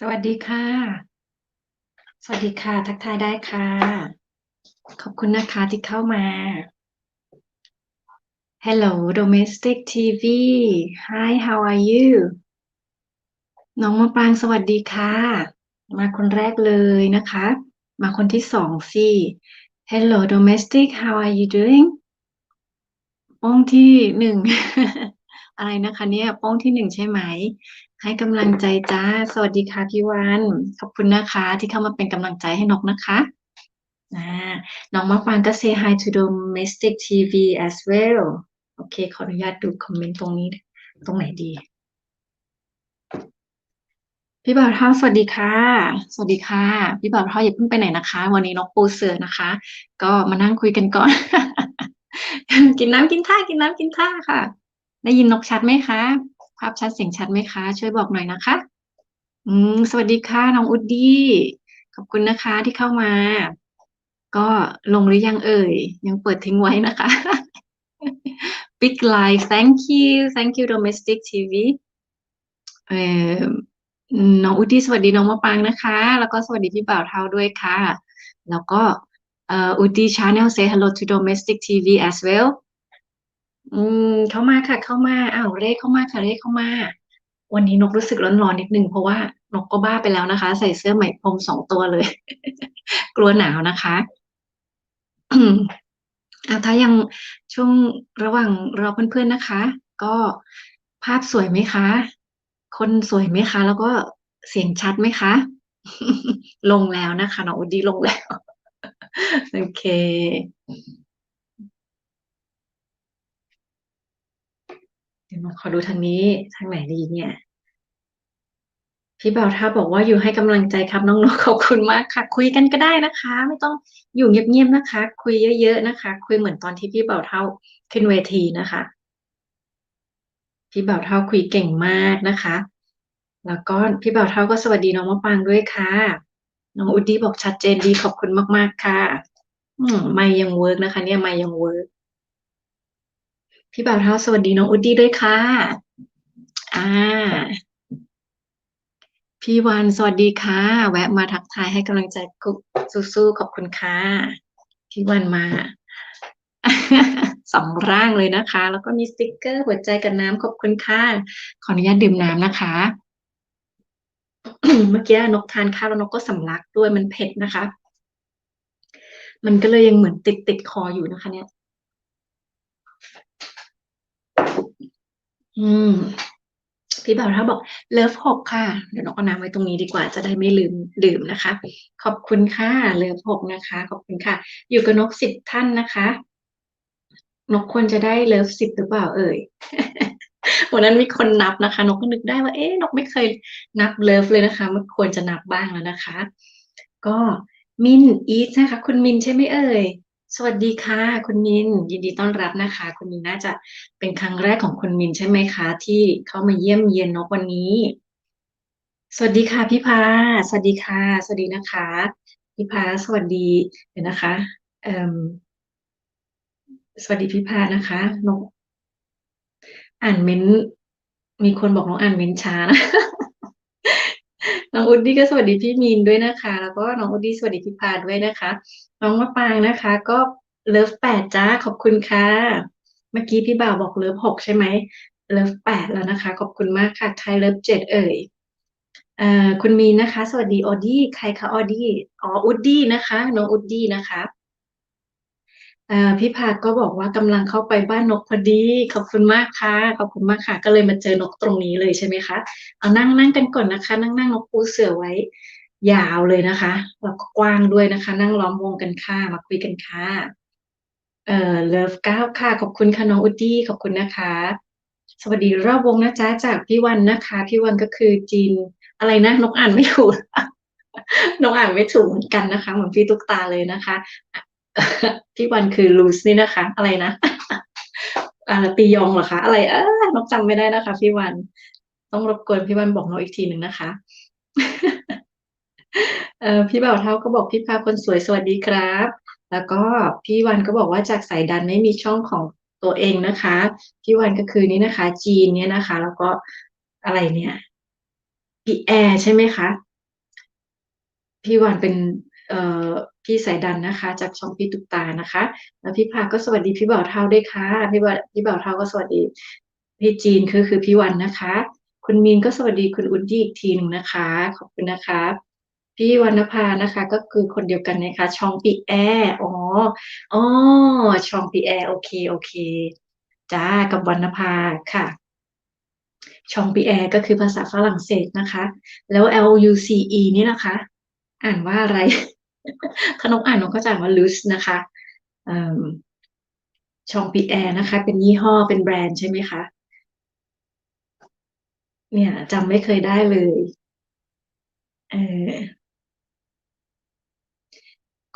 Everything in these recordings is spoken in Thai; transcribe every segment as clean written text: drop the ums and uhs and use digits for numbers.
สวัสดีค่ะ สวัสดีค่ะ ทักทายได้ค่ะ ขอบคุณนะคะที่เข้ามา Hello Domestic TV Hi how are you น้องมะปรางสวัสดีค่ะ มาคนแรกเลยนะคะ มาคนที่สองสิ Hello Domestic how are you doing โป้งที่หนึ่งอะไรนะคะเนี่ยโป้งที่หนึ่งใช่ไหม ให้กำลังใจจ้า สวัสดีค่ะพี่วันขอบคุณนะคะที่เข้ามาเป็นกำลังใจให้นกนะคะ อ่าน้องมะปรางก็ say hi to domestic TV as well โอเคขออนุญาตดูคอมเมนต์ตรงนี้ตรงไหนดีพี่บ่าวเท่าสวัสดีค่ะสวัสดีค่ะพี่บ่าวเท่าอย่าเพิ่งไปไหนนะคะวันนี้นกปูเสือนะคะก็มานั่งคุยกันก่อนกินน้ำกินท่ากินน้ำกินท่าค่ะได้ยินนกชัดไหมคะภาพชัดเสียงชัดไหมคะช่วยบอกหน่อยนะคะสวัสดีค่ะน้องอุดดี้ขอบคุณนะคะที่เข้ามาก็ลงหรือยังเอ่ยยังเปิดทิ้งไว้นะคะ Big Life thank you Domestic TV เอ่อน้องอุทิศสวัสดีน้องมะปางนะคะแล้วก็สวัสดีพี่บ่าวเทาด้วยค่ะแล้วก็อุทิศ Channel say hello to Domestic TV as well เข้ามาค่ะเข้ามาอ้าวเร่เข้ามาค่ะเร่เข้ามาวันนี้นกรู้สึกร้อนๆนิดนึงเพราะว่านกก็บ้าไปแล้วนะคะใส่เสื้อไหมพรม2 ตัวเลยกลัวหนาวนะคะ ถ้ายังช่วงระหว่างรอเพื่อนๆนะคะก็ภาพสวยไหมคะคนสวยไหมคะแล้วก็เสียงชัดไหมคะลงแล้วนะคะน้องอุดดีลงแล้วโอเคเดี๋ยวมาขอดูทางนี้ทางไหนดีเนี่ยพี่เบาท้าบอกว่าอยู่ให้กำลังใจครับน้องๆขอบคุณมากค่ะคุยกันก็ได้นะคะไม่ต้องอยู่เงียบๆนะคะคุยเยอะๆนะคะคุยเหมือนตอนที่พี่เบาเท่าขึ้นเวทีนะคะ พี่บ่าวเท่าคุยเก่งมากนะคะ แล้วก็พี่บ่าวเท่าก็สวัสดีน้องมะปรางด้วยค่ะ น้องอุดดี้บอกชัดเจนดีขอบคุณมากๆค่ะไม่ยังเวิร์กนะคะเนี่ยไม่ยังเวิร์กพี่บ่าวเท่าสวัสดีน้องอุดดี้ด้วยค่ะอ่าพี่วันสวัสดีค่ะแวะมาทักทายให้กำลังใจกุ๊กสู้ๆขอบคุณค่ะพี่วันมา2 ร่างเลยนะคะแล้วก็มีสติกเกอร์หัวใจกับน้ำขอบคุณค่ะขออนุญาตดื่มน้ำนะคะ เมื่อกี้นกทานข้าวแล้วนกก็สำลักด้วยมันเผ็ดนะคะมันก็เลยยังเหมือนติดคออยู่นะคะเนี่ยอืมพี่บ่าวถ้าบอกเลิฟ 6ค่ะเดี๋ยวนกเอาน้ำไว้ตรงนี้ดีกว่าจะได้ไม่ลืมดื่มนะคะขอบคุณค่ะเลิฟ 6นะคะขอบคุณค่ะอยู่กับนก10 ท่านนะคะนกควรจะได้เลิฟ 10หรือเปล่าเอ่ยวันนั้นมีคนนับนะคะนกก็นึกได้ว่าเอ๊ะนกไม่เคยนับเลิฟเลยนะคะมันควรจะนับบ้างแล้วนะคะก็มินอีทนะคะคุณมินใช่ไหมเอ่ยสวัสดีค่ะคุณมินยินดีต้อนรับนะคะคุณมินน่าจะเป็นครั้งแรกของคุณมินใช่ไหมคะที่เข้ามาเยี่ยมเยียนนกวันนี้สวัสดีค่ะพี่พาสวัสดีค่ะสวัสดีนะคะพี่พาสวัสดีเดี๋ยวนะคะเอ่มสวัสดีพี่พานะคะนก อ่านเม้นต์มีคนบอกน้องอ่านเม้นต์ช้านะน้องอุดดี้ก็สวัสดีพี่มีนด้วยนะคะแล้วก็น้องอุดดี้สวัสดีพี่พาด้วยนะคะน้องมะปรางนะคะก็เลิฟ 8จ้าขอบคุณค่ะเมื่อกี้พี่บ่าวบอกเลิฟ 6ใช่ไหมเลิฟ 8แล้วนะคะขอบคุณมากค่ะใครเลิฟ 7เอ่ยคุณมีนนะคะสวัสดีออดี้ใครคะออดี้อ๋ออุดดี้นะคะน้องอุดดี้นะคะ พี่พาก็บอกว่ากำลังเข้าไปบ้านนกพอดีขอบคุณมากค่ะขอบคุณมากค่ะก็เลยมาเจอนกตรงนี้เลยใช่ไหมคะเอานั่งนั่งกันก่อนนะคะนั่งนกปูเสือไว้ยาวเลยนะคะแล้วก็กว้างด้วยนะคะนั่งล้อมวงกันค่ะมาคุยกันค่ะเลิฟ 9ค่ะขอบคุณค่ะน้องอุดดี้ขอบคุณนะคะสวัสดีรอบวงนะจ๊ะจากพี่วันนะคะพี่วันก็คือจีนอะไรนะนกอ่านไม่ถูก น้องอ่านไม่ถูกเหมือนกันนะคะเหมือนพี่ตุ๊กตาเลยนะคะพี่วันคือลูสนี่นะคะอะไรนะปียองเหรอคะอะไรนกจำไม่ได้นะคะพี่วันต้องรบกวนพี่วันบอกน้องอีกทีหนึ่งนะคะพี่บ่าวเท่าก็บอกพี่พาคนสวยสวัสดีครับแล้วก็พี่วันก็บอกว่าจากสายดันไม่มีช่องของตัวเองนะคะพี่วันก็คือนี่นะคะจีนเนี่ยนะคะแล้วก็อะไรเนี่ยพี่แอร์ใช่ไหมคะ พี่วานเป็นเอ่อพี่สายดันนะคะจากช่องพี่ตุ๊กตานะคะแล้วพี่พาก็สวัสดีพี่บ่าวเฒ่าด้วยค่ะพี่บ่าวเฒ่าก็สวัสดีพี่จีนคือพี่วันนะคะคุณมีนก็สวัสดีคุณอุดดี้อีกทีหนึ่งนะคะขอบคุณนะคะพี่วรรณภานะคะก็คือคนเดียวกันนะคะช่องปีแอร์อ๋อช่องปีแอร์โอเคโอเคจ้ากับวรรณภาค่ะ ชองปีแอร์ก็คือภาษาฝรั่งเศสนะคะแล้ว LUCE นี่นะคะอ่านว่าอะไรถ้านกอ่านนกก็จะอ่านว่าลูสนะคะเอ่อชองปีแอร์นะคะเป็นยี่ห้อเป็นแบรนด์ใช่ไหมคะเนี่ยจำไม่เคยได้เลยเออ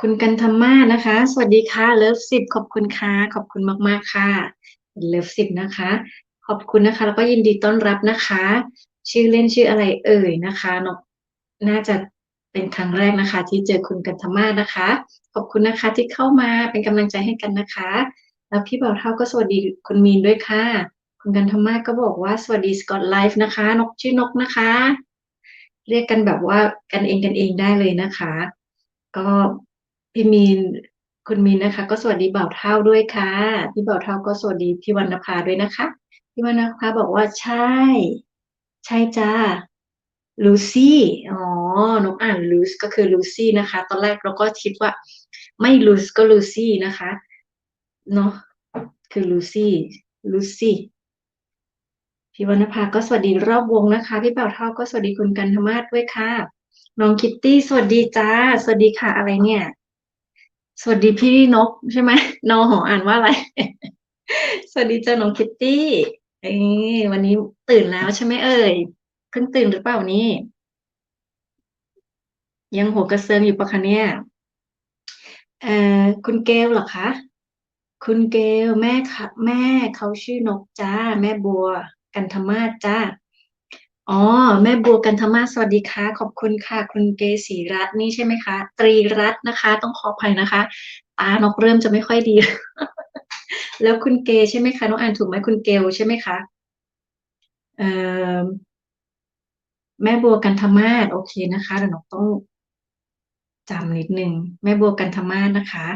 คุณกันธรรมานะคะสวัสดีค่ะเลิฟสิบขอบคุณค่ะขอบคุณมากๆค่ะเลิฟสิบนะคะขอบคุณนะคะแล้วก็ยินดีต้อนรับนะคะชื่อเล่นชื่ออะไรเอ่ยนะคะนกน่าจะเป็นครั้งแรกนะคะที่เจอคุณกันธรรมานะคะขอบคุณนะคะที่เข้ามาเป็นกำลังใจให้กันนะคะแล้วพี่บ่าวเท่าก็สวัสดีคุณมีนด้วยค่ะคุณกันธรรมาก็บอกว่าสวัสดีสกอตไลฟ์นะคะนกชื่อนกนะคะเรียกกันแบบว่ากันเองได้เลยนะคะ ก็พี่มีนคุณมีนนะคะก็สวัสดีบ่าวเท่าด้วยค่ะพี่บ่าวเท่าก็สวัสดีพี่วรรณภาด้วยนะคะพี่วรรณภาบอกว่าใช่ใช่จ้าลูซี่อ๋อนกอ่านลูสก็คือลูซี่นะคะตอนแรกเราก็คิดว่าไม่ลูสก็ลูซี่นะคะเนาะคือลูซี่พี่วรรณภาก็สวัสดีรอบวงนะคะพี่บ่าวเท่าก็สวัสดีคุณกันธมาศด้วยค่ะน้องคิตตี้สวัสดีจ้าสวัสดีค่ะอะไรเนี่ย สวัสดีพี่นกใช่ไหมนอหออ่านว่าอะไรสวัสดีเจ้าน้องคิตตี้เอ้ยวันนี้ตื่นแล้วใช่ไหมเอ่ยเพิ่งตื่นหรือเปล่านี่ยังหัวกระเซิงอยู่ปะคะเนี่ยเอ่คุณเกลเหรอคะคุณเกลแม่ค่ะแม่เขาชื่อนกจ้าแม่บัวกันธมาศจ้าอ๋อแม่บัวกันธมาศสวัสดีค่ะขอบคุณค่ะคุณเกศรีรัตน์นี่ใช่ไหมคะตรีรัตน์นะคะต้องขออภัยนะคะตานกเริ่มจะไม่ค่อยดี แล้วคุณเกใช่ไหมคะน้องอ่านถูกไหมคุณเกลใช่ไหมคะเอ่อแม่บัวกันทมาศโอเคนะคะเดี๋ยวน้องต้องจำนิดนึงแม่บัวกันทมาศนะคะ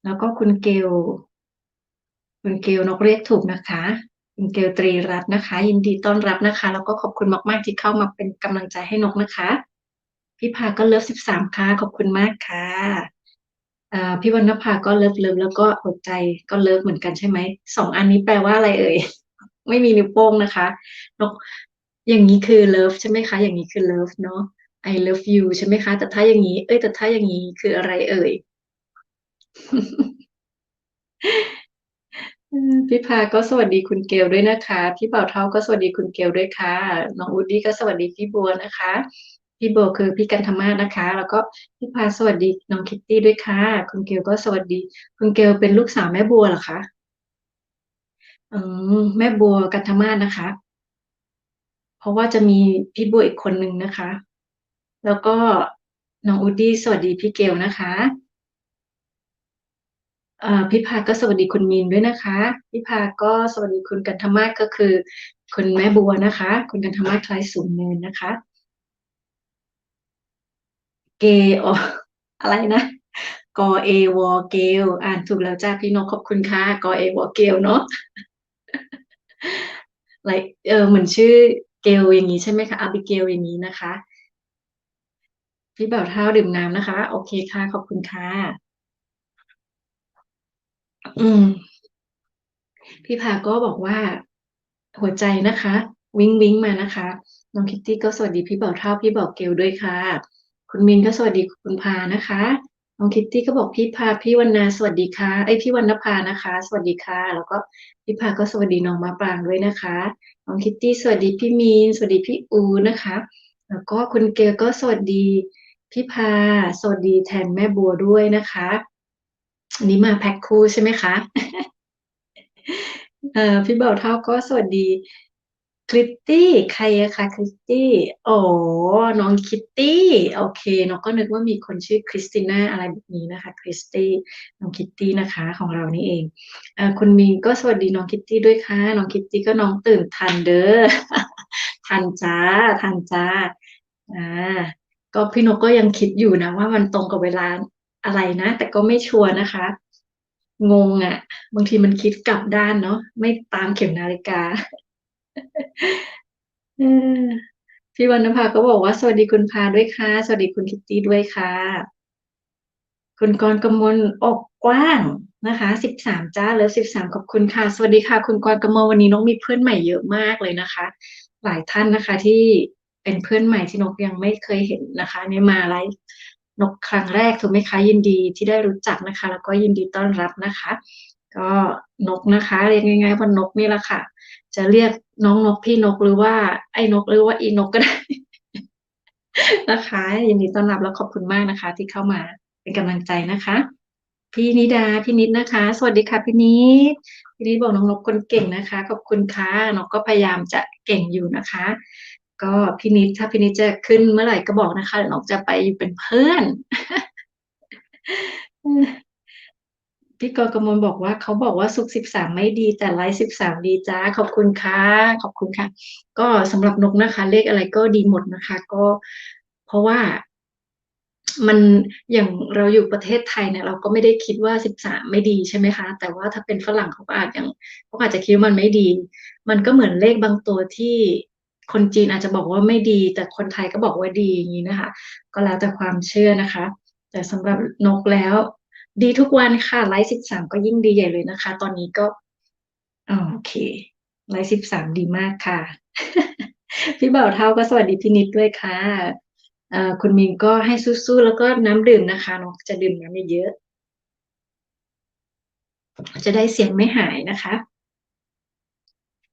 แล้วก็คุณเกลนกเรียกถูกนะคะคุณเกลตรีรัตน์นะคะยินดีต้อนรับนะคะแล้วก็ขอบคุณมากๆที่เข้ามาเป็นกำลังใจให้นกนะคะพี่พาก็เลิฟ 13ค่ะขอบคุณมากค่ะพี่วรรณภาก็เลิฟแล้วก็หัวใจก็เลิฟเหมือนกันใช่ไหม2 อันนี้แปลว่าอะไรเอ่ย ไม่มีนิ้วโป้งนะคะนกอย่างนี้คือเลิฟใช่ไหมคะอย่างนี้คือเลิฟเนาะ I love you ใช่ไหมคะแต่ถ้าอย่างนี้แต่ถ้าอย่างนี้คืออะไรเอ่ยพี่พาก็สวัสดีคุณเกลด้วยนะคะพี่เป่าเท่าก็สวัสดีคุณเกลด้วยค่ะน้องอูดดี้ก็สวัสดีพี่บัวนะคะพี่บัวคือพี่กันธมาศนะคะแล้วก็พี่พาสวัสดีน้องคิตตี้ด้วยค่ะคุณเกลก็สวัสดีคุณเกลเป็นลูกสาวแม่บัวเหรอคะอืแม่บัวกันธมาศนะคะ เพราะว่าจะมีพี่บัวอีกคนนึงนะคะ แล้วก็น้องอูดดี้สวัสดีพี่เกลนะคะพี่พาก็สวัสดีคุณมีนด้วยนะคะพี่พาก็สวัสดีคุณกันธมาศก็คือคุณแม่บัวนะคะคุณกันธมาศคล้ายสูงเนินนะคะเกอออะไรนะกอเอวอเกลอ่านถูกแล้วจ้าพี่นกขอบคุณค่ะกอเอวอเกลเนาะไรเหมือนชื่อเกลอย่างนี้ใช่ไหมคะอาบิเกลอย่างนี้นะคะพี่บ่าวเท้าดื่มน้ำนะคะโอเคค่ะขอบคุณค่ะอืม พี่พาก็บอกว่าหัวใจนะคะวิ้งมานะคะน้องคิตตี้ก็สวัสดีพี่เบาเท่าพี่เบาเกลด้วยค่ะคุณมินก็สวัสดีคุณพานะคะน้องคิตตี้ก็บอกพี่พาพี่วรรณาสวัสดีค่ะพี่วรรณภานะคะสวัสดีค่ะแล้วก็พี่พาก็สวัสดีน้องมะปรางด้วยนะคะน้องคิตตี้สวัสดีพี่มีนสวัสดีพี่อูนะคะแล้วก็คุณเกลก็สวัสดีพี่พาสวัสดีแทนแม่บัวด้วยนะคะอันนี้มาแพ็คคู่ใช่ไหมคะ พี่บ่าวเท่าก็สวัสดีคริตตี้ใครอะคะคริตตี้อ๋อน้องคิตตี้โอเคน้องก็นึกว่ามีคนชื่อคริสติน่าอะไรแบบนี้นะคะคริสตี้น้องคิตตี้นะคะของเรานี่เองคุณมิงก็สวัสดีน้องคิตตี้ด้วยค่ะน้องคิตตี้ก็น้องตื่นทันเด้อทันจ้าทันจ้าอ่า ก็พี่นกก็ยังคิดอยู่นะว่ามันตรงกับเวลาอะไรนะแต่ก็ไม่ชัวร์นะคะงงอ่ะบางทีมันคิดกลับด้านเนาะไม่ตามเข็มนาฬิกาเออพี่วรรณภาก็บอกว่าสวัสดีคุณพาด้วยค่ะสวัสดีคุณคิตตี้ด้วยค่ะ คุณกรกมลอกกว้างนะคะ13จ้าแล้ว13ขอบคุณค่ะสวัสดีค่ะคุณกรกมลวันนี้น้องมีเพื่อนใหม่เยอะมากเลยนะคะหลายท่านนะคะที่เป็นเพื่อนใหม่ที่นกยังไม่เคยเห็นนะคะนี่มาไลฟ์นกครั้งแรกถูกไหมคะยินดีที่ได้รู้จักนะคะแล้วก็ยินดีต้อนรับนะคะก็นกนะคะเรียกง่ายๆว่านกนี่แหละค่ะจะเรียกน้องนกพี่นกหรือว่าไอ้นกหรือว่าอีนกก็ได้ นะคะยินดีต้อนรับแล้วขอบคุณมากนะคะที่เข้ามาเป็นกำลังใจนะคะพี่นิดาพี่นิดนะคะสวัสดีค่ะพี่นิดพี่นิดบอกน้องนกคนเก่งนะคะขอบคุณค่ะนกก็พยายามจะเก่งอยู่นะคะก็พี่นิดถ้าพี่นิดจะขึ้นเมื่อไหร่ก็บอกนะคะเดี๋ยวนกจะไปอยู่เป็นเพื่อนพี่กรกมลบอกว่าเขาบอกว่าศุกร์13ไม่ดีแต่ไลฟ์13ดีจ้าขอบคุณค่ะขอบคุณค่ะก็สำหรับนกนะคะเลขอะไรก็ดีหมดนะคะก็เพราะว่า มันอย่างเราอยู่ประเทศไทยเนี่ยเราก็ไม่ได้คิดว่า13ไม่ดีใช่ไหมคะแต่ว่าถ้าเป็นฝรั่งเขาก็อาจอย่างเขาอาจจะคิดว่ามันไม่ดีมันก็เหมือนเลขบางตัวที่คนจีนอาจจะบอกว่าไม่ดีแต่คนไทยก็บอกว่าดีอย่างนี้นะคะก็แล้วแต่ความเชื่อนะคะแต่สำหรับนกแล้วดีทุกวันค่ะไลฟ์13ก็ยิ่งดีใหญ่เลยนะคะตอนนี้ก็โอเคไลฟ์13ดีมากค่ะพี่บ่าวเท่าก็สวัสดีพี่นิดด้วยค่ะ คุณมินก็ให้สู้ๆแล้วก็น้ำดื่มนะคะน้องจะดื่มน้ำเยอะๆจะได้เสียงไม่หายนะคะ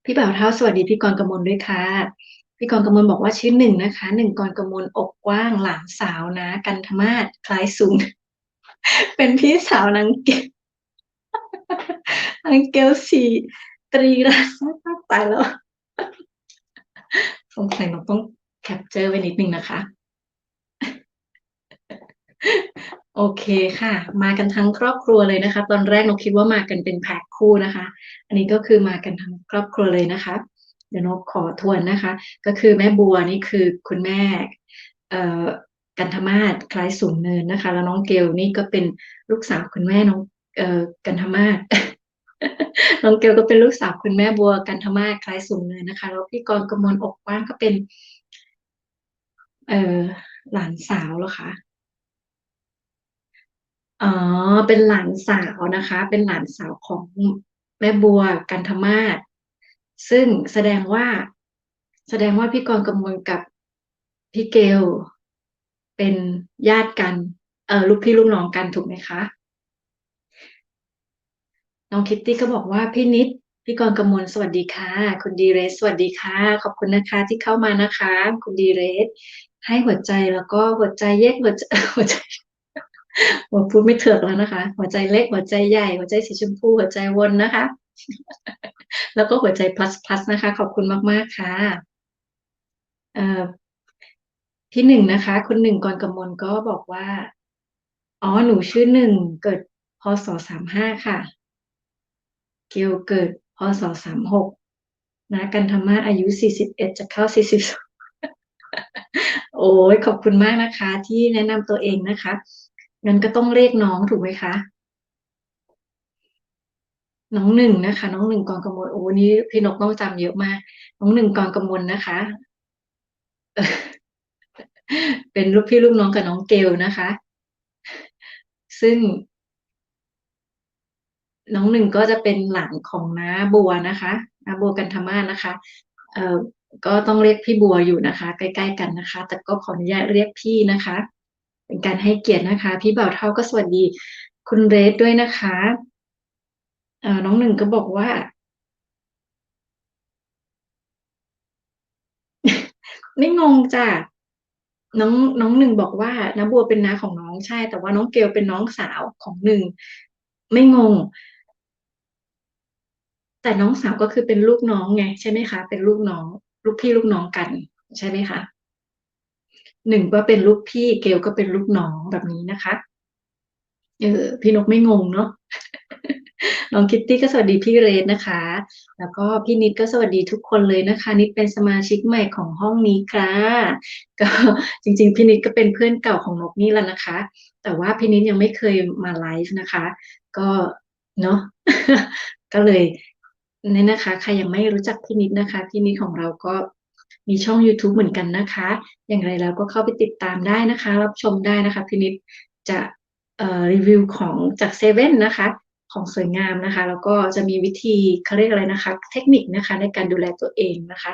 พี่บ่าวเท้าสวัสดีพี่กรกมลด้วยค่ะพี่กรกมลบอกว่าชื่อหนึ่งนะคะหนึ่งกรกมลอกกว้างหลานสาวนะกันธมาศคล้ายสูงเป็นพี่สาวนางเกลนางเกลสีตรีรัตน์ตายแล้วสงสัยน้องต้องแคปเจอร์ไว้นิดนึงนะคะ โอเคค่ะมากันทั้งครอบครัวเลยนะคะตอนแรกนกคิดว่ามากันเป็นแพ็คคู่นะคะอันนี้ก็คือมากันทั้งครอบครัวเลยนะคะเดี๋ยวนกขอทวนนะคะก็คือแม่บัวนี่คือคุณแม่เอ่อกันธมาศคล้ายสูงเนินนะคะแล้วน้องเกลนี่ก็เป็นลูกสาวคุณแม่น้องกันธมาศน้องเกลก็เป็นลูกสาวคุณแม่บัวกันธมาศคล้ายสูงเนินนะคะแล้วพี่กรณ์กมลอกกว้างก็เป็นเอ่อหลานสาวเหรอคะ อ๋อเป็นหลานสาวนะคะ เป็นหลานสาวของแม่บัวกันทมาศซึ่งแสดงว่าพี่กรณ์กมลกับพี่เกลเป็นญาติกันลูกพี่ลูกน้องกันถูกไหมคะน้องคิตตี้ก็บอกว่าพี่นิดพี่กรณ์กมลสวัสดีค่ะคุณดีเรสสวัสดีค่ะขอบคุณนะคะที่เข้ามานะคะคุณดีเรสให้หัวใจแล้วก็หัวใจแยกหัวใจหัวใจ หัวพูดไม่เถือกแล้วนะคะหัวใจเล็กหัวใจใหญ่หัวใจสีชมพูหัวใจวนนะคะแล้วก็หัวใจ plus นะคะขอบคุณมากๆค่ะเอ่อพี่หนึ่งนะคะคุณหนึ่งกรกมลก็บอกว่าอ๋อหนูชื่อหนึ่งเกิดพศ35ค่ะเกลเกิดพศ36นะกันธรรมาอายุ41จะเข้า42โอ้ยขอบคุณมากนะคะที่แนะนำตัวเองนะคะงั้นก็ต้องเรียกน้องถูกไหมคะ น้องหนึ่งนะคะน้องหนึ่งกรกมลโอ้วันนี้พี่นกต้องจำเยอะมากน้องหนึ่งกรกมลนะคะเป็นลูกพี่ลูกน้องกับน้องเกลนะคะซึ่งน้องหนึ่งก็จะเป็นหลานของน้าบัวนะคะน้าบัวกันทมาศนะคะเอ่อก็ต้องเรียกพี่บัวอยู่นะคะใกล้ๆกันนะคะแต่ก็ขออนุญาตเรียกพี่นะคะเป็นการให้เกียรตินะคะพี่บ่าวเท่าก็สวัสดีคุณเรสด้วยนะคะน้องหนึ่งก็บอกว่าไม่งงจ้ะ น้องหนึ่งบอกว่าน้าบัวเป็นน้าของน้องใช่แต่ว่าน้องเกลเป็นน้องสาวของหนึ่งไม่งงแต่น้องสาวก็คือเป็นลูกน้องไงใช่ไหมคะเป็นลูกน้องลูกพี่ลูกน้องกันใช่ไหมคะหนึ่งก็เป็นลูกพี่เกลก็เป็นลูกน้องแบบนี้นะคะพี่นกไม่งงเนาะ น้องคิตตี้ก็สวัสดีพี่เรนนะคะแล้วก็พี่นิดก็สวัสดีทุกคนเลยนะคะนิดเป็นสมาชิกใหม่ของห้องนี้ค่ะก็จริงๆพี่นิดก็เป็นเพื่อนเก่าของนกนี่แหละนะคะแต่ว่าพี่นิดยังไม่เคยมาไลฟ์นะคะก็เนาะก็เลยเนี่ยนะคะใครยังไม่รู้จักพี่นิดนะคะพี่นิดของเราก็มีช่อง YouTube เหมือนกันนะคะอย่างไรแล้วก็เข้าไปติดตามได้นะคะรับชมได้นะคะพี่นิดจะรีวิวของจากเซเว่นนะคะ ของสวยงามนะคะแล้วก็จะมีวิธีเขาเรียกอะไรนะคะเทคนิคนะคะในการดูแลตัวเองนะคะ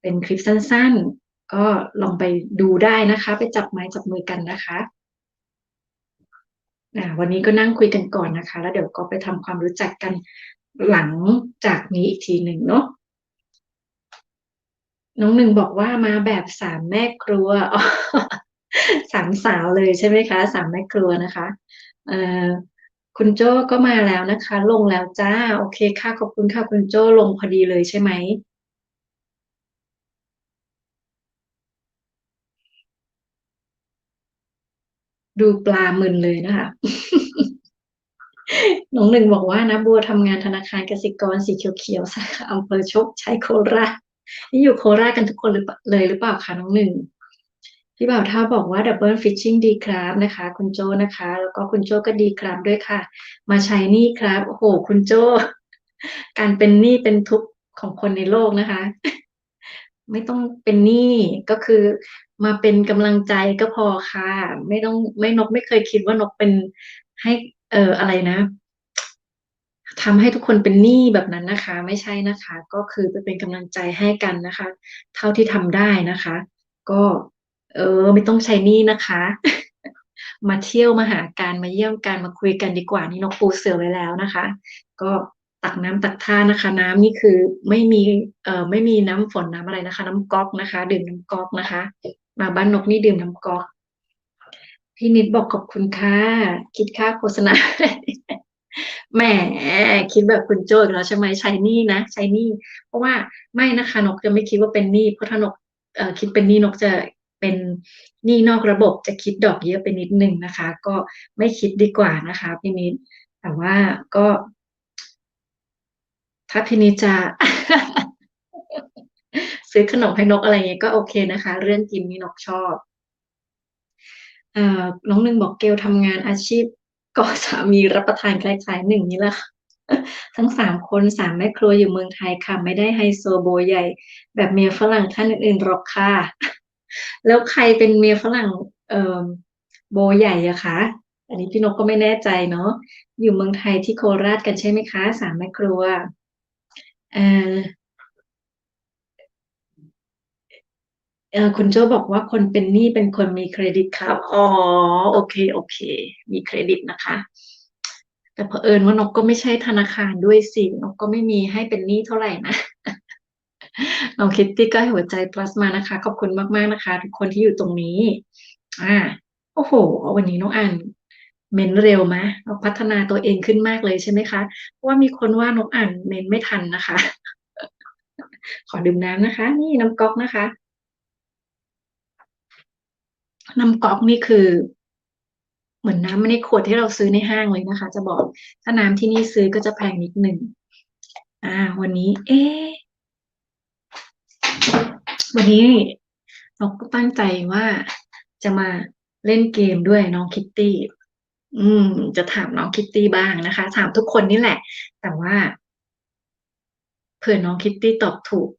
เป็นคลิปสั้นๆก็ลองไปดูได้นะคะไปจับไม้จับมือกันนะคะวันนี้ก็นั่งคุยกันก่อนนะคะแล้วเดี๋ยวก็ไปทำความรู้จักกันหลังจากนี้อีกทีหนึ่งเนาะน้องหนึ่งบอกว่ามาแบบสามแม่ครัวอ๋อสามสาวเลยใช่ไหมคะสามแม่ครัวนะคะเอ่อคุณโจ้ก็มาแล้วนะคะลงแล้วจ้าโอเคค่ะขอบคุณค่ะคุณโจ้ลงพอดีเลยใช่ไหม ดูปลามึนเลยนะคะน้องหนึ่งบอกว่านะบัวทำงานธนาคารกสิกรสีเขียวๆสาขาอำเภอโชคชัยโคราชนี่อยู่โคราชกันทุกคนหรือเปล่าเลยหรือเปล่าคะน้องหนึ่งพี่บ่าวถ้าบอกว่าดับเบิลฟิชชิ่งดีครับนะคะคุณโจนะคะแล้วก็คุณโจก็ดีครับด้วยค่ะมาใช้หนี่ครับโอ้โหคุณโจการเป็นหนี้เป็นทุกข์ของคนในโลกนะคะไม่ต้องเป็นหนี้ก็คือมาเป็นกำลังใจก็พอค่ะไม่ต้องไม่นกไม่เคยคิดว่านกเป็นให้อะไรนะ ทำให้ทุกคนเป็นหนี้แบบนั้นนะคะไม่ใช่นะคะก็คือไปเป็นกำลังใจให้กันนะคะเท่าที่ทำได้นะคะก็ไม่ต้องใช้หนี้นะคะมาเที่ยวมาหากันมาเยี่ยมกันมาคุยกันดีกว่านี่นกปูเสือไว้แล้วนะคะก็ตักน้ำตักท่านะคะน้ำนี่คือไม่มีไม่มีน้ำฝนน้ำอะไรนะคะน้ำก๊อกนะคะดื่มน้ำก๊อกนะคะมาบ้านนกนี่ดื่มน้ำก๊อกพี่นิดบอกขอบคุณค่ะคิดค่าโฆษณา แหมคิดแบบคุณโจ้อีกแล้วใช่ไหมใช้หนี้นะใช้หนี้เพราะว่าไม่นะคะนกจะไม่คิดว่าเป็นหนี้เพราะถ้านกคิดเป็นหนี้นกจะเป็นหนี้นอกระบบจะคิดดอกเยอะไปนิดนึงนะคะก็ไม่คิดดีกว่านะคะพี่นิดแต่ว่าก็ถ้าพี่นิดจะซื้อขนมให้นกอะไรเงี้ยก็โอเคนะคะเรื่องกินนี่นกชอบ น้องหนึ่งบอกเกลทำงานอาชีพก็สามีรับประทานคล้ายๆหนึ่งนี่แหละค่ะทั้ง3 คน3แม่ครัวอยู่เมืองไทยค่ะไม่ได้ไฮโซโบใหญ่แบบเมียฝรั่งท่านอื่นๆหรอกค่ะแล้วใครเป็นเมียฝรั่งเอ่อโบใหญ่อะคะอันนี้พี่นกก็ไม่แน่ใจเนาะอยู่เมืองไทยที่โคราชกันใช่ไหมคะสามแม่ครัวเอ่อคุณโจ้บอกว่าคนเป็นหนี้เป็นคนมีเครดิตครับอ๋อโอเคโอเคมีเครดิตนะคะ แต่เผอิญว่านกก็ไม่ใช่ธนาคารด้วยสินกก็ไม่มีให้เป็นหนี้เท่าไหร่นะน้องคิตตี้ก็ให้หัวใจ plus มานะคะขอบคุณมากๆนะคะทุกคนที่อยู่ตรงนี้อ่าโอ้โหวันนี้น้องอ่านเมนเร็วไหมเราพัฒนาตัวเองขึ้นมากเลยใช่ไหมคะเพราะว่ามีคนว่านกอ่านเมนไม่ทันนะคะขอดื่มน้ำนะคะนี่น้ำก๊อกนะคะน้ำก๊อกนี่คือเหมือนน้ำในขวดที่เราซื้อในห้างเลยนะคะจะบอกถ้าน้ำที่นี่ซื้อก็จะแพงนิดหนึ่งวันนี้วันนี้เราก็ตั้งใจว่าจะมาเล่นเกมด้วยน้องคิตตี้อืมจะถามน้องคิตตี้บ้างนะคะถามทุกคนนี่แหละแต่ว่าเผื่อน้องคิตตี้ตอบถูก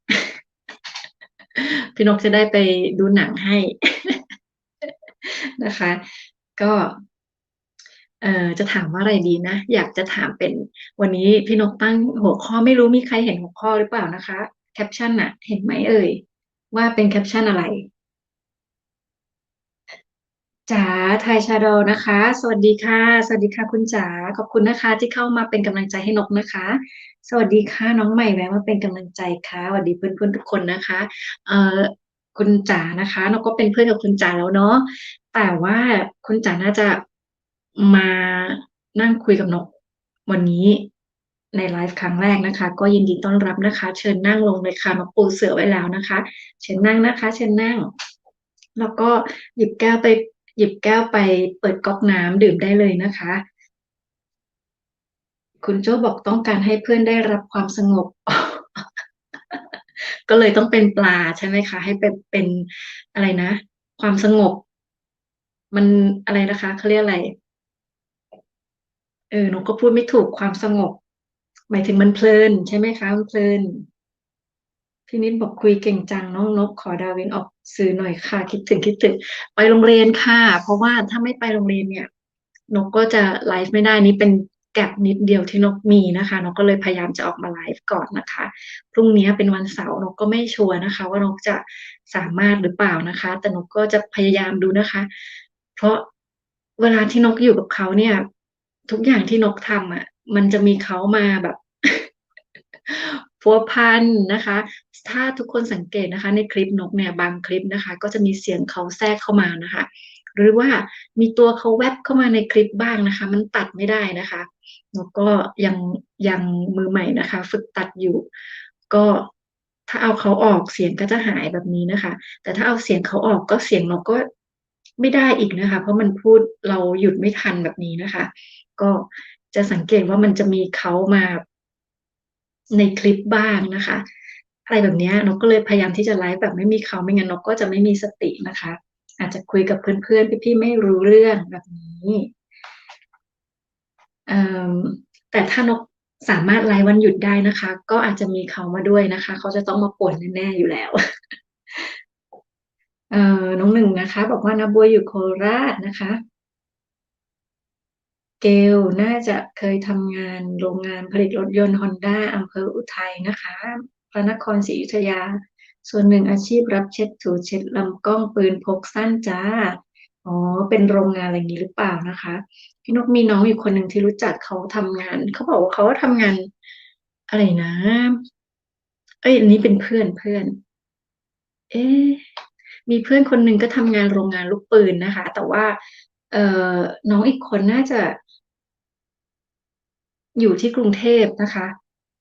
พี่นกจะได้ไปดูหนังให้นะคะก็จะถามว่าอะไรดีนะอยากจะถามเป็นวันนี้พี่นกตั้งหัวข้อไม่รู้มีใครเห็นหัวข้อหรือเปล่านะคะแคปชั่นอะเห็นไหมเอ่ยว่าเป็นแคปชั่นอะไร จ๋าไทยชาโดนะคะสวัสดีค่ะสวัสดีค่ะคุณจ๋าขอบคุณนะคะที่เข้ามาเป็นกำลังใจให้นกนะคะสวัสดีค่ะน้องใหม่แวะมาเป็นกำลังใจค่ะสวัสดีเพื่อนๆทุกคนนะคะเอ่อคุณจ๋านะคะนกก็เป็นเพื่อนกับคุณจ๋าแล้วเนาะแต่ว่าคุณจ๋าน่าจะมานั่งคุยกับนกวันนี้ในไลฟ์ครั้งแรกนะคะก็ยินดีต้อนรับนะคะเชิญนั่งลงเลยค่ะนกปูเสือไว้แล้วนะคะเชิญนั่งนะคะเชิญนั่ง แล้วก็หยิบแก้วไปหยิบแก้วไปเปิดก๊อกน้ำดื่มได้เลยนะคะ คุณโจ้บอกต้องการให้เพื่อนได้รับความสงบก็เลยต้องเป็นปลาใช่ไหมคะให้เป็นอะไรนะความสงบมันอะไรนะคะเขาเรียกอะไรหนูก็พูดไม่ถูกความสงบหมายถึงมันเพลินใช่ไหมคะมันเพลิน พี่นิดบอกคุยเก่งจังน้องนกขอดาวินออกสื่อหน่อยค่ะคิดถึงไปโรงเรียนค่ะเพราะว่าถ้าไม่ไปโรงเรียนเนี่ยนกก็จะไลฟ์ไม่ได้นี่เป็นแก็ปนิดเดียวที่นกมีนะคะนกก็เลยพยายามจะออกมาไลฟ์ก่อนนะคะพรุ่งนี้เป็นวันเสาร์นกก็ไม่ชัวร์นะคะว่านกจะสามารถหรือเปล่านะคะแต่นกก็จะพยายามดูนะคะเพราะเวลาที่นกอยู่กับเขาเนี่ยทุกอย่างที่นกทำอ่ะมันจะมีเขามาแบบ พัวพันนะคะถ้าทุกคนสังเกตนะคะในคลิปนกเนี่ยบางคลิปนะคะก็จะมีเสียงเขาแทรกเข้ามานะคะหรือว่ามีตัวเขาแวบเข้ามาในคลิปบ้างนะคะมันตัดไม่ได้นะคะนกก็ยังมือใหม่นะคะฝึกตัดอยู่ก็ถ้าเอาเขาออกเสียงก็จะหายแบบนี้นะคะแต่ถ้าเอาเสียงเขาออกก็เสียงนกก็ไม่ได้อีกนะคะเพราะมันพูดเราหยุดไม่ทันแบบนี้นะคะก็จะสังเกตว่ามันจะมีเขามาในคลิปบ้างนะคะอะไรแบบเนี้ยนกก็เลยพยายามที่จะไลฟ์แบบไม่มีเขาไม่งั้นนกก็จะไม่มีสตินะคะอาจจะคุยกับเพื่อนๆพี่ๆไม่รู้เรื่องแบบนี้เอ่มแต่ถ้านกสามารถไลฟ์วันหยุดได้นะคะก็อาจจะมีเขามาด้วยนะคะเขาจะต้องมาป่วนแน่ๆอยู่แล้วน้องหนึ่งนะคะบอกว่านาบัวอยู่โคราชนะคะ เกลน่าจะเคยทำงานโรงงานผลิตรถยนต์ฮอนด้าอำเภออุทัยนะคะพระนครศรีอยุธยาส่วนหนึ่งอาชีพรับเช็ดถูเช็ดลำกล้องปืนพกสั้นจ้าอ๋อเป็นโรงงานอะไรอย่างนี้หรือเปล่านะคะพี่นกมีน้องอยู่คนหนึ่งที่รู้จักเขาทำงานเขาบอกว่าเขาทำงานอะไรนะเอ้ยอันนี้เป็นเพื่อนเอ๊ะมีเพื่อนคนหนึ่งก็ทำงานโรงงานลูกปืนนะคะแต่ว่าเอ่อน้องอีกคนน่าจะ อยู่ที่กรุงเทพนะคะ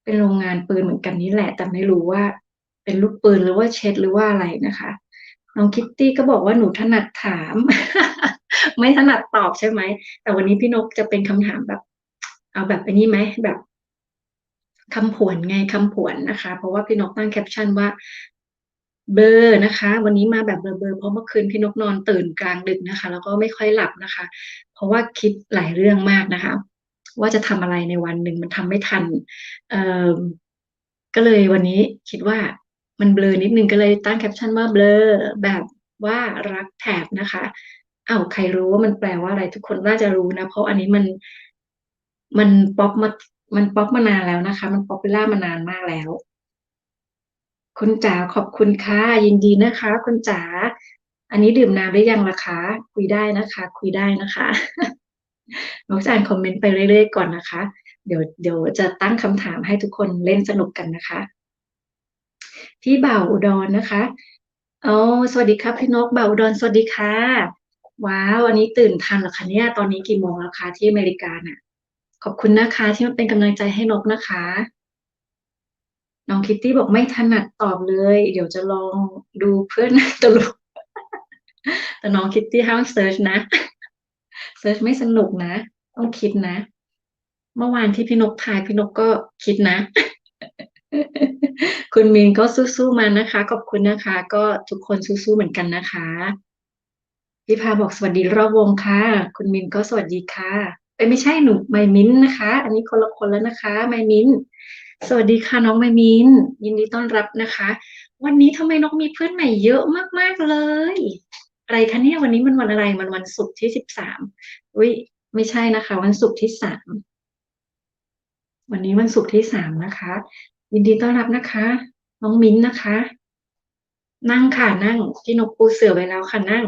เป็นโรงงานปืนเหมือนกันนี่แหละแต่ไม่รู้ว่าเป็นลูกปืนหรือว่าเช็ดหรือว่าอะไรนะคะน้องคิตตี้ก็บอกว่าหนูถนัดถามไม่ถนัดตอบใช่ไหมแต่วันนี้พี่นกจะเป็นคำถามแบบเอาแบบอันนี้ไหมแบบคำผวนไงคำผวนนะคะเพราะว่าพี่นกตั้งแคปชั่นว่าเบลอนะคะวันนี้มาแบบเบลอเพราะเมื่อคืนพี่นกนอนตื่นกลางดึกนะคะแล้วก็ไม่ค่อยหลับนะคะเพราะว่าคิดหลายเรื่องมากนะคะ ว่าจะทำอะไรในวันหนึ่งมันทำไม่ทันเอ่อก็เลยวันนี้คิดว่ามันเบลอนิดนึงก็เลยตั้งแคปชั่นว่าเบลอแบบว่ารักแถบนะคะอ้าวใครรู้ว่ามันแปลว่าอะไรทุกคนน่าจะรู้นะเพราะอันนี้มันป๊อปมามันป๊อปมานานแล้วนะคะมันป๊อปปูล่ามานานมากแล้วคุณจ๋าขอบคุณค่ะยินดีนะคะคุณจ๋าอันนี้ดื่มน้ำหรือยังล่ะคะคุยได้นะคะคุยได้นะคะ น้องจะอ่านคอมเมนต์ไปเรื่อยๆก่อนนะคะเดี๋ยวจะตั้งคำถามให้ทุกคนเล่นสนุกกันนะคะพี่บ่าวอุดรนะคะโอ้สวัสดีครับพี่นกบ่าวอุดรสวัสดีค่ะว้าววันนี้ตื่นทันเหรอคะเนี่ยตอนนี้กี่โมงแล้วคะที่อเมริกาน่ะขอบคุณนะคะที่มาเป็นกำลังใจให้นกนะคะน้องคิตตี้บอกไม่ถนัดตอบเลยเดี๋ยวจะลองดูเพื่อนตลกแต่น้องคิตตี้ห้ามเซิร์ชนะเซิร์ชไม่สนุกนะต้องคิดนะเมื่อวานที่พี่นกทายพี่นกก็คิดนะ คุณมีนก็สู้ๆมานะคะขอบคุณนะคะก็ทุกคนสู้ๆเหมือนกันนะคะพี่พาบอกสวัสดีรอบวงค่ะคุณมินก็สวัสดีค่ะเอ้ยไม่ใช่หนูไมมินนะคะอันนี้คนละคนแล้วนะคะไมมินสวัสดีค่ะน้องไมมินยินดีต้อนรับนะคะวันนี้ทำไมน้องมีเพื่อนใหม่เยอะมากๆเลยอะไรคะเนี่ยวันนี้มันวันอะไรมันวันศุกร์ที่13อุ้ยไม่ใช่นะคะวันศุกร์ที่สามวันนี้วันศุกร์ที่3นะคะยินดีต้อนรับนะคะน้องมิ้นนะคะ นั่งค่ะนั่งพี่นกปูเสื่อไว้แล้วค่ะนั่ง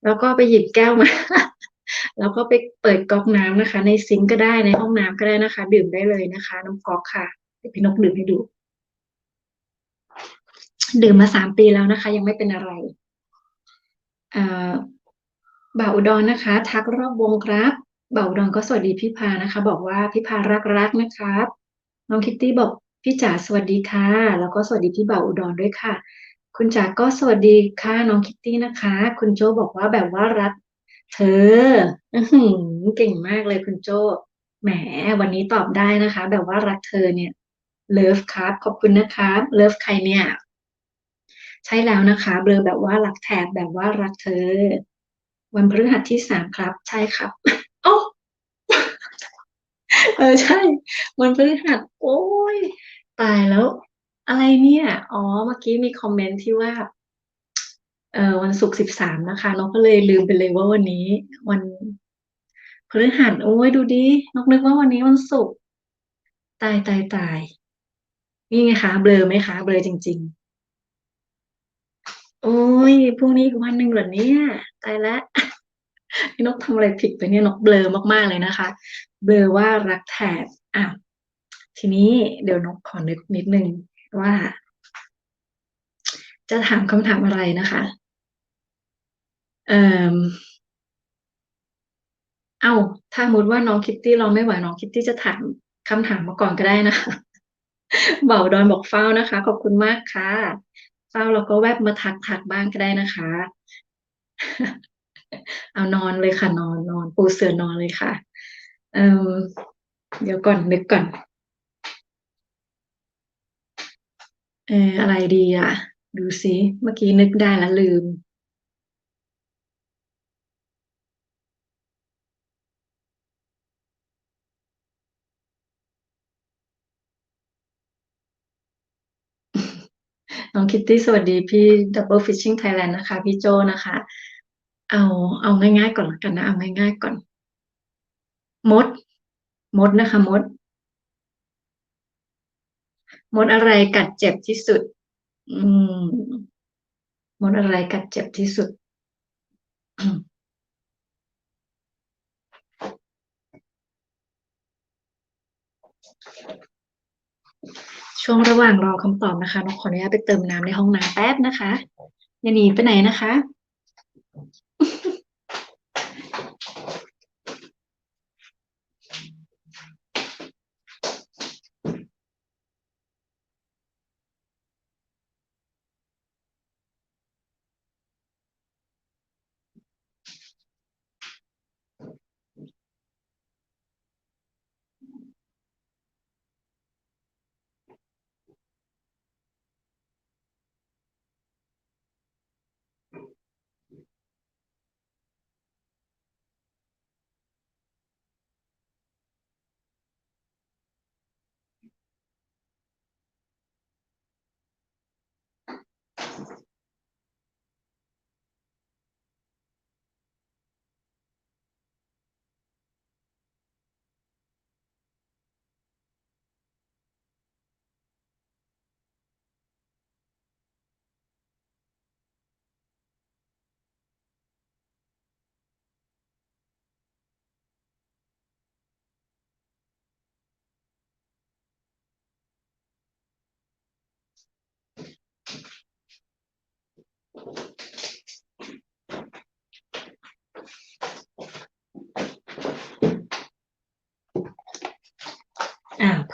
แล้วก็ไปหยิบแก้วมาแล้วก็ไปเปิดก๊อกน้ำนะคะในซิงก์ก็ได้ในห้องน้ำก็ได้นะคะดื่มได้เลยนะคะน้ำก๊อกค่ะเดี๋ยวพี่นกดื่มให้ดูดื่มมา3 ปีแล้วนะคะยังไม่เป็นอะไรเอ่อบ่าวอุดรนะคะทักรอบวงครับบ่าวอุดรก็สวัสดีพี่พานะคะบอกว่าพี่พารักนะครับน้องคิตตี้บอกพี่จ๋าสวัสดีค่ะแล้วก็สวัสดีพี่บ่าวอุดรด้วยค่ะคุณจ๋าก็สวัสดีค่ะน้องคิตตี้นะคะคุณโจบอกว่าแบบว่ารักเธออือหือเก่งมากเลยคุณโจ แหมวันนี้ตอบได้นะคะแบบว่ารักเธอเนี่ยเลิฟครับขอบคุณนะคะเลิฟใครเนี่ยใช่แล้วนะคะเบลอแบบว่ารักแถบแบบว่ารักเธอวันพฤหัสที่3ครับใช่ครับโอ้เออใช่วันพฤหัสโอ้ยตายแล้วอะไรเนี่ยอ๋อเมื่อกี้มีคอมเมนต์ที่ว่าวันศุกร์13นะคะน้องก็เลยลืมไปเลยว่าวันนี้วันพฤหัสโอ้ยดูดินกนึกว่าวันนี้วันศุกร์ตายตายตายนี่ไงคะเบลอไหมคะเบลอจริงๆโอ้ยพรุ่งนี้อีกวันหนึ่งเหรอเนี่ยตายแล้ว พี่นกทำอะไรผิดไปเนี่ยนกเบลอมากๆเลยนะคะเบลอว่ารักแถบอ่ะทีนี้เดี๋ยวนกขอนึกนิดนึงว่าจะถามคำถามอะไรนะคะเอ่อเอ้าถ้าสมมติว่าน้องคิตตี้ร้องไม่ไหวน้องคิตตี้จะถามคำถามมาก่อนก็ได้นะคะเบาดอนบอกเฝ้านะคะขอบคุณมากค่ะเฝ้าเราก็แวบมาทักบ้างก็ได้นะคะเอานอนเลยค่ะนอนปูเสือนอนเลยค่ะเอ่อเดี๋ยวก่อนนึกก่อนอะไรดีอ่ะดูสิเมื่อกี้นึกได้แล้วลืม น้องคิตตี้สวัสดีพี่ Double Fishing Thailand นะคะพี่โจนะคะเอาเอาง่ายๆก่อนละกันนะเอาง่ายๆก่อนมดมดนะคะมดอะไรกัดเจ็บที่สุดอืมมดอะไรกัดเจ็บที่สุดอืมช่วงระหว่างรอคำตอบนะคะน้องขออนุญาตไปเติมน้ำในห้องน้ำแป๊บนะคะอย่าหนีไปไหนนะคะ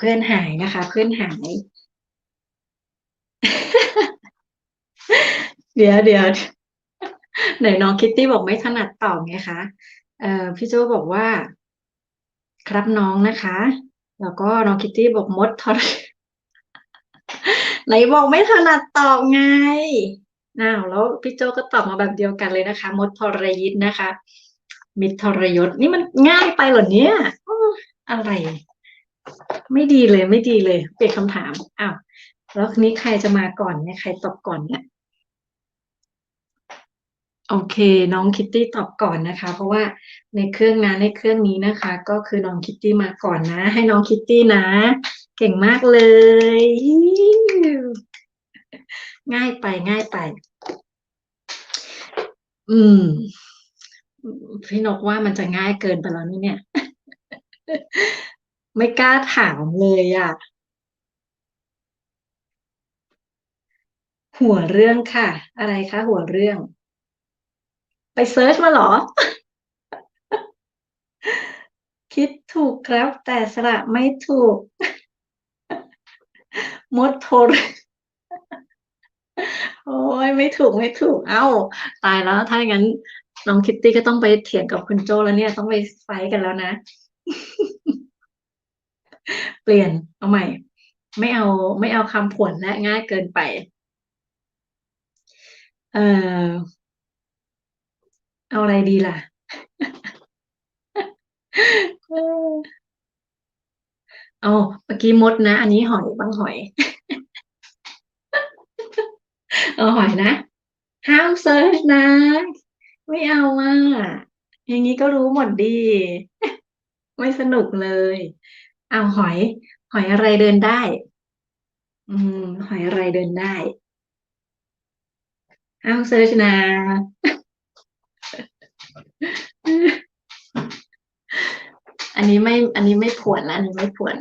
เพื่อนหายนะคะเพื่อนหายเดี๋ยวไหนน้องคิตตี้บอกไม่ถนัดตอบไงคะพี่โจบอกว่าครับน้องนะคะแล้วก็น้องคิตตี้บอกมดทร ไหนบอกไม่ถนัดตอบไงแล้วพี่โจก็ตอบมาแบบเดียวกันเลยนะคะมดทรยิตนะคะมิตรทรยศนี่มันง่ายไปเหรอเนี่ยอ้ออะไรไม่ดีเลยเปลี่ยนคำถามแล้วทีนี้ใครจะมาก่อนเนี่ยใครตอบก่อนเนี่ยโอเคน้องคิตตี้ตอบก่อนนะคะเพราะว่าในเครื่องนี้นะคะก็คือน้องคิตตี้มาก่อนนะให้น้องคิตตี้นะเก่งมากเลยง่ายไปอืม พี่นกว่ามันจะง่ายเกินไปแล้วนี่เนี่ยไม่กล้าถามเลยอ่ะหัวเรื่องค่ะอะไรคะหัวเรื่องไปเซิร์ชมาเหรอคิดถูกครับแต่สระไม่ถูกมดโทรโอ้ยไม่ถูกเอ้าตายแล้วถ้าอย่างนั้นน้องคิตตี้ก็ต้องไปเถียงกับคุณโจแล้วเนี่ยต้องไปไฟท์กันแล้วนะ เปลี่ยนเอาใหม่ไม่เอาไม่เอาคำผวนและง่ายเกินไปเอ่อเอาอะไรดีล่ะเออเอาเมื่อกี้มดนะอันนี้หอยบ้างหอยเอาหอยนะห้ามเซิร์ชนะไม่เอาอ่ะอย่างนี้ก็รู้หมดดีไม่สนุกเลยเอาหอยหอยอะไรเดินได้อืมหอยอะไรเดินได้ห้ามเซิร์ชนะอันนี้ไม่ผวนแล้วอันนี้ไม่ผวน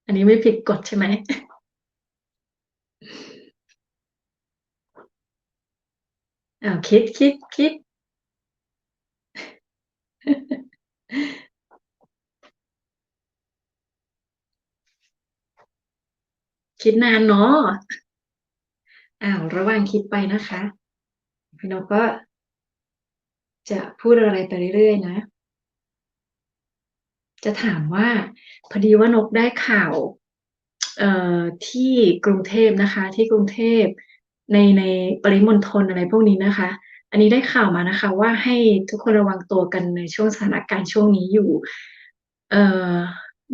อันนี้ไม่ผิดกฎใช่ไหมอ้าวคิดคิดนานเนาะอ้าวระหว่างคิดไปนะคะพี่นกก็จะพูดอะไรไปเรื่อยๆนะ จะถามว่าพอดีว่านกได้ข่าวที่กรุงเทพนะคะที่กรุงเทพในปริมณฑลอะไรพวกนี้นะคะอันนี้ได้ข่าวมานะคะว่าให้ทุกคนระวังตัวกันในช่วงสถานการณ์ช่วงนี้อยู่เอ่อ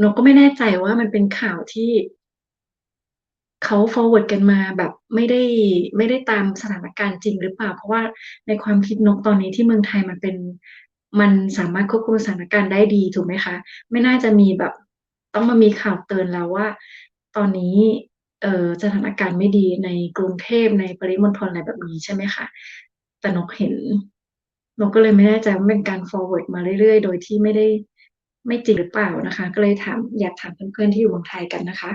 นกก็ไม่แน่ใจว่ามันเป็นข่าวที่เขา forward กันมาแบบไม่ได้ตามสถานการณ์จริงหรือเปล่าเพราะว่าในความคิดนกตอนนี้ที่เมืองไทยมันสามารถควบคุมสถานการณ์ได้ดีถูกไหมคะ ไม่น่าจะมีแบบต้องมามีข่าวเตือนแล้วว่าตอนนี้สถานการณ์ไม่ดีในกรุงเทพในปริมณฑลอะไรแบบนี้ใช่ไหมคะแต่นกก็เลยไม่แน่ใจว่าเป็นการ forward มาเรื่อยๆโดยที่ไม่ได้ไม่จริงหรือเปล่านะคะก็เลยอยากถามเพื่อนๆที่อยู่เมืองไทยกันนะคะ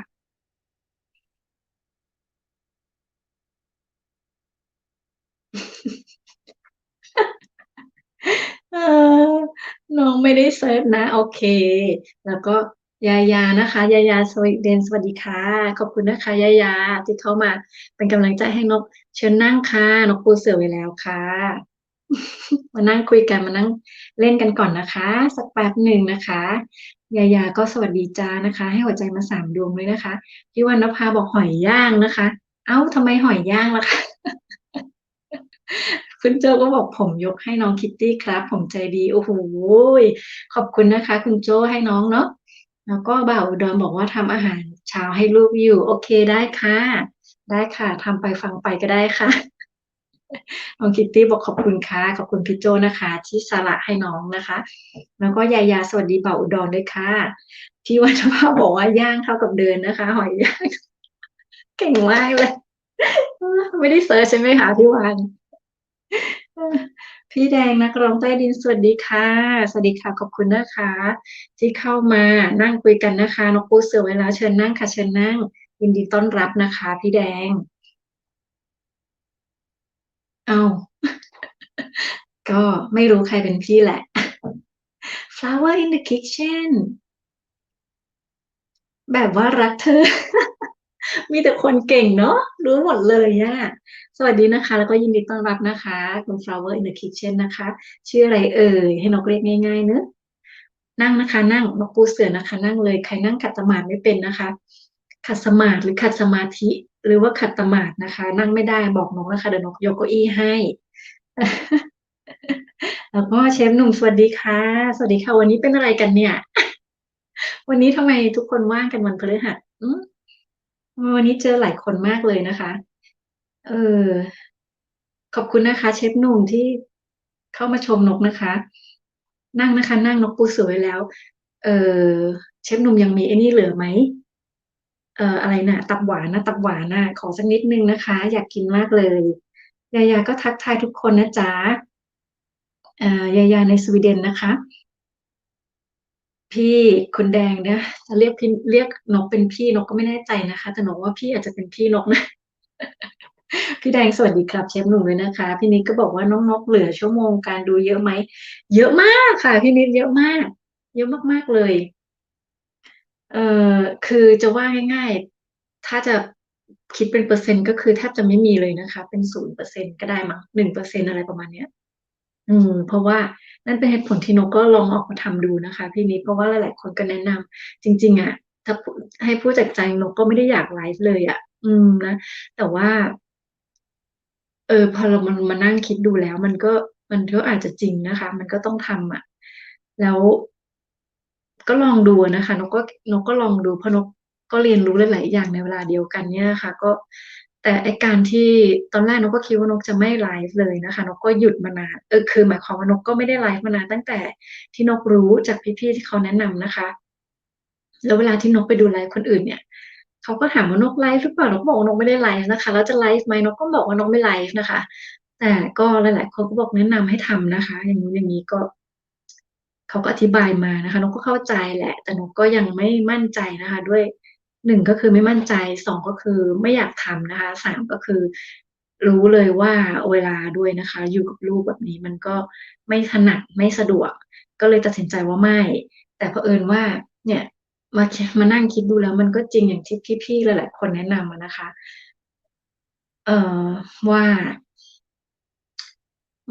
เออน้องไม่ได้เซิร์ชนะโอเคแล้วก็ยานะคะยาสวีเดนสวัสดีค่ะขอบคุณนะคะยาที่เข้ามาเป็นกำลังใจให้นกเชิญนั่งค่ะนกปูเสือไว้แล้วค่ะมานั่งคุยกันมานั่งเล่นกันก่อนนะคะสักแป๊บหนึ่งนะคะยาก็สวัสดีจ้านะคะให้หัวใจมา3 ดวงเลยนะคะพี่วรรณภาบอกหอยย่างนะคะเอ้าทำไมหอยย่างล่ะคะ คุณโจก็บอกผมยกให้น้องคิตตี้ครับผมใจดีโอ้โหขอบคุณนะคะคุณโจให้น้องเนาะแล้วก็บ่าวอุดรบอกว่าทำอาหารเช้าให้ลูกอยู่โอเคได้ค่ะได้ค่ะทำไปฟังไปก็ได้ค่ะน้องคิตตี้บอกขอบคุณค่ะขอบคุณพี่โจนะคะที่สละให้น้องนะคะแล้วก็ยาสวัสดีบ่าวอุดรด้วยค่ะพี่วัฒนภาบอกว่าย่างเท่ากับเดินนะคะหอยย่างเก่งมากเลยไม่ได้เซิร์ชใช่ไหมคะพี่วาน พี่แดงนักร้องใต้ดินสวัสดีค่ะสวัสดีค่ะขอบคุณนะคะที่เข้ามานั่งคุยกันนะคะนกปูเสือไว้แล้วเชิญนั่งค่ะเชิญนั่งยินดีต้อนรับนะคะพี่แดงเอาก็ไม่รู้ใครเป็นพี่แหละ Flower in the kitchen แบบว่ารักเธอมีแต่คนเก่งเนาะรู้หมดเลยอะสวัสดีนะคะแล้วก็ยินดีต้อนรับนะคะคุณ Flower in the kitchen นะคะชื่ออะไรเอ่ยให้นกเรียกง่ายๆเนอะ นั่งนะคะนั่งนกปูเสือนะคะนั่งเลยใครนั่งขัดสมาธิไม่เป็นนะคะขัดสมาธิหรือขัดสมาธิหรือว่าขัดสมาธินะคะนั่งไม่ได้บอกนกนะคะเดี๋ยวนกยกเก้าอี้ให้แล้วก็เชฟหนุ่มสวัสดีค่ะสวัสดีค่ะวันนี้เป็นอะไรกันเนี่ยวันนี้ทำไมทุกคนว่างกันวันพฤหัสวันนี้เจอหลายคนมากเลยนะคะเออขอบคุณนะคะเชฟหนุ่มที่เข้ามาชมนกนะคะนั่งนะคะนั่งนกปูเสือไว้แล้วเออเชฟหนุ่มยังมีไอ้นี่เหลือไหม อะไรน่ะตับหวานนะตับหวานน่ะขอสักนิดนึงนะคะอยากกินมากเลยยาก็ทักทายทุกคนนะจ๊ะยาในสวีเดนนะคะพี่คุณแดงเนี่ยจะเรียกพี่เรียกนกเป็นพี่นกก็ไม่แน่ใจนะคะแต่นกว่าพี่อาจจะเป็นพี่นกนะพี่แดงสวัสดีครับเชฟหนุ่มเลยนะคะพี่นิดก็บอกว่าน้องนกเหลือชั่วโมงการดูเยอะไหมเยอะมากค่ะพี่นิดเยอะมากเยอะมากๆเลย เอ่คือจะว่าง่ายๆถ้าจะคิดเป็นเปอร์เซ็นต์ก็คือแทบจะไม่มีเลยนะคะเป็น0%ก็ได้มั้ง1%อะไรประมาณเนี้ย เพราะว่านั่นเป็นเหตุผลที่นกก็ลองออกมาทำดูนะคะพี่นิดเพราะว่าหลายๆคนก็แนะนำจริงๆอ่ะถ้าให้พูดจากใจนกก็ไม่ได้อยากไลฟ์เลยอ่ะนะแต่ว่าพอเรามันมานั่งคิดดูแล้วมันก็อาจจะจริงนะคะมันก็ต้องทำอ่ะแล้วก็ลองดูนะคะนกก็ลองดูเพราะนกก็เรียนรู้หลายๆอย่างในเวลาเดียวกันเนี่ยค่ะก็แต่ไอการที่ตอนแรกนกก็คิดว่านกจะไม่ไลฟ์เลยนะคะนกก็หยุดมานานคือหมายความว่านกก็ไม่ได้ไลฟ์มานานตั้งแต่ที่นกรู้จากพี่ๆที่เขาแนะนำนะคะ แล้วเวลาที่นกไปดูไลฟ์คนอื่นเนี่ยเขาก็ถามว่านกไลฟ์หรือเปล่านกบอกว่านกไม่ได้ไลฟ์นะคะแล้วจะไลฟ์ไหมนกก็บอกว่านกไม่ไลฟ์นะคะแต่ก็หลายๆคนก็บอกแนะนำให้ทำนะคะอย่างนู้นอย่างนี้ก็เขาก็อธิบายมานะคะนกก็เข้าใจแหละแต่นกก็ยังไม่มั่นใจนะคะด้วยหนึ่งก็คือไม่มั่นใจสองก็คือไม่อยากทำนะคะสามก็คือรู้เลยว่าเวลาด้วยนะคะอยู่กับลูกแบบนี้มันก็ไม่ถนัดไม่สะดวกก็เลยตัดสินใจว่าไม่แต่เผอิญว่าเนี่ย มานั่งคิดดูแล้วมันก็จริงอย่างที่พี่ๆหลายๆคนแนะนำอะนะคะเอ่อว่า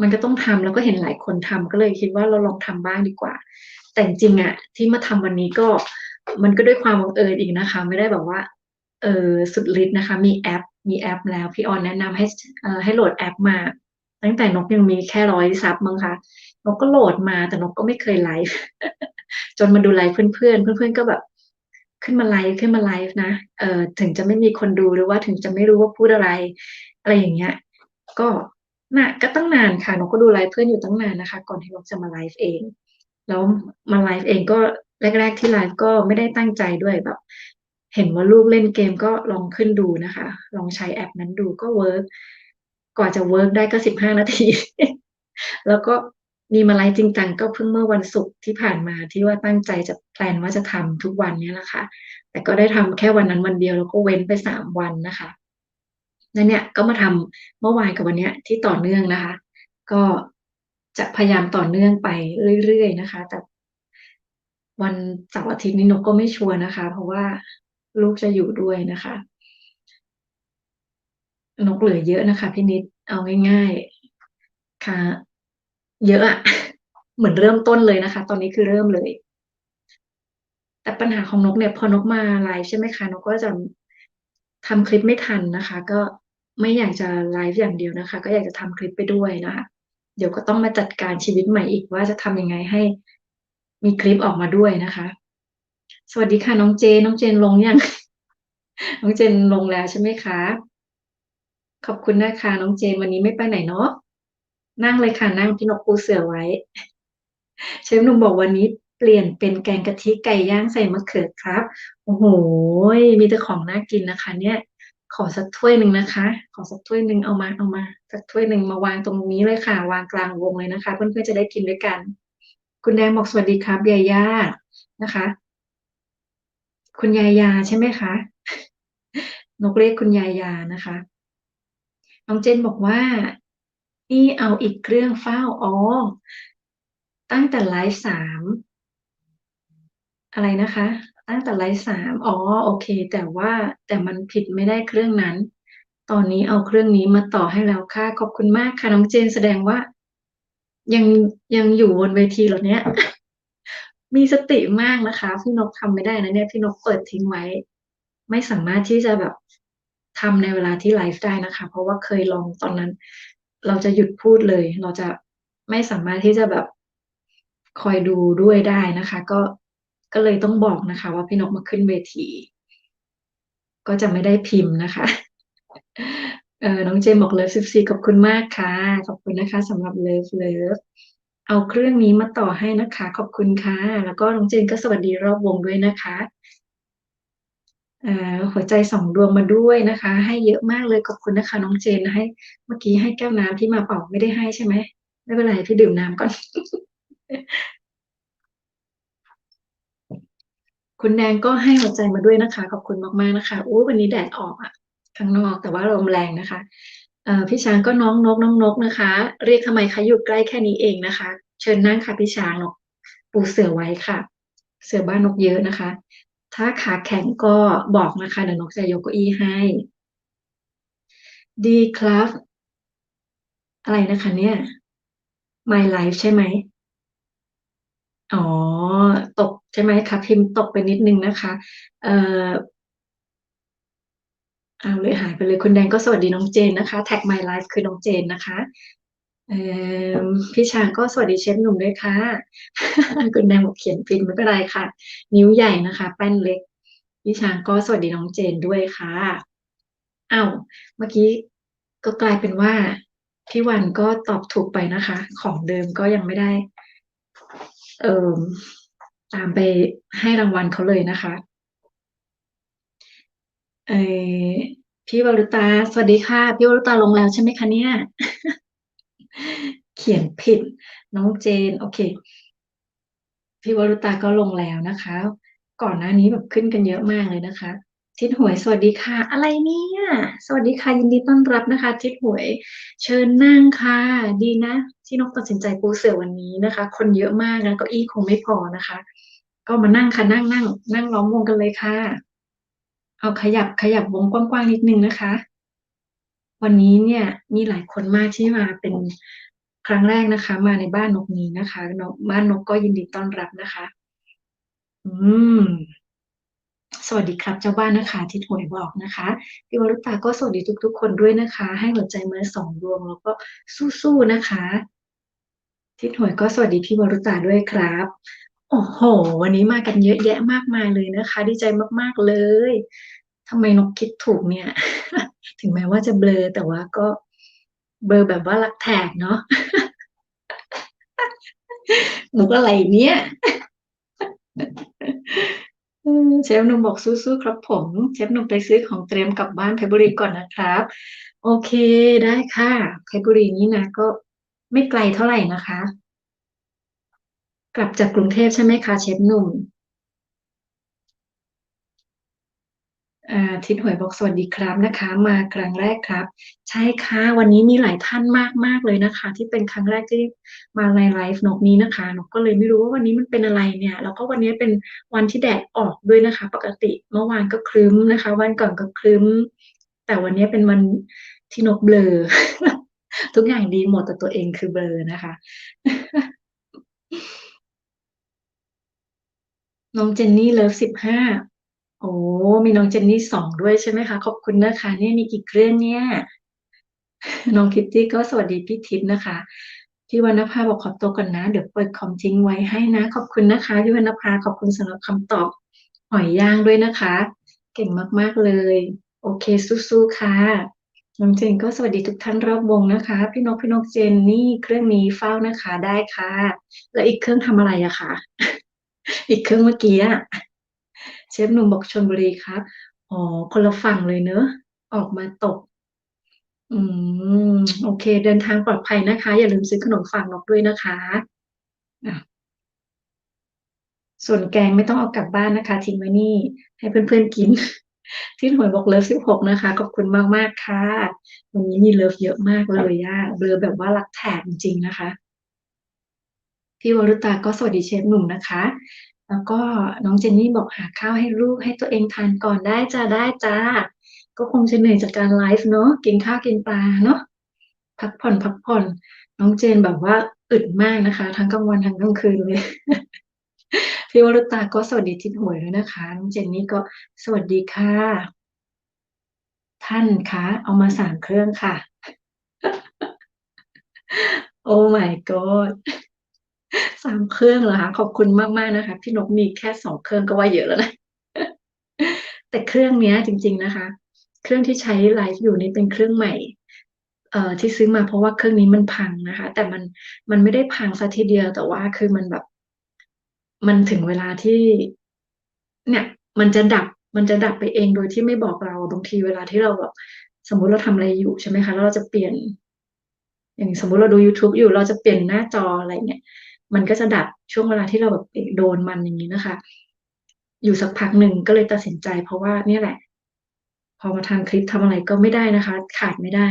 มันก็ต้องทำแล้วก็เห็นหลายคนทำก็เลยคิดว่าเราลองทำบ้างดีกว่าแต่จริงๆอะที่มาทำวันนี้ก็มันก็ด้วยความบังเอิญอีกนะคะไม่ได้แบบว่าสุดฤทธิ์นะคะมีแอปแล้วพี่ออนแนะนำให้โหลดแอปมาตั้งแต่นกยังมีแค่100 ซับมั้งคะนกก็โหลดมาแต่นกก็ไม่เคยไลฟ์จนมาดูไลฟ์เพื่อนก็แบบขึ้นมาไลฟ์นะถึงจะไม่มีคนดูหรือว่าถึงจะไม่รู้ว่าพูดอะไรอย่างเงี้ยก็ก็ตั้งนานค่ะนกก็ดูไลฟ์เพื่อนอยู่ตั้งนานนะคะก่อนที่นกจะมาไลฟ์เองแล้วมาไลฟ์เองก็แรกๆที่ไลฟ์ก็ไม่ได้ตั้งใจด้วยแบบเห็นว่าลูกเล่นเกมก็ลองขึ้นดูนะคะลองใช้แอปนั้นดูก็เวิร์กกว่าจะเวิร์กได้ก็15 นาทีแล้วก็มีมาไลฟ์จริงจังก็เพิ่งเมื่อวันศุกร์ที่ผ่านมาที่ว่าตั้งใจจะแพลนว่าจะทำทุกวันเนี้แหละค่ะแต่ก็ได้ทำแค่วันนั้นวันเดียวแล้วก็เว้นไป3 วันนะคะแล้วเนี่ยก็มาทำเมื่อวานกับวันเนี้ยที่ต่อเนื่องนะคะก็จะพยายามต่อเนื่องไปเรื่อยๆนะคะแต่วันเสาร์อาทิตย์นี้นกก็ไม่ชัวร์นะคะเพราะว่าลูกจะอยู่ด้วยนะคะนกเหลือเยอะนะคะพี่นิดเอาง่ายๆค่ะเยอะอะเหมือนเริ่มต้นเลยนะคะตอนนี้คือเริ่มเลย แต่ปัญหาของนกเนี่ยพอนกมาไลฟ์ใช่ไหมคะนกก็จะทำคลิปไม่ทันนะคะก็ไม่อยากจะไลฟ์อย่างเดียวนะคะก็อยากจะทำคลิปไปด้วยนะคะเดี๋ยวก็ต้องมาจัดการชีวิตใหม่อีกว่าจะทำยังไงให้มีคลิปออกมาด้วยนะคะสวัสดีค่ะน้องเจนลงยังน้องเจนลงแล้วใช่ไหมคะขอบคุณนะคะน้องเจนวันนี้ไม่ไปไหนเนาะนั่งเลยค่ะนั่งพี่นกปูเสือไว้เชฟหนุ่มบอกวันนี้เปลี่ยนเป็นแกงกะทิไก่ย่างใส่มะเขือครับโอ้โหมีแต่ของน่ากินนะคะเนี่ยขอสักถ้วยหนึ่งนะคะขอสักถ้วยหนึ่งเอามาสักถ้วยหนึ่งมาวางตรงนี้เลยค่ะวางกลางวงเลยนะคะเพื่อนๆจะได้กินด้วยกันคุณแดงบอกสวัสดีครับยาย่านะคะคุณยายาใช่ไหมคะนกเรียกคุณยายานะคะน้องเจนบอกว่านี่เอาอีกเครื่องเฝ้าอ๋อตั้งแต่ไลฟ์อะไรนะคะตั้งแต่ไลฟ์3อ๋อโอเคแต่มันผิดไม่ได้เครื่องนั้นตอนนี้เอาเครื่องนี้มาต่อให้แล้วค่ะขอบคุณมากค่ะน้องเจนแสดงว่ายังยังอยู่บนเวทีเหรอเนี่ยมีสติมากนะคะพี่นกทำไม่ได้นะเนี่ยพี่นกเปิดทิ้งไว้ไม่สามารถที่จะแบบทำในเวลาที่ไลฟ์ได้นะคะเพราะว่าเคยลองตอนนั้นเราจะหยุดพูดเลยเราจะไม่สามารถที่จะแบบคอยดูด้วยได้นะคะก็เลยต้องบอกนะคะว่าพี่นกมาขึ้นเวทีก็จะไม่ได้พิมพ์นะคะน้องเจมบอกเลิฟ14ขอบคุณมากค่ะขอบคุณนะคะสำหรับเลิฟเอาเครื่องนี้มาต่อให้นะคะขอบคุณค่ะแล้วก็น้องเจนก็สวัสดีรอบวงด้วยนะคะหัวใจ2 ดวงมาด้วยนะคะให้เยอะมากเลยขอบคุณนะคะน้องเจนให้เมื่อกี้ให้แก้วน้ำที่มาเป่าไม่ได้ให้ใช่ไหมไม่เป็นไรพี่ดื่มน้ำก่อนคุณแดงก็ให้หัวใจมาด้วยนะคะขอบคุณมากๆนะคะอู้วันนี้แดดออกอ่ะข้างนอกแต่ว่าลมแรงนะคะพี่ช้างก็น้องนกนะคะเรียกทำไมคะอยู่ใกล้แค่นี้เองนะคะเชิญนั่งค่ะพี่ช้างนกปูเสือไว้ค่ะเสือบ้านนกเยอะนะคะถ้าขาแข็งก็บอกนะคะเดี๋ยวนกจะยกเก้าอี้ให้ดีครับอะไรนะคะเนี่ย My Life ใช่ไหมอ๋อตกใช่ไหมคะพิมพ์ตกไปนิดนึงนะคะเอ่อเอาเลยหายไปเลยคุณแดงก็สวัสดีน้องเจนนะคะแท็ก My Life คือน้องเจนนะคะเอ่พี่ช้างก็สวัสดีเชฟหนุ่มด้วยค่ะคุณแดงบอกเขียนผิดไม่เป็นไรค่ะนิ้วใหญ่นะคะแป้นเล็กพี่ช้างก็สวัสดีน้องเจนด้วยค่ะอ้าวเมื่อกี้ก็กลายเป็นว่าพี่วันก็ตอบถูกไปนะคะของเดิมก็ยังไม่ได้เอ่อตามไปให้รางวัลเขาเลยนะคะ เออพี่วรุตาสวัสดีค่ะพี่วรุตาลงแล้วใช่ไหมคะเนี่ยเขียนผิดน้องเจนโอเคพี่วรุตาก็ลงแล้วนะคะก่อนหน้านี้แบบขึ้นกันเยอะมากเลยนะคะทิดหวยสวัสดีค่ะอะไรเนี่ยสวัสดีค่ะยินดีต้อนรับนะคะทิดหวยเชิญนั่งค่ะดีนะที่นกตัดสินใจปูเสือวันนี้นะคะคนเยอะมากแล้วเก้าอี้คงไม่พอนะคะก็มานั่งค่ะนั่งล้อมวงกันเลยค่ะเอาขยับวงกว้างๆนิดนึงนะคะ วันนี้เนี่ยมีหลายคนมากที่มาเป็นครั้งแรกนะคะมาในบ้านนกนี้นะคะนกบ้านนกก็ยินดีต้อนรับนะคะอืมสวัสดีครับเจ้าบ้านนะคะที่ถวยบอกนะคะพี่วรุตาก็สวัสดีทุกๆคนด้วยนะคะให้หัวใจมา2 ดวงแล้วก็สู้ๆนะคะที่ถวยก็สวัสดีพี่วรุตาด้วยครับโอ้โหวันนี้มากันเยอะแยะมากมายเลยนะคะดีใจมากๆเลยทำไมนกคิดถูกเนี่ยถึงแม้ว่าจะเบลอแต่ว่าก็เบลอแบบว่ารักแท็กเนาะ มุกอะไรเนี่ยเชฟหนุ่มบอกสู้ๆครับผมเชฟหนุ่มไปซื้อของเตรียมกลับบ้านเพชรบุรีก่อนนะครับโอเคได้ค่ะเพชรบุรีนี่นะก็ไม่ไกลเท่าไหร่นะคะกลับจากกรุงเทพใช่ไหมคะเชฟหนุ่ม ทิศหวยบอกสวัสดีครับนะคะมาครั้งแรกครับใช่ค่ะวันนี้มีหลายท่านมากเลยนะคะที่เป็นครั้งแรกที่มาในไลฟ์นกนี้นะคะนกก็เลยไม่รู้ว่าวันนี้มันเป็นอะไรเนี่ยแล้วก็วันนี้เป็นวันที่แดดออกด้วยนะคะปกติเมื่อวานก็ครึ้มนะคะวันก่อนก็ครึ้มแต่วันนี้เป็นวันที่นกเบลอทุกอย่างดีหมดแต่ตัวเองคือเบลอนะคะน้องเจนนี่เลิฟ 15โอ้มีน้องเจนนี่2ด้วยใช่ไหมคะขอบคุณนะคะเนี่ยมีกี่เครื่องเนี่ย น้องคิตตี้ก็สวัสดีพี่ทิพย์นะคะพี่วรรณภาบอกขอตัวก่อนนะเดี๋ยวเปิดคอมทิ้งไว้ให้นะขอบคุณนะคะพี่วรรณภาขอบคุณสำหรับคำตอบหอยย่างด้วยนะคะเก่งมากๆเลยโอเคสู้ๆค่ะน้องเจนก็สวัสดีทุกท่านรอบวงนะคะพี่นกเจนนี่เครื่องนี้เฝ้านะคะได้ค่ะแล้วอีกเครื่องทำอะไรอะคะอีกเครื่องเมื่อกี้อะเชฟหนุ่มบอกชลบุรีครับอ๋อคนละฝั่งเลยเนอะออกมาตก อืโอเคเดินทางปลอดภัยนะคะอย่าลืมซื้อขนมฝากนกด้วยนะคะอ่ะส่วนแกงไม่ต้องเอากลับบ้านนะคะทิ้งไว้นี่ให้เพื่อนๆกินที่หน่วยบอกเลิฟ 16นะคะขอบคุณมากๆค่ะวันนี้มีเลิฟเยอะมากเลยอะเบลอแบบว่ารักแท้จริงๆนะคะพี่วรุตาก็สวัสดีเชฟหนุ่มนะคะแล้วก็น้องเจนนี่บอกหาข้าวให้ลูกให้ตัวเองทานก่อนได้จ้าได้จ้าก็คงจะเหนื่อยจากการไลฟ์เนาะกินข้าวกินปลาเนาะ พักผ่อนน้องเจนแบบว่าอึดมากนะคะทั้งกลางวันทั้งกลางคืนเลยพี่วรุตาก็สวัสดีทิศหวยด้วยนะคะน้องเจนนี่ก็สวัสดีค่ะท่านคะเอามา3 เครื่องค่ะโอ้ my god 3 เครื่องเหรอคะขอบคุณมากๆนะคะพี่นกมีแค่2 เครื่องก็ว่าเยอะแล้วนะแต่เครื่องเนี้ยจริงๆนะคะเครื่องที่ใช้ไลฟ์อยู่นี่เป็นเครื่องใหม่ที่ซื้อมาเพราะว่าเครื่องนี้มันพังนะคะแต่มันไม่ได้พังซะทีเดียวแต่ว่าคือมันแบบ มันถึงเวลาที่เนี่ยมันจะดับมันจะดับไปเองโดยที่ไม่บอกเราบางทีเวลาที่เราแบบสมมุติเราทำอะไรอยู่ใช่ไหมคะแล้วเราจะเปลี่ยนอย่างสมมุติเราดู YouTube อยู่เราจะเปลี่ยนหน้าจออะไรเนี่ยมันก็จะดับช่วงเวลาที่เราแบบโดนมันอย่างนี้นะคะอยู่สักพักหนึ่งก็เลยตัดสินใจเพราะว่าเนี่ยแหละพอมาทำคลิปทำอะไรก็ไม่ได้นะคะขาดไม่ได้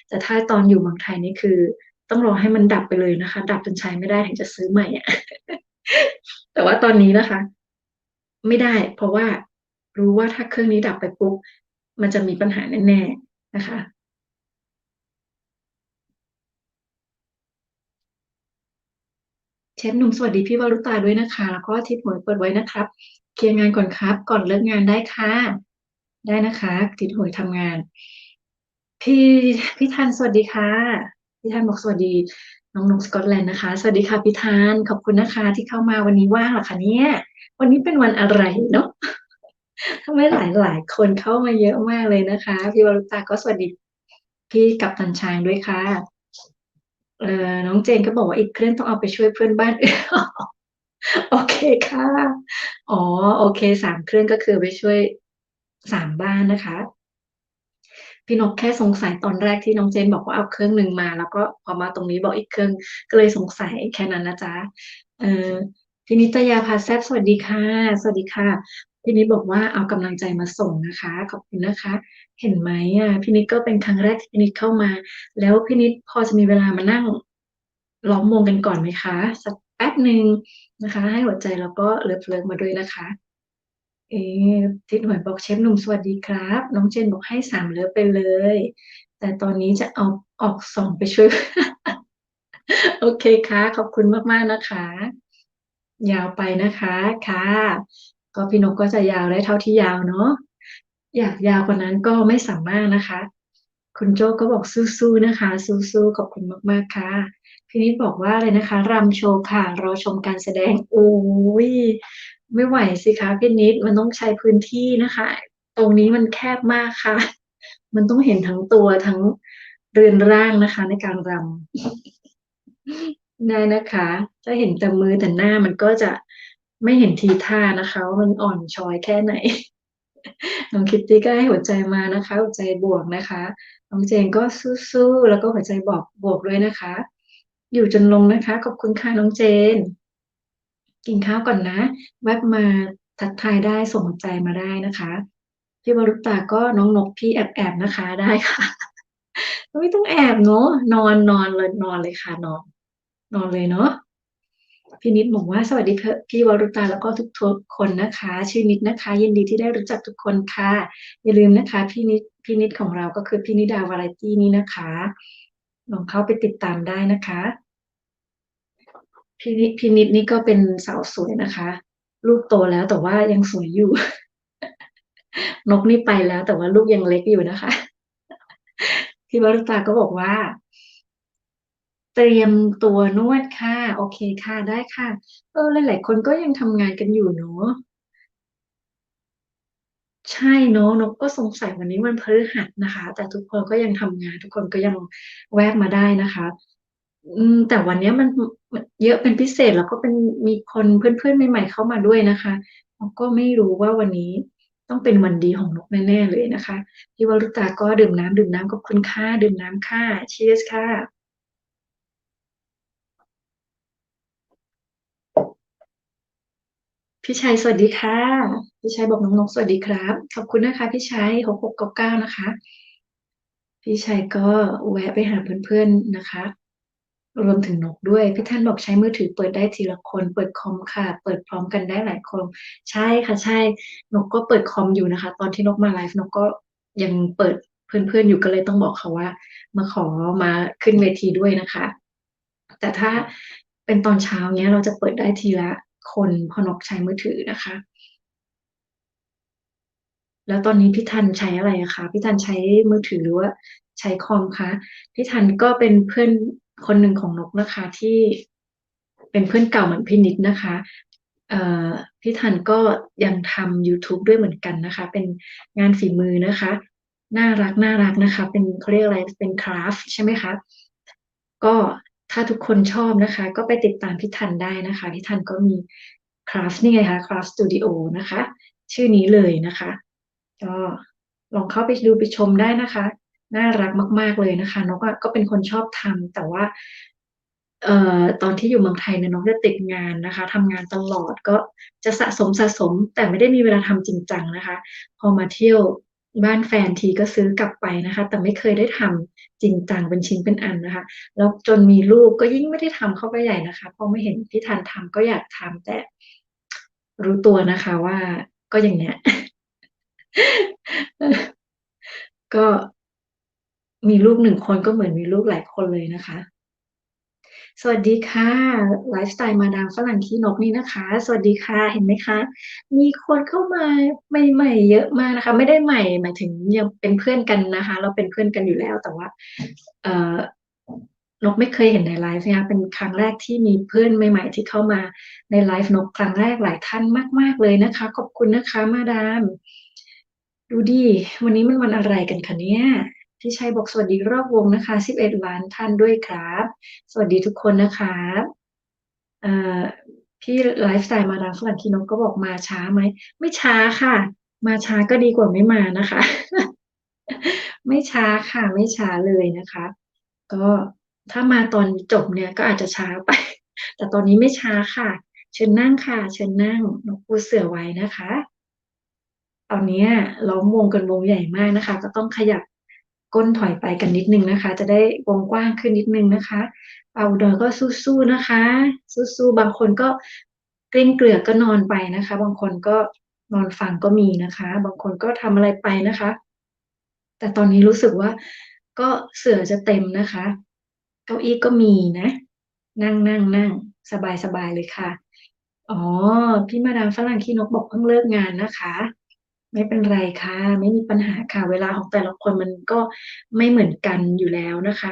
แต่ถ้าตอนอยู่เมืองไทยนี่คือต้องรอให้มันดับไปเลยนะคะดับจนใช้ไม่ได้ถึงจะซื้อใหม่อะ แต่ว่าตอนนี้นะคะไม่ได้เพราะว่ารู้ว่าถ้าเครื่องนี้ดับไปปุ๊บมันจะมีปัญหาแน่ๆนะคะ เชฟหนุ่มสวัสดีพี่วรุตาด้วยนะคะแล้วก็ทิปหมวยเปิดไว้นะครับเคลียร์งานก่อนครับก่อนเลิกงานได้ค่ะได้นะคะทิปหมวยทำงานพี่พี่ทันสวัสดีค่ะพี่ทันบอกสวัสดีน้องนกสกอตแลนด์นะคะสวัสดีค่ะพี่ทันขอบคุณนะคะที่เข้ามาวันนี้ว่างเหรอคะเนี่ยวันนี้เป็นวันอะไรเนาะทำไมหลายคนเข้ามาเยอะมากเลยนะคะพี่วรุตาก็สวัสดีพี่กัปตันช้างด้วยค่ะน้องเจนก็บอกว่าอีกเครื่องต้องเอาไปช่วยเพื่อนบ้านโอเคค่ะอ๋อโอเค3 เครื่องก็คือไปช่วย3 บ้านนะคะ พี่นกแค่สงสัยตอนแรกที่น้องเจนบอกว่าเอาเครื่องหนึ่งมาแล้วก็พอมาตรงนี้บอกอีกเครื่องก็เลยสงสัยแค่นั้นนะจ๊ะเออพี่นิตยาพาแซ่บสวัสดีค่ะสวัสดีค่ะพี่นิดบอกว่าเอากำลังใจมาส่งนะคะขอบคุณนะคะเห็นไหมอ่ะพี่นิดก็เป็นครั้งแรกที่พี่นิดเข้ามาแล้วพี่นิดพอจะมีเวลามานั่งล้อมวงกันก่อนไหมคะสักแป๊บหนึ่งนะคะให้หัวใจแล้วก็เลิฟมาด้วยนะคะ เอ๊ทิศหน่วยบอกเชฟหนุ่มสวัสดีครับน้องเจนบอกให้3 เลิฟไปเลยแต่ตอนนี้จะเอาออก2ไปช่วยโอเคค่ะขอบคุณมากๆนะคะยาวไปนะคะค่ะก็พี่นกก็จะยาวได้เท่าที่ยาวเนาะอยากยาวกว่านั้นก็ไม่สามารถนะคะคุณโจก็บอกสู้ๆนะคะสู้ๆขอบคุณมากๆค่ะพี่นิดบอกว่าอะไรนะคะรำโชว์ค่ะรอชมการแสดงโอ้ยไม่ไหวสิคะพี่นิดมันต้องใช้พื้นที่นะคะตรงนี้มันแคบมากค่ะมันต้องเห็นทั้งตัวทั้งเรือนร่างนะคะในการรำได้นะคะถ้าเห็นแต่มือแต่หน้ามันก็จะไม่เห็นทีท่านะคะว่ามันอ่อนช้อยแค่ไหน น้องคิตตี้ก็ให้หัวใจมานะคะหัวใจบวกนะคะน้องเจนก็สู้ๆแล้วก็หัวใจบวกด้วยนะคะอยู่จนลงนะคะขอบคุณค่ะน้องเจนกินข้าวก่อนนะแวบมาทักทายได้ส่งหัวใจมาได้นะคะพี่วรุตาก็น้องนกพี่แอบนะคะได้ค่ะไม่ต้องแอบเนาะนอนเลยค่ะนอนเลยเนาะ พี่นิดบอกว่าสวัสดีพี่วรุตาแล้วก็ทุกคนนะคะชื่อนิดนะคะยินดีที่ได้รู้จักทุกคนค่ะอย่าลืมนะคะพี่นิดของเราก็คือพี่นิดาวาไรตี้นี้นะคะลองเข้าไปติดตามได้นะคะพี่นิดนี่ก็เป็นสาวสวยนะคะลูกโตแล้วแต่ว่ายังสวยอยู่นกนี่ไปแล้วแต่ว่าลูกยังเล็กอยู่นะคะพี่วรุตาก็บอกว่าเตรียมตัวนวดค่ะโอเคค่ะได้ค่ะหลายๆคนก็ยังทำงานกันอยู่เนาะ ใช่เนอะนกก็สงสัยวันนี้วันพฤหัสนะคะแต่ทุกคนก็ยังทำงานทุกคนก็ยังแวะมาได้นะคะแต่วันนี้มันเยอะเป็นพิเศษแล้วก็เป็นมีคนเพื่อนๆใหม่ๆเข้ามาด้วยนะคะนกก็ไม่รู้ว่าวันนี้ต้องเป็นวันดีของนกแน่ๆเลยนะคะพี่วรุตาก็ดื่มน้ำขอบคุณค่ะดื่มน้ำค่ะ Cheers ค่ะพี่ชัยสวัสดีค่ะพี่ชัยบอกน้องนกสวัสดีครับขอบคุณนะคะพี่ชัย6699นะคะ พี่ชัยก็แวะไปหาเพื่อนๆนะคะรวมถึงนกด้วยพี่ท่านบอกใช้มือถือเปิดได้ทีละคนเปิดคอมค่ะเปิดพร้อมกันได้หลายคนใช่ค่ะใช่นกก็เปิดคอมอยู่นะคะตอนที่นกมาไลฟ์นกก็ยังเปิดเพื่อนๆอยู่ก็เลยต้องบอกเขาว่ามาขอมาขึ้นเวทีด้วยนะคะแต่ถ้าเป็นตอนเช้าเนี้ยเราจะเปิดได้ทีละคนเพอนกใช้มือถือนะคะ แล้วตอนนี้พี่ทันใช้อะไรอะคะพี่ทันใช้มือถือหรือว่าใช้คอมคะพี่ทันก็เป็นเพื่อนคนหนึ่งของนกนะคะที่เป็นเพื่อนเก่าเหมือนพี่นิดนะคะเอ่อพี่ทันก็ยังทำ YouTube ด้วยเหมือนกันนะคะเป็นงานฝีมือนะคะน่ารักนะคะเป็นเขาเรียกอะไรเป็นคราฟใช่ไหมคะก็ถ้าทุกคนชอบนะคะก็ไปติดตามพี่ทันได้นะคะพี่ทันก็มีคราฟนี่ไงคะคราฟสตูดิโอนะคะชื่อนี้เลยนะคะ ก็ลองเข้าไปดูไปชมได้นะคะน่ารักมากๆเลยนะคะนกอะก็เป็นคนชอบทำแต่ว่าตอนที่อยู่เมืองไทยเนี่ยนกจะติดงานนะคะทำงานตลอดก็จะสะสมแต่ไม่ได้มีเวลาทำจริงจังนะคะพอมาเที่ยวบ้านแฟนทีก็ซื้อกลับไปนะคะแต่ไม่เคยได้ทำจริงจังเป็นชิ้นเป็นอันนะคะแล้วจนมีลูกก็ยิ่งไม่ได้ทำเข้าไปใหญ่นะคะพอไม่เห็นพี่ทันทำก็อยากทำแต่รู้ตัวนะคะว่าก็อย่างเนี้ย ก็มีลูก1 คนก็เหมือนมีลูกหลายคนเลยนะคะ สวัสดีค่ะไลฟ์สไตล์มาดามฝรั่งขี้นกนี่นะคะสวัสดีค่ะเห็นไหมคะมีคนเข้ามาใหม่ๆเยอะมากนะคะไม่ได้ใหม่หมายถึงยังเป็นเพื่อนกันนะคะเราเป็นเพื่อนกันอยู่แล้วแต่ว่าเอ่อนกไม่เคยเห็นในไลฟ์นะคะเป็นครั้งแรกที่มีเพื่อนใหม่ๆที่เข้ามาในไลฟ์นกครั้งแรกหลายท่านมากๆเลยนะคะขอบคุณนะคะมาดามดูดิวันนี้มันวันอะไรกันคะเนี่ยพี่ชัยบอกสวัสดีรอบวงนะคะ11 ล้านท่านด้วยครับสวัสดีทุกคนนะคะ เอ่อพี่ไลฟ์สไตล์มาดามฝรั่งคีนกก็บอกมาช้าไหมไม่ช้าค่ะมาช้าก็ดีกว่าไม่มานะคะไม่ช้าค่ะไม่ช้าเลยนะคะก็ถ้ามาตอนจบเนี่ยก็อาจจะช้าไปแต่ตอนนี้ไม่ช้าค่ะเชิญนั่งค่ะเชิญนั่งนกปูเสือไว้นะคะ ตอนเนี้ยล้อมวงกันวงใหญ่มากนะคะก็ต้องขยับก้นถอยไปกันนิดนึงนะคะจะได้วงกว้างขึ้นนิดนึงนะคะเป่าดอยก็สู้ๆนะคะสู้ๆบางคนก็เกร็งเกลือกก็นอนไปนะคะบางคนก็นอนฟังก็มีนะคะบางคนก็ทำอะไรไปนะคะแต่ตอนนี้รู้สึกว่าก็เสื่อจะเต็มนะคะเก้าอี้ก็มีนะนั่งสบายสบายเลยค่ะอ๋อพี่มาดามฝรั่งขี้นกบอกเพิ่งเลิกงานนะคะ ไม่เป็นไรค่ะไม่มีปัญหาค่ะเวลาของแต่ละคนมันก็ไม่เหมือนกันอยู่แล้วนะคะ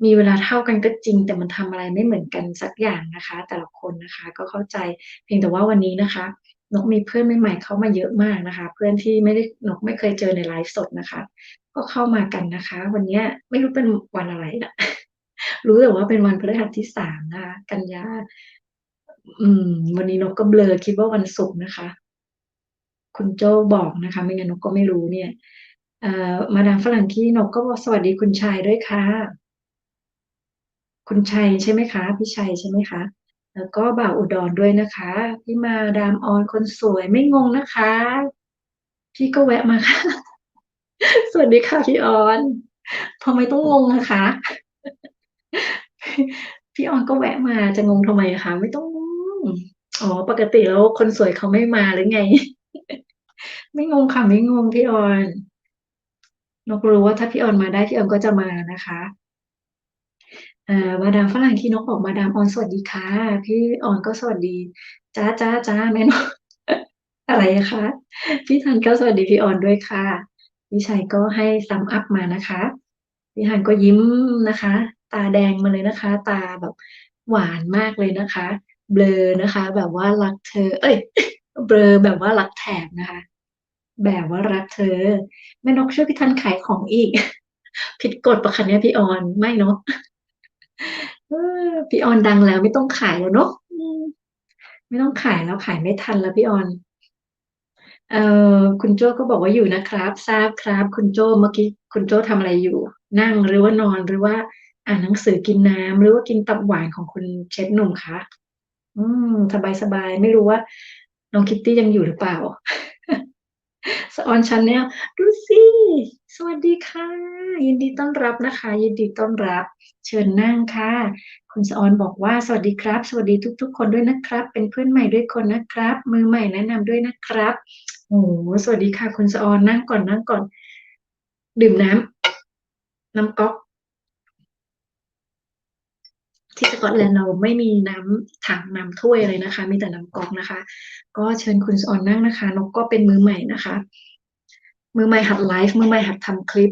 มีเวลาเท่ากันก็จริงแต่มันทำอะไรไม่เหมือนกันสักอย่างนะคะแต่ละคนนะคะก็เข้าใจเพียงแต่ว่าวันนี้นะคะนกมีเพื่อนใหม่ๆเข้ามาเยอะมากนะคะเพื่อนที่ไม่ได้นกไม่เคยเจอในไลฟ์สดนะคะก็เข้ามากันนะคะวันเนี้ยไม่รู้เป็นวันอะไรนะรู้แต่ว่าเป็นวันพฤหัสที่3นะคะกันยาอืมวันนี้นกก็เบลอคิดว่าวันศุกร์นะคะ คุณโจ้บอกนะคะไม่งั้นนกก็ไม่รู้เนี่ยมาดามฝรั่งที่นกก็บอกสวัสดีคุณชายด้วยค่ะคุณชัยใช่ไหมคะพี่ชัยใช่ไหมคะแล้วก็บ่าวอุดรด้วยนะคะพี่มาดามออนคนสวยไม่งงนะคะพี่ก็แวะมาค่ะสวัสดีค่ะพี่ออนทำไมต้องงงนะคะพี่ออนก็แวะมาจะงงทำไมอะคะไม่ต้องงงอ๋อปกติแล้วคนสวยเขาไม่มาหรือไงไม่งงค่ะไม่งงพี่ออนนกรู้ว่าถ้าพี่ออนมาได้พี่ออนก็จะมานะคะ มาดามฝรั่งที่นกบอกมาดามออนสวัสดีค่ะพี่ออนก็สวัสดีจ้าแม่นกอะไรอะคะพี่ทันก็สวัสดีพี่ออนด้วยค่ะพี่ชัยก็ให้ซัมอัพมานะคะพี่ทันก็ยิ้มนะคะตาแดงมาเลยนะคะตาแบบหวานมากเลยนะคะเบลอนะคะแบบว่ารักเธอเอ้ยเบลอแบบว่ารักแถบนะคะแบบว่ารักเธอแม่นกช่วยพี่ทันขายของอีกผิดกฎปะคะเนี่ยพี่ออนไม่เนาะ เออพี่ออนดังแล้วไม่ต้องขายแล้วเนอะไม่ต้องขายแล้วขายไม่ทันแล้วพี่ออนเอ่คุณโจ้ก็บอกว่าอยู่นะครับทราบครับคุณโจ้เมื่อกี้คุณโจ้ทำอะไรอยู่นั่งหรือว่านอนหรือว่าอ่านหนังสือกินน้ำหรือว่ากินตับหวานของคุณเชฟหนุ่มคะอืสบายไม่รู้ว่าน้องคิตตี้ยังอยู่หรือเปล่า สออนชาแนลดูสิสวัสดีค่ะยินดีต้อนรับนะคะยินดีต้อนรับเชิญนั่งค่ะคุณสออนบอกว่าสวัสดีครับสวัสดีทุกๆคนด้วยนะครับเป็นเพื่อนใหม่ด้วยคนนะครับมือใหม่แนะนำด้วยนะครับโอ้โหสวัสดีค่ะคุณสออนนั่งก่อนดื่มน้ำก๊อกที่สกอตแลนด์เราไม่มีน้ำถังน้ำถ้วยเลยนะคะมีแต่น้ำก๊อกนะคะก็เชิญคุณสออนนั่งนะคะนกก็เป็นมือใหม่นะคะ มือใหม่หัดไลฟ์มือใหม่หัดทำคลิป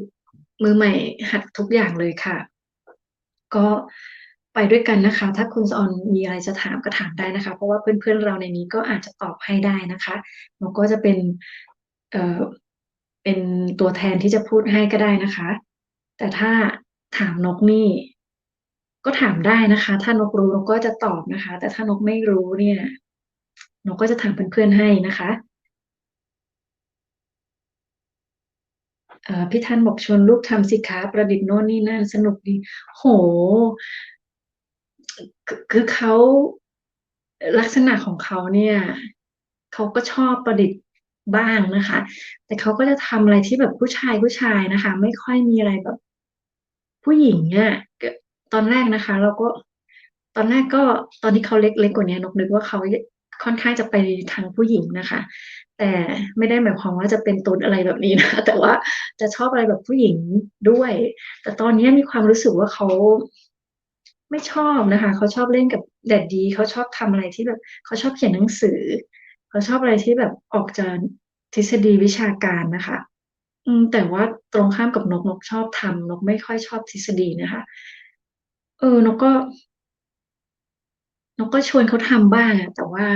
มือใหม่หัดทุกอย่างเลยค่ะก็ไปด้วยกันนะคะถ้าคุณออนมีอะไรจะถามก็ถามได้นะคะเพราะว่าเพื่อนๆเราในนี้ก็อาจจะตอบให้ได้นะคะแล้วก็จะเป็นเอ่อเป็นตัวแทนที่จะพูดให้ก็ได้นะคะแต่ถ้าถามนกนี่ก็ถามได้นะคะถ้านกรู้นกก็จะตอบนะคะแต่ถ้านกไม่รู้เนี่ยนกก็จะถามเพื่อนๆให้นะคะ พี่ทันบอกชวนลูกทำสิคะประดิษฐ์โน่นนี่นั่นสนุกดีโหคือเขาลักษณะของเขาเนี่ยเขาก็ชอบประดิษฐ์บ้างนะคะแต่เขาก็จะทำอะไรที่แบบผู้ชายนะคะไม่ค่อยมีอะไรแบบผู้หญิงอ่ะก็ตอนแรกนะคะเราก็ตอนแรกก็ตอนที่เขาเล็กกว่านี้นกนึกว่าเขาค่อนข้างจะไปทางผู้หญิงนะคะแต่ไม่ได้หมายความว่าจะเป็นตุ๊ดอะไรแบบนี้นะแต่ว่าจะชอบอะไรแบบผู้หญิงด้วย แต่ตอนนี้มีความรู้สึกว่าเขา ไม่ชอบนะคะเขาชอบเล่นกับแดดดีเขาชอบทำอะไรที่แบบเขาชอบเขียนหนังสือเขาชอบอะไรที่แบบออกจากทฤษฎีวิชาการนะคะแต่ว่าตรงข้ามกับนกชอบทำนกไม่ค่อยชอบทฤษฎีนะคะนกก็ชวนเขาทำบ้างอะแต่ว่า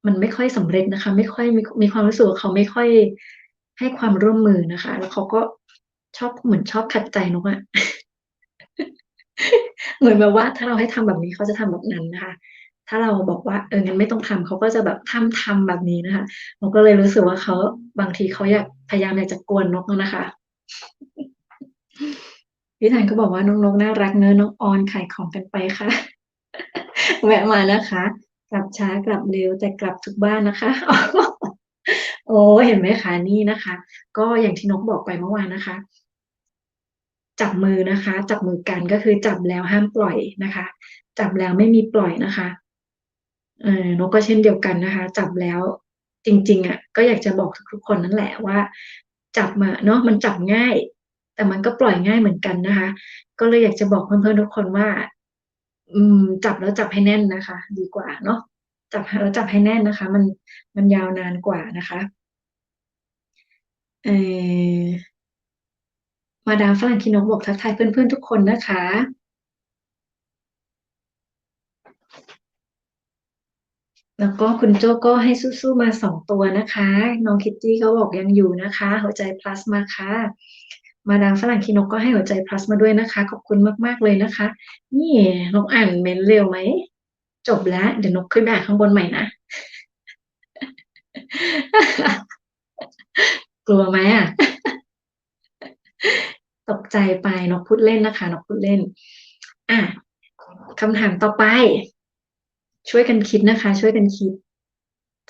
มันไม่ค่อยสำเร็จนะคะไม่ค่อยมีความรู้สึกว่าเขาไม่ค่อยให้ความร่วมมือนะคะแล้วเขาก็ชอบเหมือนชอบขัดใจนกอะ เหมือนแบบว่าถ้าเราให้ทำแบบนี้เขาจะทำแบบนั้นนะคะถ้าเราบอกว่างั้นไม่ต้องทำเขาก็จะแบบทำแบบนี้นะคะนกก็เลยรู้สึกว่าเขาบางทีเขาอยากพยายามอยากจะกวนนกนะคะพี่ธันก็บอกว่าน้องๆน่ารักเนอะน้องออนขายของกันไปค่ะแวะมานะคะกลับช้ากลับเร็วแต่กลับทุกบ้านนะคะโอ้เห็นไหมคะนี่นะคะก็อย่างที่นกบอกไปเมื่อวานนะคะจับมือนะคะจับมือกันก็คือจับแล้วห้ามปล่อยนะคะจับแล้วไม่มีปล่อยนะคะ นกก็เช่นเดียวกันนะคะจับแล้วจริงๆอ่ะก็อยากจะบอกทุกๆคนนั่นแหละว่าจับมาเนาะมันจับง่ายแต่มันก็ปล่อยง่ายเหมือนกันนะคะก็เลยอยากจะบอกเพื่อนๆทุกคนว่าจับแล้วจับให้แน่นนะคะดีกว่าเนาะจับแล้วจับให้แน่นนะคะมันยาวนานกว่านะคะเออมาดามฝรั่งคีนกบอกทักทายเพื่อนๆทุกคนนะคะ แล้วก็คุณโจ้ก็ให้สู้ๆมา2 ตัวนะคะน้องคิตตี้เขาบอกยังอยู่นะคะหัวใจ plus มาค่ะมาดามฝรั่งคีนกก็ให้หัวใจ plus มาด้วยนะคะขอบคุณมากๆเลยนะคะนี่นกอ่านเมนต์เร็วไหมจบแล้วเดี๋ยวนกขึ้นไปอ่านข้างบนใหม่นะกลัวไหมอ่ะตกใจไปนกพูดเล่นนะคะนกพูดเล่นอ่ะคำถามต่อไปช่วยกันคิดนะคะช่วยกันคิด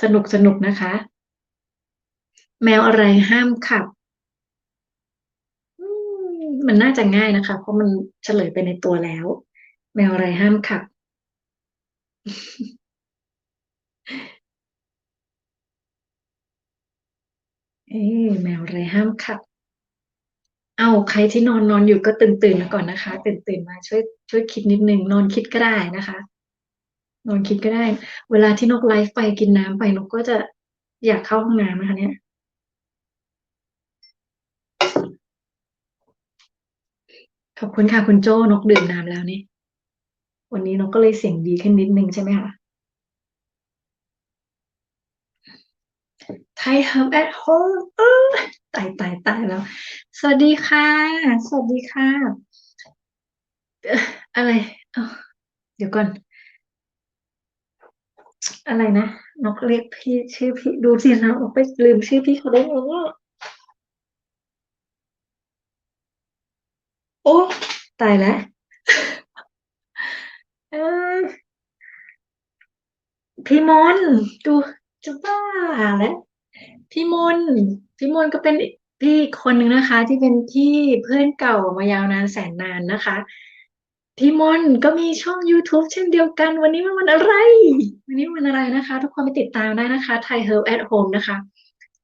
สนุกนะคะแมวอะไรห้ามขับ อืมันน่าจะง่ายนะคะเพราะมันเฉลยไปในตัวแล้วแมวอะไรห้ามขับแมวอะไรห้ามขับเอาใครที่นอนอยู่ก็ตื่นมาก่อนนะคะตื่นมาช่วยคิดนิดนึงนอนคิดก็ได้นะคะนอนคิดก็ได้เวลาที่นกไลฟ์ไปกินน้ำไปนกก็จะอยากเข้าห้องน้ำนะคะเนี่ยขอบคุณค่ะคุณโจ้นกดื่มน้ำแล้วนี่วันนี้นกก็เลยเสียงดีขึ้นนิดนึงใช่ไหมคะไทย Hub at Home ตายแล้วสวัสดีค่ะสวัสดีค่ะ อะไรเอ้าเดี๋ยวก่อนอะไรนะนกเรียกพี่ชื่อพี่ดูสินะนกไปลืมชื่อพี่เขาได้ไงเนี่ยโอ้ตายแล้วเออพี่มนต์ดูจะบ้าแล้วพี่มนต์พี่มนต์ก็เป็นพี่อีกคนหนึ่งนะคะที่เป็นพี่เพื่อนเก่ามายาวนานแสนนานนะคะพี่มนต์ก็มีช่อง YouTube เช่นเดียวกันวันนี้มันวันอะไรวันนี้วันอะไรนะคะทุกคนไปติดตามได้นะคะ Thai Herb at Home นะคะ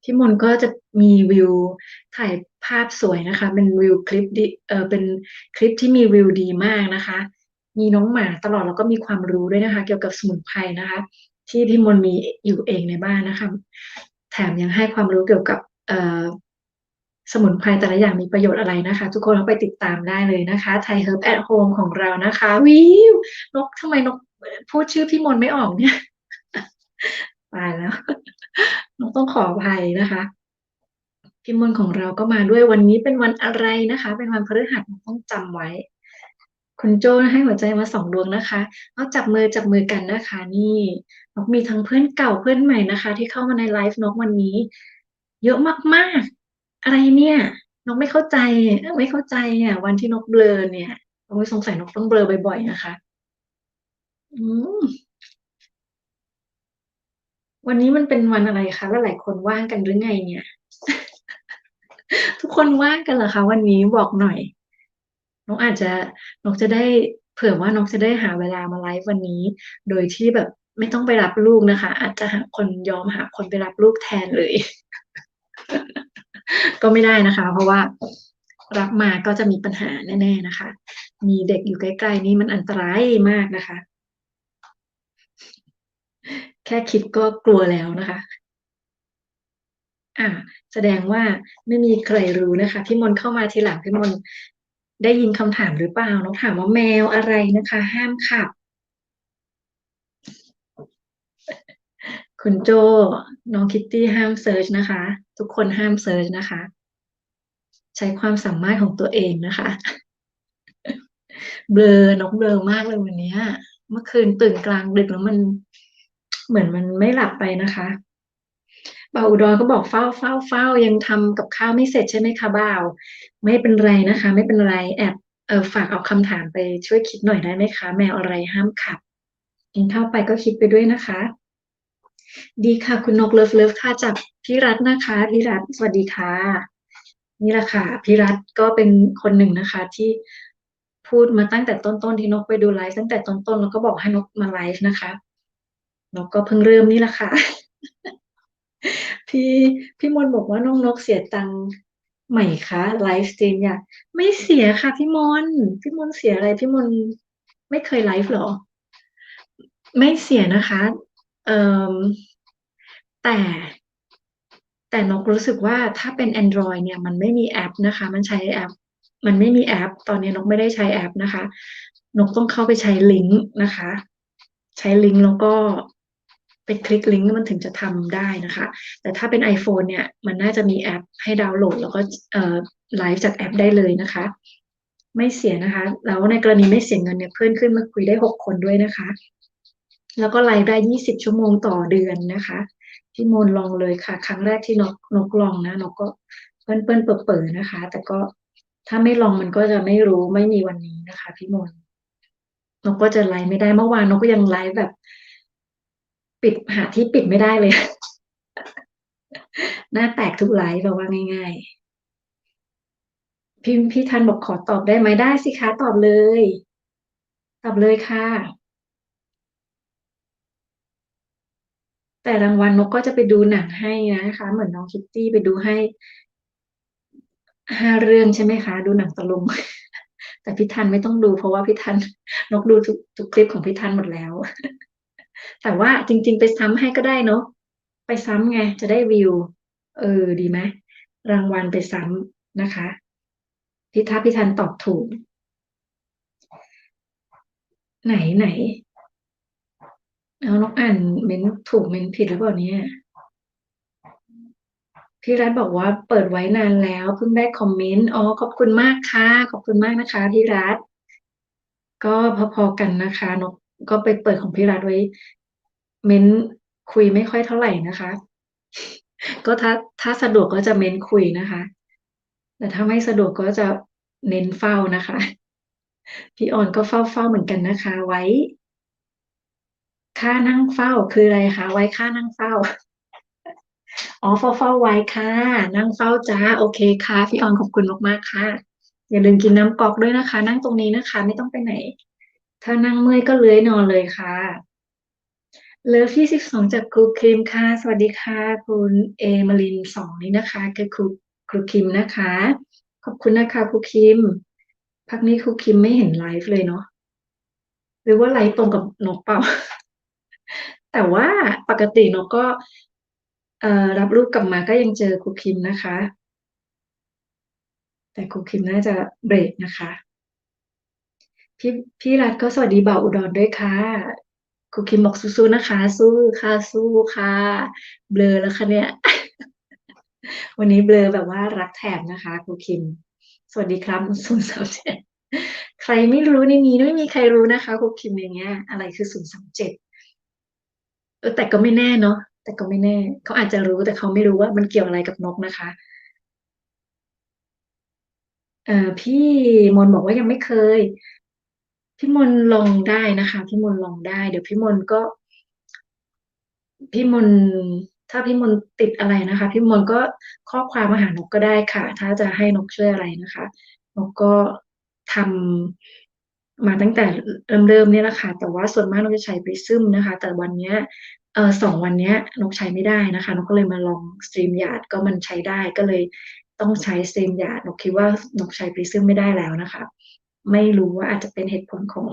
พี่มนต์ก็จะมีวิวถ่ายภาพสวยนะคะเป็นวิวคลิปดีเป็นคลิปที่มีวิวดีมากนะคะมีน้องหมาตลอดแล้วก็มีความรู้ด้วยนะคะเกี่ยวกับสมุนไพรนะคะที่พี่มนต์มีอยู่เองในบ้านนะคะแถมยังให้ความรู้เกี่ยวกับสมุนไพรแต่ละอย่างมีประโยชน์อะไรนะคะทุกคนเข้าไปติดตามได้เลยนะคะ Thai Herb at Home ของเรานะคะวิวนกทำไมนกพูดชื่อพี่มนต์ไม่ออกเนี่ยตายแล้วนกต้องขออภัยนะคะ พี่มนต์ของเราก็มาด้วยวันนี้เป็นวันอะไรนะคะเป็นวันพฤหัสต้องจำไว้คุณโจ้ให้หัวใจมา2 ดวงนะคะเอาจับมือกันนะคะนี่นกมีทั้งเพื่อนเก่าเพื่อนใหม่นะคะที่เข้ามาในไลฟ์นกวันนี้เยอะมากๆอะไรเนี่ยนกไม่เข้าใจไม่เข้าใจอ่ะวันที่นกเบลอเนี่ยโอ้ยสงสัยนกต้องเบลอบ่อยๆนะคะอืมวันนี้มันเป็นวันอะไรคะแล้วหลายคนว่างกันหรือไงเนี่ยทุกคนว่างกันเหรอคะวันนี้บอกหน่อย น้องอาจจะน้องจะได้เผื่อว่าน้องจะได้หาเวลามาไลฟ์วันนี้โดยที่แบบไม่ต้องไปรับลูกนะคะอาจจะหาคนยอมหาคนไปรับลูกแทนเลยก็ไม่ได้นะคะเพราะว่า รับมาก็จะมีปัญหาแน่ๆนะคะ มีเด็กอยู่ใกล้ๆนี่มันอันตรายมากนะคะแค่คิดก็กลัวแล้วนะคะอ่าแสดงว่าไม่มีใครรู้นะคะพี่มนต์เข้ามาทีหลังพี่มนต์ได้ยินคำถามหรือเปล่าน้องถามว่าแมวอะไรนะคะห้ามขับคุณโจน้องคิตตี้ห้ามเซิร์ชนะคะทุกคนห้ามเซิร์ชนะคะใช้ความสามารถของตัวเองนะคะ เบลอน้องเบลอมากเลยวันเนี้ยเมื่อคืนตื่นกลางดึกแล้วมันเหมือนมันไม่หลับไปนะคะบ่าวอุดรก็บอกเฝ้ายังทำกับข้าวไม่เสร็จใช่ไหมคะบ่าวไม่เป็นไรนะคะไม่เป็นไรแอบฝากเอาคำถามไปช่วยคิดหน่อยได้ไหมคะแมวอะไรห้ามขับกินข้าวไปก็คิดไปด้วยนะคะดีค่ะคุณนกเลิฟค่ะจากพี่รัตน์นะคะพี่รัตน์สวัสดีค่ะนี่แหละค่ะพี่รัตน์ก็เป็นคนหนึ่งนะคะที่พูดมาตั้งแต่ต้นที่นกไปดูไลฟ์ตั้งแต่ต้นแล้วก็บอกให้นกมาไลฟ์นะคะนกก็เพิ่งเริ่มนี่แหละค่ะพี่พี่มนต์บอกว่าน้องนกเสียตังค์ไหมคะไลฟ์สตรีมอยากไม่เสียค่ะพี่มนต์เสียอะไรพี่มนต์ไม่เคยไลฟ์หรอไม่เสียนะคะเอ่อแต่แต่นกรู้สึกว่าถ้าเป็น Android เนี่ยมันไม่มีแอปนะคะมันใช้แอปมันไม่มีแอปตอนนี้นกไม่ได้ใช้แอปนะคะนกต้องเข้าไปใช้ลิงก์นะคะใช้ลิงก์แล้วก็ไปคลิกลิงก์มันถึงจะทำได้นะคะแต่ถ้าเป็น iPhone เนี่ยมันน่าจะมีแอปให้ดาวน์โหลดแล้วก็ไลฟ์จากแอปได้เลยนะคะไม่เสียนะคะแล้วในกรณีไม่เสียเงินเนี่ยเพื่อนขึ้นมาคุยได้6 คนด้วยนะคะ แล้วก็ไลฟ์ได้20 ชั่วโมงต่อเดือนนะคะพี่มนต์ลองเลยค่ะครั้งแรกที่นกลองนะนกก็เปิดเปิดนะคะแต่ก็ถ้าไม่ลองมันก็จะไม่รู้ไม่มีวันนี้นะคะพี่มนต์นกก็จะไลฟ์ไม่ได้เมื่อวานนกก็ยังไลฟ์แบบปิดหาที่ปิดไม่ได้เลยหน้าแตกทุกไลฟ์แบบว่าง่ายๆพี่ทันบอกขอตอบได้ไหมได้สิคะตอบเลยตอบเลยค่ะแต่รางวัลนกก็จะไปดูหนังให้นะคะเหมือนน้องคิตตี้ไปดูให้ 5 เรื่องใช่ไหมคะดูหนังตะลุงแต่พี่ทันไม่ต้องดูเพราะว่าพี่ทันนกดูทุกคลิปของพี่ทันหมดแล้วแต่ว่าจริงๆไปซ้ำให้ก็ได้เนาะไปซ้ำไงจะได้วิวดีไหมรางวัลไปซ้ำนะคะถ้าพี่ทันตอบถูกไหนเอานกอ่านเมนถูกเมนผิดหรือเปล่าเนี่ยพี่รัฐบอกว่าเปิดไว้นานแล้วเพิ่งได้คอมเมนต์อ๋อขอบคุณมากค่ะขอบคุณมากนะคะพี่รัฐ ก็พอๆกันนะคะนกก็ไปเปิดของพี่รัฐไว้เม้นคุยไม่ค่อยเท่าไหร่นะคะก็ถ้าสะดวกก็จะเม้นคุยนะคะแต่ถ้าไม่สะดวกก็จะเน้นเฝ้านะคะพี่ออนก็เฝ้าเหมือนกันนะคะไว้ค่านั่งเฝ้าคืออะไรคะไว้ค่านั่งเฝ้าอ๋อเฝ้าไว้ค่ะนั่งเฝ้าจ้าโอเคค่ะพี่ออนขอบคุณมากๆค่ะอย่าลืมกินน้ำก๊อกด้วยนะคะนั่งตรงนี้นะคะไม่ต้องไปไหนถ้านั่งเมื่อยก็เลื้อยนอนเลยค่ะ เลิฟ22จากครูคิมค่ะสวัสดีค่ะคุณเอมาริน2นี่นะคะคือครูคิมนะคะขอบคุณนะคะครูคิมพักนี้ครูคิมไม่เห็นไลฟ์เลยเนาะหรือว่าไลฟ์ตรงกับนกเปล่าแต่ว่าปกตินกก็รับรูปกลับมาก็ยังเจอครูคิมนะคะแต่ครูคิมน่าจะเบรกนะคะพี่พี่รัฐก็สวัสดีบ่าวอุดรด้วยค่ะครูคิมบอกสู้ๆนะคะสู้ค่ะสู้ค่ะเบลอแล้วค่ะเนี่ย วันนี้เบลอแบบว่ารักแถบนะคะครูคิมสวัสดีครับ037ใครไม่รู้ในนี้ไม่มีใครรู้นะคะครูคิมอย่างเงี้ยอะไรคือ037แต่ก็ไม่แน่เนาะแต่ก็ไม่แน่เขาอาจจะรู้แต่เขาไม่รู้ว่ามันเกี่ยวอะไรกับนกนะคะพี่มนบอกว่ายังไม่เคยพี่มนลองได้นะคะพี่มนลองได้เดี๋ยวพี่มนก็ พี่มนถ้าพี่มนติดอะไรนะคะพี่มนก็ข้อความมาหานกก็ได้ค่ะถ้าจะให้นกช่วยอะไรนะคะนกก็ทำมาตั้งแต่เริ่มเนี่ยแหละค่ะแต่ว่าส่วนมากนกจะใช้ Prism นะคะแต่วันเนี้ย2 วันเนี้ยนกใช้ไม่ได้นะคะนกก็เลยมาลอง StreamYard ก็มันใช้ได้ก็เลย ต้องใช้สตรีมยาร์ดนกคิดว่านกใช้พริซึมไม่ได้แล้วนะคะไม่รู้ว่าอาจจะเป็นเหตุผลของ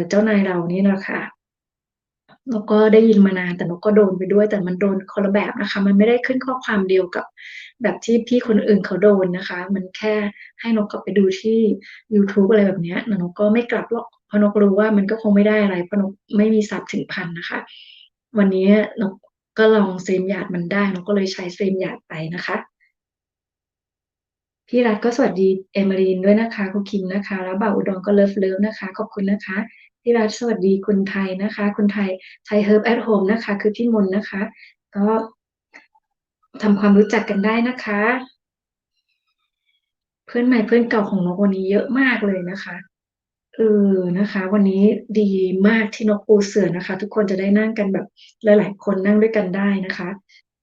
เจ้านายเรานี่นะคะนกก็ได้ยินมานานแต่นกก็โดนไปด้วยแต่มันโดนคนละแบบนะคะมันไม่ได้ขึ้นข้อความเดียวกับแบบที่พี่คนอื่นเขาโดนนะคะมันแค่ให้นกกลับไปดูที่ YouTube อะไรแบบเนี้ยแต่นกก็ไม่กลับหรอกเพราะนกรู้ว่ามันก็คงไม่ได้อะไรเพราะนกไม่มีทรัพย์ถึงพันนะคะวันนี้นกก็ลองสตรีมยาร์ดมันได้นกก็เลยใช้สตรีมยาร์ดไปนะคะ พี่รัฐก็สวัสดีเอมรีนด้วยนะคะคุณคิมนะคะแล้วบ่าวอุดรก็เลิฟเลิฟนะคะขอบคุณนะคะพี่รัฐสวัสดีคุณไทยนะคะคุณไทยไทยเฮิร์บแอทโฮมนะคะคือพี่มนต์นะคะก็ทำความรู้จักกันได้นะคะเพื่อนใหม่เพื่อนเก่าของนกวันนี้เยอะมากเลยนะคะเออนะคะวันนี้ดีมากที่นกปูเสือนะคะทุกคนจะได้นั่งกันแบบหลายๆคนนั่งด้วยกันได้นะคะ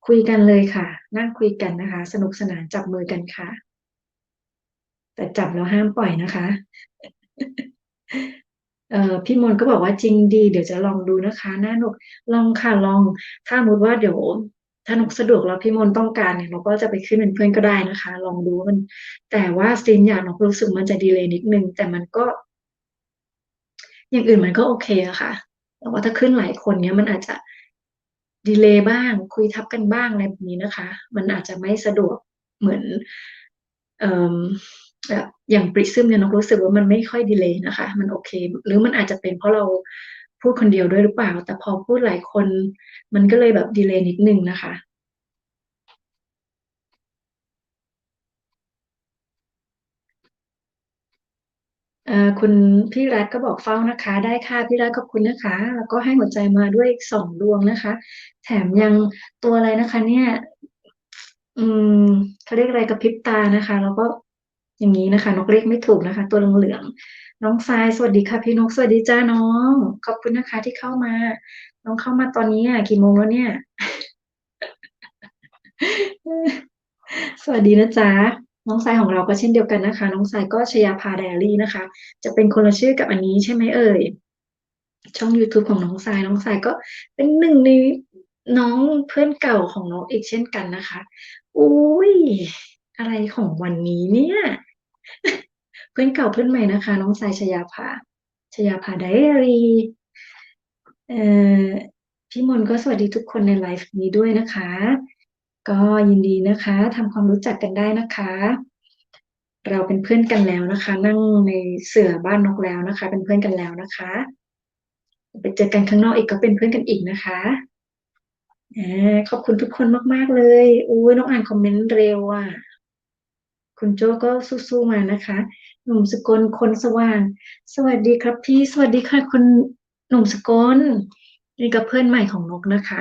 คุยกันเลยค่ะนั่งคุยกันนะคะสนุกสนานจับมือกันค่ะแต่จับแล้วห้ามปล่อยนะคะ พี่มนต์ก็บอกว่าจริงดีเดี๋ยวจะลองดูนะคะน่าหนุกลองค่ะลองถ้าสมมติว่าเดี๋ยวถ้าหนุกสะดวกแล้วพี่มนต์ต้องการเนี่ยเราก็จะไปขึ้นเป็นเพื่อนก็ได้นะคะลองดูว่ามันแต่ว่าสตรีมอย่างหนกรู้สึกมันจะดีเลย์นิดนึงแต่มันก็อย่างอื่นมันก็โอเคอะค่ะแต่ว่าถ้าขึ้นหลายคนเนี้ยมันอาจจะดีเลย์บ้างคุยทับกันบ้างอะไรแบบนี้นะคะมันอาจจะไม่สะดวกเหมือนเอ่อแบบอย่างปริซึมเนี่ยนกรู้สึกว่ามันไม่ค่อยดีเลย์นะคะมันโอเคหรือมันอาจจะเป็นเพราะเราพูดคนเดียวด้วยหรือเปล่าแต่พอพูดหลายคนมันก็เลยแบบดีเลย์นิดนึงนะคะ คุณพี่รัฐก็บอกเฝ้านะคะได้ค่ะพี่รัฐขอบคุณนะคะแล้วก็ให้หัวใจมาด้วยอีก2 ดวงนะคะแถมยังตัวอะไรนะคะเนี่ยอืมเขาเรียกอะไรกระพริบตานะคะแล้วก็อย่างนี้นะคะนกเรียกไม่ถูกนะคะตัวเหลืองๆน้องทรายสวัสดีค่ะพี่นกสวัสดีจ้าน้องขอบคุณนะคะที่เข้ามาน้องเข้ามาตอนนี้กี่โมงแล้วเนี่ย สวัสดีนะจ๊ะน้องสายของเราก็เช่นเดียวกันนะคะน้องสายก็ชยาภาไดอารี่นะคะจะเป็นคนละชื่อกับอันนี้ใช่ไหมเอ่ยช่อง YouTube ของน้องสายน้องสายก็เป็นหนึ่งในน้องเพื่อนเก่าของน้องอีกเช่นกันนะคะอุ้ยอะไรของวันนี้เนี่ยเพื่อนเก่าเพื่อนใหม่นะคะน้องสายชยาภาชยาภาไดอารี่เอ่อพี่มนต์ก็สวัสดีทุกคนในไลฟ์นี้ด้วยนะคะก็ยินดีนะคะทำความรู้จักกันได้นะคะ เราเป็นเพื่อนกันแล้วนะคะนั่งในเสื่อบ้านนกแล้วนะคะเป็นเพื่อนกันแล้วนะคะไปเจอกันข้างนอกอีกก็เป็นเพื่อนกันอีกนะคะขอบคุณทุกคนมากๆเลยอุ้ยน้องอ่านคอมเมนต์เร็วอ่ะคุณโจก็สู้ๆมานะคะหนุ่มสกลคนสว่างสวัสดีครับพี่สวัสดีค่ะคุณหนุ่มสกลนี่กับเพื่อนใหม่ของนกนะคะ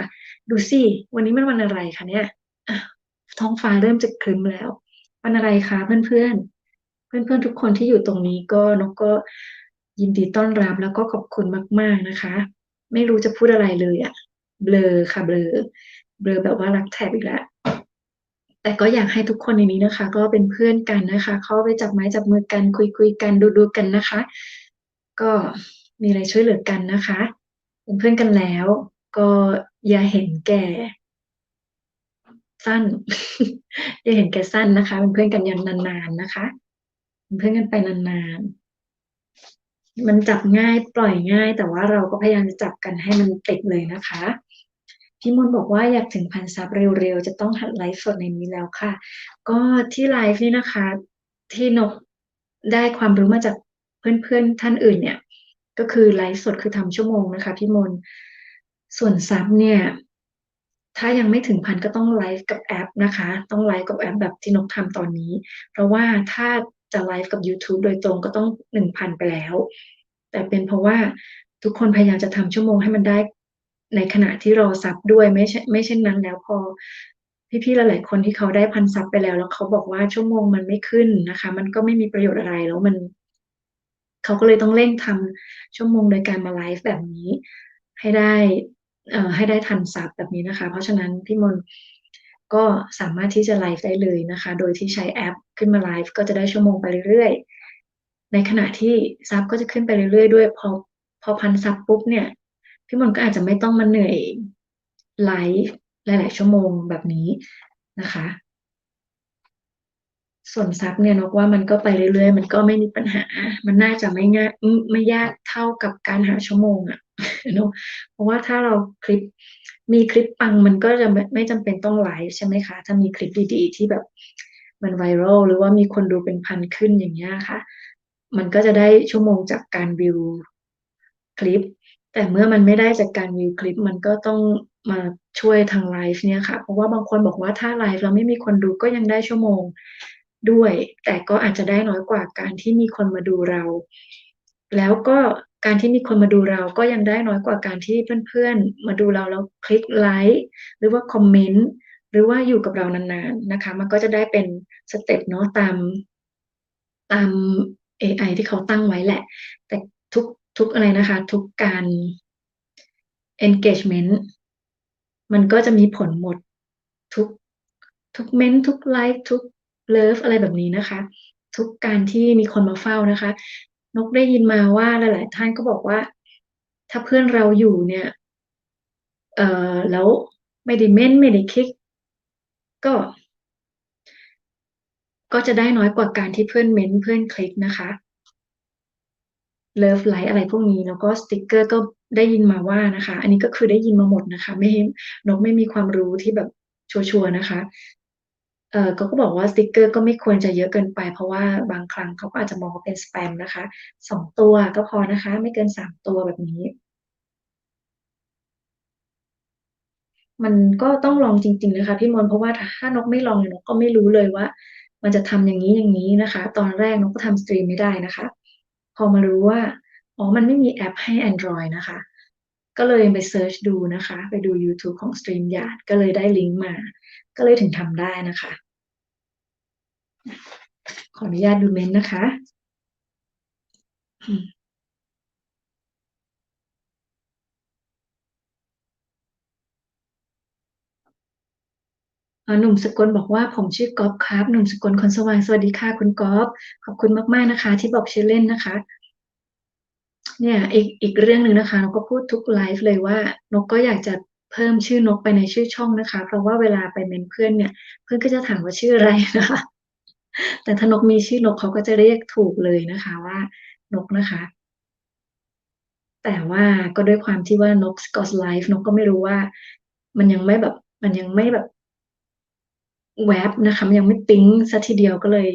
ดูสิวันนี้มันวันอะไรคะเนี่ยอ่ะท้องฟ้าเริ่มจะครึ้มแล้ววันอะไรคะเพื่อนๆ เพื่อนๆทุกคนที่อยู่ตรงนี้ก็นกก็ยินดีต้อนรับแล้วก็ขอบคุณมากๆนะคะไม่รู้จะพูดอะไรเลยอ่ะเบลอค่ะเบลอเบลอแบบว่ารักแทบอีกแล้วแต่ก็อยากให้ทุกคนในนี้นะคะก็เป็นเพื่อนกันนะคะเข้าไปจับไม้จับมือกันคุยกันดูกันนะคะก็มีอะไรช่วยเหลือกันนะคะเป็นเพื่อนกันแล้วก็อย่าเห็นแก่สั้นอย่าเห็นแก่สั้นนะคะเป็นเพื่อนกันอย่างนานๆนะคะเป็นเพื่อนกันไปนานๆ มันจับง่ายปล่อยง่ายแต่ว่าเราก็พยายามจะจับกันให้มันติดเลยนะคะพี่มนต์บอกว่าอยากถึง1,000 ซับเร็วๆจะต้องหัดไลฟ์สดในนี้แล้วค่ะก็ที่ไลฟ์นี่นะคะที่นกได้ความรู้มาจากเพื่อนๆท่านอื่นเนี่ยก็คือไลฟ์สดคือทำชั่วโมงนะคะพี่มนต์ส่วนซับเนี่ยถ้ายังไม่ถึงพันก็ต้องไลฟ์กับแอปนะคะต้องไลฟ์กับแอปแบบที่นกทำตอนนี้เพราะว่าถ้าจะไลฟ์กับ YouTube โดยตรงก็ต้อง1,000ไปแล้ว แต่เป็นเพราะว่าทุกคนพยายามจะทำชั่วโมงให้มันได้ในขณะที่รอซับด้วยไม่เช่นนั้นแล้วพอพี่ๆหลายๆคนที่เขาได้1,000 ซับไปแล้วแล้วเขาบอกว่าชั่วโมงมันไม่ขึ้นนะคะมันก็ไม่มีประโยชน์อะไรแล้วมันเขาก็เลยต้องเร่งทำชั่วโมงโดยการมาไลฟ์แบบนี้ให้ได้ให้ได้1,000 ซับแบบนี้นะคะเพราะฉะนั้นพี่มนต์ก็สามารถที่จะไลฟ์ได้เลยนะคะโดยที่ใช้แอปขึ้นมาไลฟ์ก็จะได้ชั่วโมงไปเรื่อยๆ ในขณะที่ซับก็จะขึ้นไปเรื่อยๆด้วยพอ1,000 ซับปุ๊บเนี่ยพี่มนต์ก็อาจจะไม่ต้องมาเหนื่อยไลฟ์หลายๆชั่วโมงแบบนี้นะคะ ส่วนซับเนี่ยนกว่ามันก็ไปเรื่อยๆมันก็ไม่มีปัญหามันน่าจะไม่ง่ายไม่ยากเท่ากับการหาชั่วโมงอะเนอะเพราะว่าถ้าเราคลิปมีคลิปปังมันก็จะไม่จำเป็นต้องไลฟ์ใช่ไหมคะถ้ามีคลิปดีๆที่แบบมันไวรัลหรือว่ามีคนดูเป็นพันขึ้นอย่างเงี้ยค่ะมันก็จะได้ชั่วโมงจากการวิวคลิปแต่เมื่อมันไม่ได้จากการวิวคลิปมันก็ต้องมาช่วยทางไลฟ์เนี่ยค่ะเพราะว่าบางคนบอกว่าถ้าไลฟ์แล้วไม่มีคนดูก็ยังได้ชั่วโมง ด้วยแต่ก็อาจจะได้น้อยกว่าการที่มีคนมาดูเราแล้วก็การที่มีคนมาดูเราก็ยังได้น้อยกว่าการที่เพื่อนๆมาดูเราแล้วคลิกไลค์หรือว่าคอมเมนต์หรือว่าอยู่กับเรานานๆนะคะมันก็จะได้เป็นสเต็ปเนาะตาม AI ที่เขาตั้งไว้แหละแต่ทุกทุกอะไรนะคะทุกการ engagement มันก็จะมีผลหมดทุกทุกเมนต์ทุกไลค์ทุกเลิฟอะไรแบบนี้นะคะทุกการที่มีคนมาเฝ้านะคะนกได้ยินมาว่าหลายๆท่านก็บอกว่าถ้าเพื่อนเราอยู่เนี่ยแล้วไม่ได้เม้นต์ไม่ได้คลิกก็ก็จะได้น้อยกว่าการที่เพื่อนเม้นต์เพื่อนคลิกนะคะเลิฟไลค์อะไรพวกนี้แล้วก็สติกเกอร์ก็ได้ยินมาว่านะคะอันนี้ก็คือได้ยินมาหมดนะคะไม่ให้นกไม่มีความรู้ที่แบบชัวร์ๆนะคะ เขาก็บอกว่าสติกเกอร์ก็ไม่ควรจะเยอะเกินไปเพราะว่าบางครั้งเขาก็อาจจะมองว่าเป็นสแปมนะคะ2 ตัวก็พอนะคะไม่เกิน3 ตัวแบบนี้มันก็ต้องลองจริงๆนะคะพี่มนต์เพราะว่าถ้านกไม่ลองเนี่ยนกก็ไม่รู้เลยว่ามันจะทำอย่างนี้อย่างนี้นะคะตอนแรกนกก็ทำสตรีมไม่ได้นะคะพอมารู้ว่าอ๋อมันไม่มีแอปให้ Android นะคะก็เลยไปเซิร์ชดูนะคะไปดู YouTube ของ StreamYard ก็เลยได้ลิงก์มาก็เลยถึงทำได้นะคะขออนุญาตดูเมนต์นะคะ หนุ่มสกลบอกว่าผมชื่อก๊อฟครับหนุ่มสกลคนสว่างสวัสดีค่ะคุณก๊อฟขอบคุณมากๆนะคะที่บอกชื่อเล่นนะคะเนี่ยอีกเรื่องหนึ่งนะคะนกก็พูดทุกไลฟ์เลยว่านกก็อยากจะเพิ่มชื่อนกไปในชื่อช่องนะคะเพราะว่าเวลาไปเมนเพื่อนเนี่ยเพื่อนก็จะถามว่าชื่ออะไรนะคะแต่ถ้านกมีชื่อนกเขาก็จะเรียกถูกเลยนะคะว่านกนะคะแต่ว่าก็ด้วยความที่ว่านกสกอตไลฟ์นกก็ไม่รู้ว่ามันยังไม่แบบมันยังไม่แบบ แว็บนะคะมันยังไม่ปิ๊งสัทีเดียวก็เลย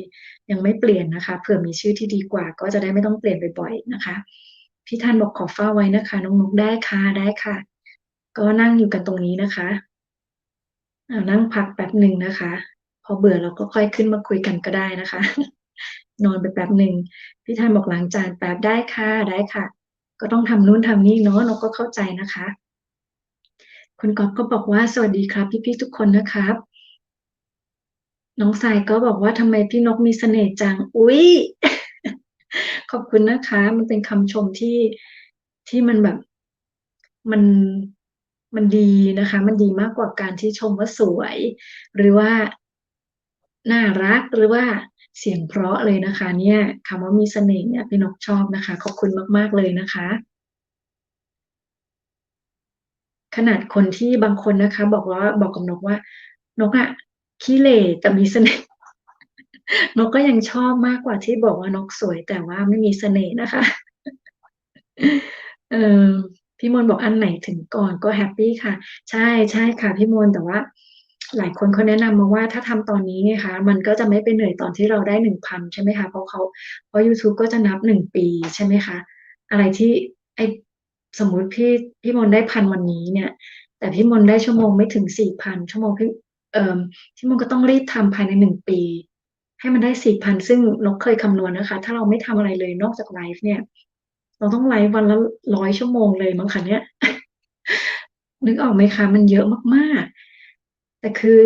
ยังไม่เปลี่ยนนะคะเผื่อมีชื่อที่ดีกว่าก็จะได้ไม่ต้องเปลี่ยนบ่อยๆนะคะพี่ท่านบอกขอเฝ้าไว้นะคะน้องนุกได้ค่ะได้ค่ะก็นั่งอยู่กันตรงนี้นะคะนั่งพักแป๊บหนึ่งนะคะพอเบื่อเราก็ค่อยขึ้นมาคุยกันก็ได้นะคะนอนไปแป๊บหนึ่งพี่ท่านบอกล้างจานแป๊บได้ค่ะได้ค่ะก็ต้องทำนู่นทำนี่เนาะนกก็เข้าใจนะคะคุณก๊อฟก็บอกว่าสวัสดีครับพี่ๆทุกคนนะครับ น้องสายก็บอกว่าทำไมพี่นกมีเสน่ห์จังอุ๊ยขอบคุณนะคะมันเป็นคำชมที่มันแบบมันมันดีนะคะมันดีมากกว่าการที่ชมว่าสวยหรือว่าน่ารักหรือว่าเสียงเพราะเลยนะคะเนี่ยคำว่ามีเสน่ห์เนี่ยพี่นกชอบนะคะขอบคุณมากๆเลยนะคะขนาดคนที่บางคนนะคะบอกกับนกว่านกอะขี้เหร่แต่มีเสน่ห์ นกก็ยังชอบมากกว่าที่บอกว่านกสวยแต่ว่าไม่มีเสน่ห์นะคะเออพี่มนต์บอกอันไหนถึงก่อนก็แฮปปี้ค่ะใช่ใช่ค่ะพี่มนต์แต่ว่าหลายคนเขาแนะนำมาว่าถ้าทำตอนนี้ไงคะมันก็จะไม่ไปเหนื่อยตอนที่เราได้1,000ใช่ไหมคะเพราะ YouTube ก็จะนับ1 ปีใช่ไหมคะอะไรที่ไอสมมุติพี่มนต์ได้1,000วันนี้เนี่ยแต่พี่มนต์ได้ชั่วโมงไม่ถึง4,000ชั่วโมงเอ่อพี่มนต์ก็ต้องรีบทำภายใน1 ปี ให้มันได้4,000ซึ่งนกเคยคำนวณนะคะถ้าเราไม่ทำอะไรเลยนอกจากไลฟ์เนี่ยเราต้องไลฟ์วันละ100 ชั่วโมงเลยมั้งคะเนี่ยนึกออกไหมคะมันเยอะมากๆแต่คือ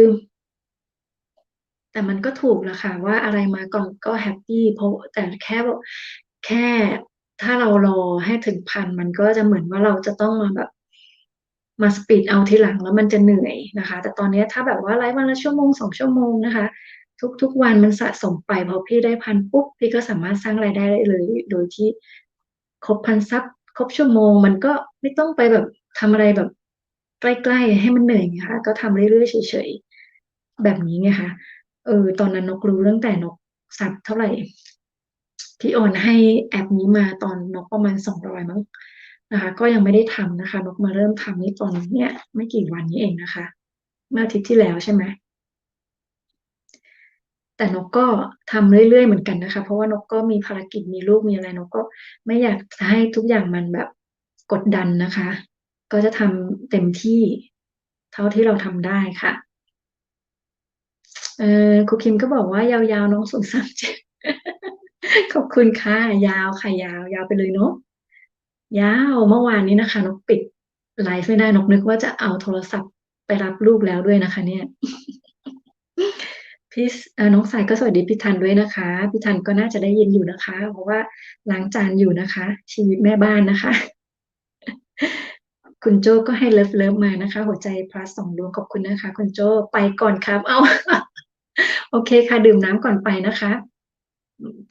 แต่มันก็ถูกแหละค่ะว่าอะไรมาก่อนก็แฮปปี้เพราะแต่แค่ถ้าเรารอให้ถึง1,000มันก็จะเหมือนว่าเราจะต้องมาแบบมาสปีดเอาทีหลังแล้วมันจะเหนื่อยนะคะแต่ตอนนี้ถ้าแบบว่าไลฟ์วันละชั่วโมง2 ชั่วโมงนะคะทุกวันมันสะสมไปพอพี่ได้1,000ปุ๊บพี่ก็สามารถสร้างรายได้ได้เลยโดยที่ครบ1,000 ซับครบชั่วโมงมันก็ไม่ต้องไปแบบทำอะไรแบบใกล้ๆให้มันเหนื่อยไงคะก็ทำเรื่อยๆเฉยๆแบบนี้ไงคะ ตอนนั้นนกรู้ตั้งแต่นกสับเท่าไหร่พี่โอนให้แอปนี้มาตอนนกประมาณ200มั้งนะคะก็ยังไม่ได้ทำนะคะนกมาเริ่มทำนี่ตอนเนี้ยไม่กี่วันนี้เองนะคะเมื่ออาทิตย์ที่แล้วใช่ไหมแต่นกก็ทำเรื่อยๆเหมือนกันนะคะเพราะว่านกก็มีภารกิจมีลูกมีอะไรนกก็ไม่อยากจะให้ทุกอย่างมันแบบกดดันนะคะก็จะทำเต็มที่เท่าที่เราทำได้ค่ะเอครูคิมก็บอกว่ายาวๆน้อง037ขอบคุณค่ะยาวค่ะยาวไปเลยเนาะ ยาวเมื่อวานนี้นะคะนกปิดไลฟ์ไม่ได้นกนึกว่าจะเอาโทรศัพท์ไปรับลูกแล้วด้วยนะคะเนี่ยพี่น้องสายก็สวัสดีพี่ทันด้วยนะคะพี่ทันก็น่าจะได้ยินอยู่นะคะเพราะว่าล้างจานอยู่นะคะชีวิตแม่บ้านนะคะคุณโจ้ก็ให้เลิฟมานะคะหัวใจพลัส2 ดวงขอบคุณนะคะคุณโจ้ไปก่อนครับเอาโอเคค่ะดื่มน้ำก่อนไปนะคะ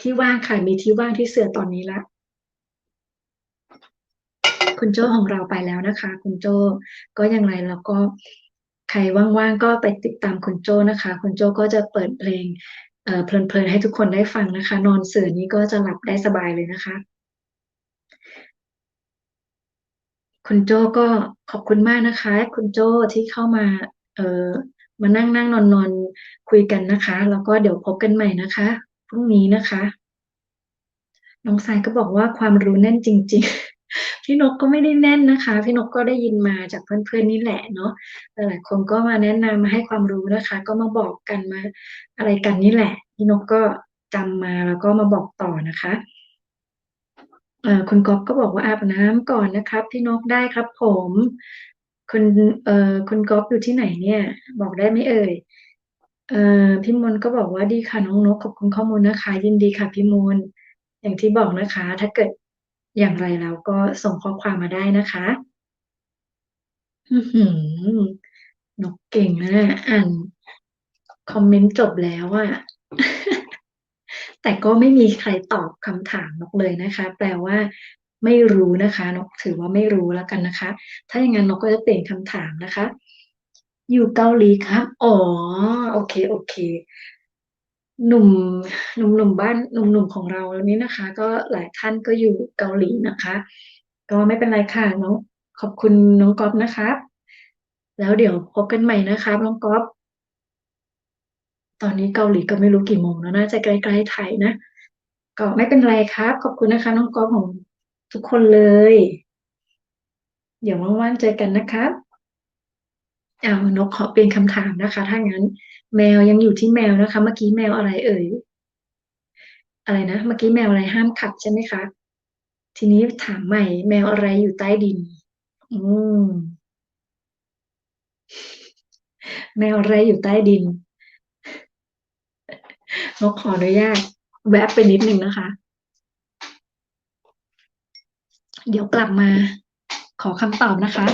ที่ว่างค่ะมีที่ว่างที่เสือตอนนี้ละ คุณโจ้ของเราไปแล้วนะคะคุณโจ้ก็อย่างไรแล้วก็ใครว่างๆก็ไปติดตามคุณโจ้นะคะคุณโจ้ก็จะเปิดเพลงเพลินๆให้ทุกคนได้ฟังนะคะนอนเสือนี้ก็จะหลับได้สบายเลยนะคะคุณโจ้ก็ขอบคุณมากนะคะคุณโจ้ที่เข้ามาเอ่อมานั่งนอนคุยกันนะคะแล้วก็เดี๋ยวพบกันใหม่นะคะพรุ่งนี้นะคะ น้องสายก็บอกว่าความรู้แน่นจริงๆพี่นกก็ไม่ได้แน่นนะคะพี่นกก็ได้ยินมาจากเพื่อนๆนี่แหละเนาะหลายๆคนก็มาแนะนำมาให้ความรู้นะคะก็มาบอกกันมาอะไรกันนี่แหละพี่นกก็จำมาแล้วก็มาบอกต่อนะคะคุณก๊อฟก็บอกว่าอาบน้ำก่อนนะครับพี่นกได้ครับผมคุณคุณก๊อฟอยู่ที่ไหนเนี่ยบอกได้ไหมเอ่ยเอ่พี่มนต์ก็บอกว่าดีค่ะน้องนกขอบคุณข้อมูลนะคะยินดีค่ะพี่มนต์อย่างที่บอกนะคะถ้าเกิดอย่างไรแล้วก็ส่งข้อความมาได้นะคะอือหือนกเก่งนะอ่านคอมเมนต์จบแล้วอะแต่ก็ไม่มีใครตอบคำถามนกเลยนะคะแปลว่าไม่รู้นะคะนกถือว่าไม่รู้แล้วกันนะคะถ้าอย่างนั้นนกก็จะเปลี่ยนคำถามนะคะอยู่เกาหลีครับอ๋อโอเคหนุ่มหนุ่มบ้านหนุ่มของเราแล้วนี้นะคะก็หลายท่านก็อยู่เกาหลีนะคะก็ไม่เป็นไรค่ะน้องขอบคุณน้องก๊อฟนะครับแล้วเดี๋ยวพบกันใหม่นะครับน้องก๊อฟตอนนี้เกาหลีก็ไม่รู้กี่โมงแล้วน่าจะใกล้ๆไทยนะก็ไม่เป็นไรครับขอบคุณนะคะน้องก๊อฟของทุกคนเลยเดี๋ยวว่างๆเจอกันนะครับเอานกขอเปลี่ยนคำถามนะคะถ้างั้นแมวยังอยู่ที่แมวนะคะเมื่อกี้แมวอะไรเอ่ยอะไรนะเมื่อกี้แมวอะไรห้ามขัดใช่ไหมคะ ทีนี้ถามใหม่แมวอะไรอยู่ใต้ดินอืมแมวอะไรอยู่ใต้ดินนกขออนุญาตแวะไปนิดนึงนะคะเดี๋ยวกลับมาขอคำตอบนะคะ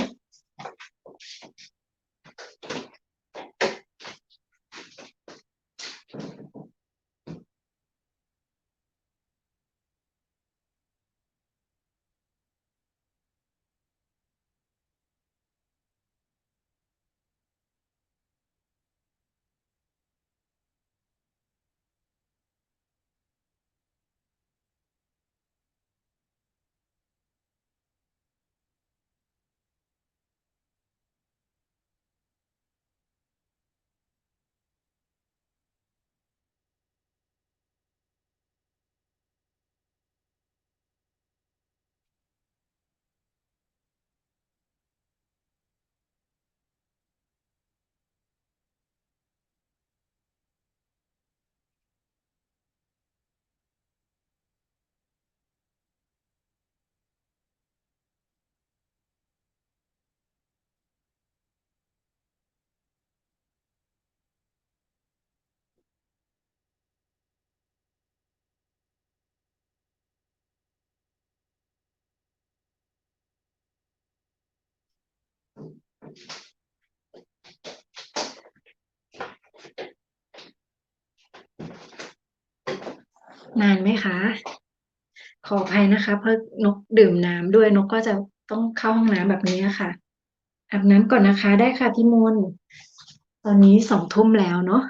นานไหมคะขออภัยนะคะเพราะนกดื่มน้ำด้วยนกก็จะต้องเข้าห้องน้ำแบบนี้ค่ะอาบน้ำก่อนนะคะได้ค่ะพี่มนต์ตอนนี้2 ทุ่มแล้วเนาะ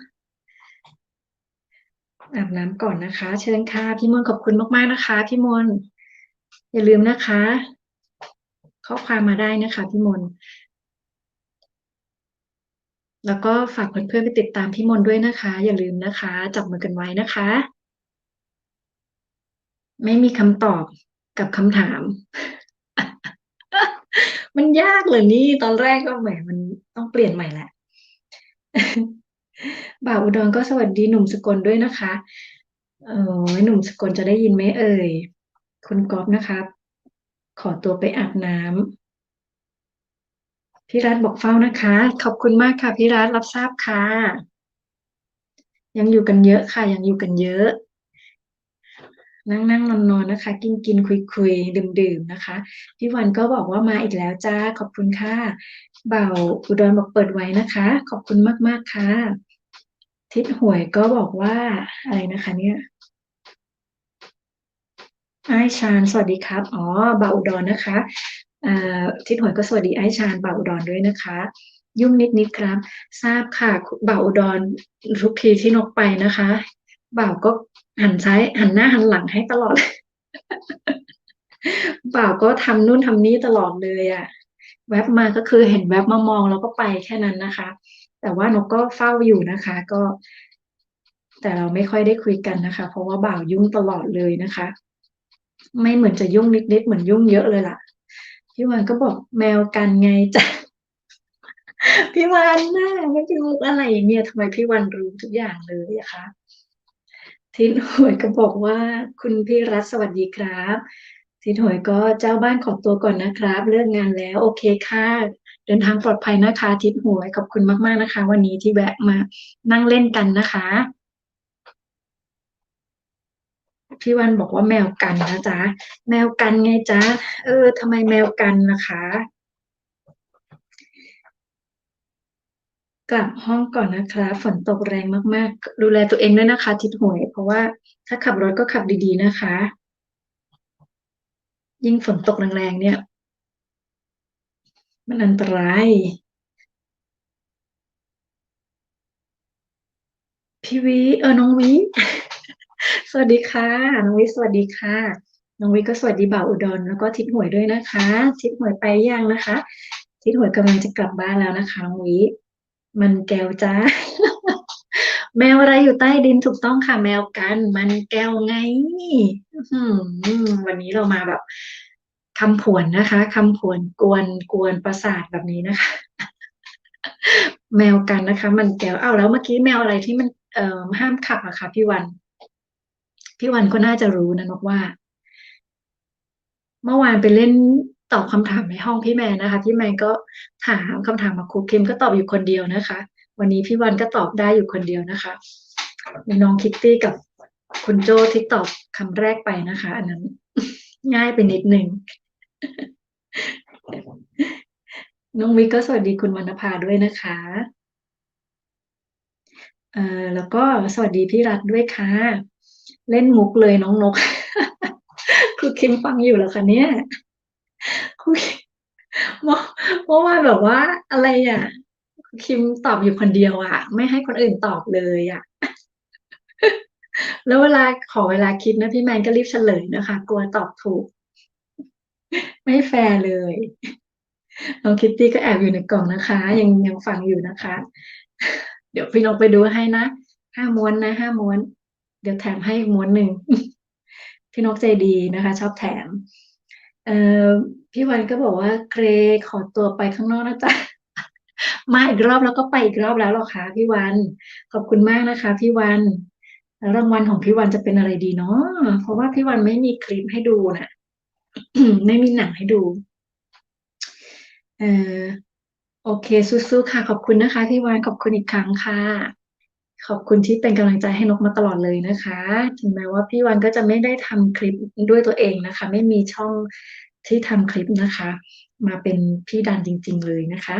อาบน้ำก่อนนะคะเชิญค่ะพี่มนต์ขอบคุณมากๆนะคะพี่มนต์อย่าลืมนะคะข้อความมาได้นะคะพี่มนต์แล้วก็ฝากเพื่อนๆไปติดตามพี่มนต์ด้วยนะคะอย่าลืมนะคะจับมือกันไว้นะคะไม่มีคำตอบกับคำถามมันยากเลยนี่ตอนแรกก็แหมมันต้องเปลี่ยนใหม่แหละบ่าวอุดรก็สวัสดีหนุ่มสกลด้วยนะคะเออหนุ่มสกลจะได้ยินไหมเอ่ยคุณก๊อฟนะคะขอตัวไปอาบน้ำ พี่รัฐบอกเฝ้านะคะขอบคุณมากค่ะพี่รัฐรับทราบค่ะยังอยู่กันเยอะค่ะยังอยู่กันเยอะนั่งนั่งนอนนอนนะคะกินกินคุยคุยดื่มดื่มนะคะพี่วันก็บอกว่ามาอีกแล้วจ้าขอบคุณค่ะบ่าวอุดรบอกเปิดไว้นะคะขอบคุณมากมากค่ะทิศหวยก็บอกว่าอะไรนะคะเนี่ยไอซ์ชาญสวัสดีครับอ๋อบ่าวอุดรนะคะทิศหวยก็สวัสดีไอซ์ชาญบ่าวอุดรด้วยนะคะยุ่งนิดนิดครับทราบค่ะบ่าวอุดรทุกทีที่นกไปนะคะบ่าวก็หันซ้ายหันหน้าหันหลังให้ตลอด บ่าวก็ทำนู่นทำนี่ตลอดเลยอ่ะแวบมาก็คือเห็นแวบมามองแล้วก็ไปแค่นั้นนะคะแต่ว่านกก็เฝ้าอยู่นะคะก็แต่เราไม่ค่อยได้คุยกันนะคะเพราะว่าบ่าวยุ่งตลอดเลยนะคะไม่เหมือนจะยุ่งนิดๆเหมือนยุ่งเยอะเลยล่ะพี่วันก็บอกแมวกันไงจ๊ะพี่วันน่ะไม่เป็นมุกอะไรเนี่ยทำไมพี่วันรู้ทุกอย่างเลยอะคะทิศหวยก็บอกว่าคุณพี่รัฐสวัสดีครับทิศหวยก็เจ้าบ้านขอตัวก่อนนะครับเลิกงานแล้วโอเคค่ะเดินทางปลอดภัยนะคะทิศหวยขอบคุณมากๆนะคะวันนี้ที่แวะมานั่งเล่นกันนะคะพี่วันบอกว่าแมวกันนะจ๊ะแมวกันไงจ๊ะทำไมแมวกันนะคะกลับห้องก่อนนะคะฝนตกแรงมากๆดูแลตัวเองด้วยนะคะทิศหวยเพราะว่าถ้าขับรถก็ขับดีๆนะคะยิ่งฝนตกแรงๆเนี่ยมันอันตราย พี่วิน้องวิสวัสดีค่ะน้องวิสวัสดีค่ะน้องวิก็สวัสดีบ่าวอุดรแล้วก็ทิศหวยด้วยนะคะทิศหวยไปยังนะคะทิศหวยกำลังจะกลับบ้านแล้วนะคะน้องวิมันแก้วจ้าแมวอะไรอยู่ใต้ดินถูกต้องค่ะแมวกันมันแก้วไงอื้อหือวันนี้เรามาแบบคำผวนนะคะคำผวนกวนประสาทแบบนี้นะคะแมวกันนะคะมันแก้วแล้วเมื่อกี้แมวอะไรที่มันห้ามขับอะคะพี่วัน พี่วันก็น่าจะรู้นะนกว่าเมื่อวานไปเล่นตอบคำถามในห้องพี่แมนนะคะพี่แมนก็ถามคำถามมาครูคิมก็ตอบอยู่คนเดียวนะคะวันนี้พี่วันก็ตอบได้อยู่คนเดียวนะคะมีน้องคิตตี้กับคุณโจที่ตอบคำแรกไปนะคะอันนั้นง่ายไปนิดนึงน้องวิกก็สวัสดีคุณวรรณภาด้วยนะคะแล้วก็สวัสดีพี่รัฐด้วยค่ะเล่นมุกเลยน้องนกครูคิมฟังอยู่เหรอคะเนี่ยครูคิม เมื่อวานแบบว่าอะไรอ่ะคิมตอบอยู่คนเดียวอ่ะไม่ให้คนอื่นตอบเลยอ่ะแล้วเวลาขอเวลาคิดนะพี่แมนก็รีบเฉลยนะคะกลัวตอบถูกไม่แฟร์เลยน้องคิตตี้ก็แอบอยู่ในกล่องนะคะยังฟังอยู่นะคะเดี๋ยวพี่นกไปดูให้นะ5 ม้วนนะ5 ม้วนเดี๋ยวแถมให้อีกม้วนหนึ่งพี่นกใจดีนะคะชอบแถมเอ่อพี่วันก็บอกว่าเกรขอตัวไปข้างนอกนะจ๊ะ มาอีกรอบแล้วก็ไปอีกรอบแล้วเหรอคะพี่วันขอบคุณมากนะคะพี่วันแล้วรางวัลของพี่วันจะเป็นอะไรดีเนาะเพราะว่าพี่วันไม่มีคลิปให้ดูน่ะไม่มีหนังให้ดูเออโอเคสู้ๆค่ะขอบคุณนะคะพี่วันขอบคุณอีกครั้งค่ะขอบคุณที่เป็นกำลังใจให้นกมาตลอดเลยนะคะถึงแม้ว่าพี่วันก็จะไม่ได้ทำคลิปด้วยตัวเองนะคะไม่มีช่องที่ทำคลิปนะคะมาเป็นพี่ดันจริงๆเลยนะคะ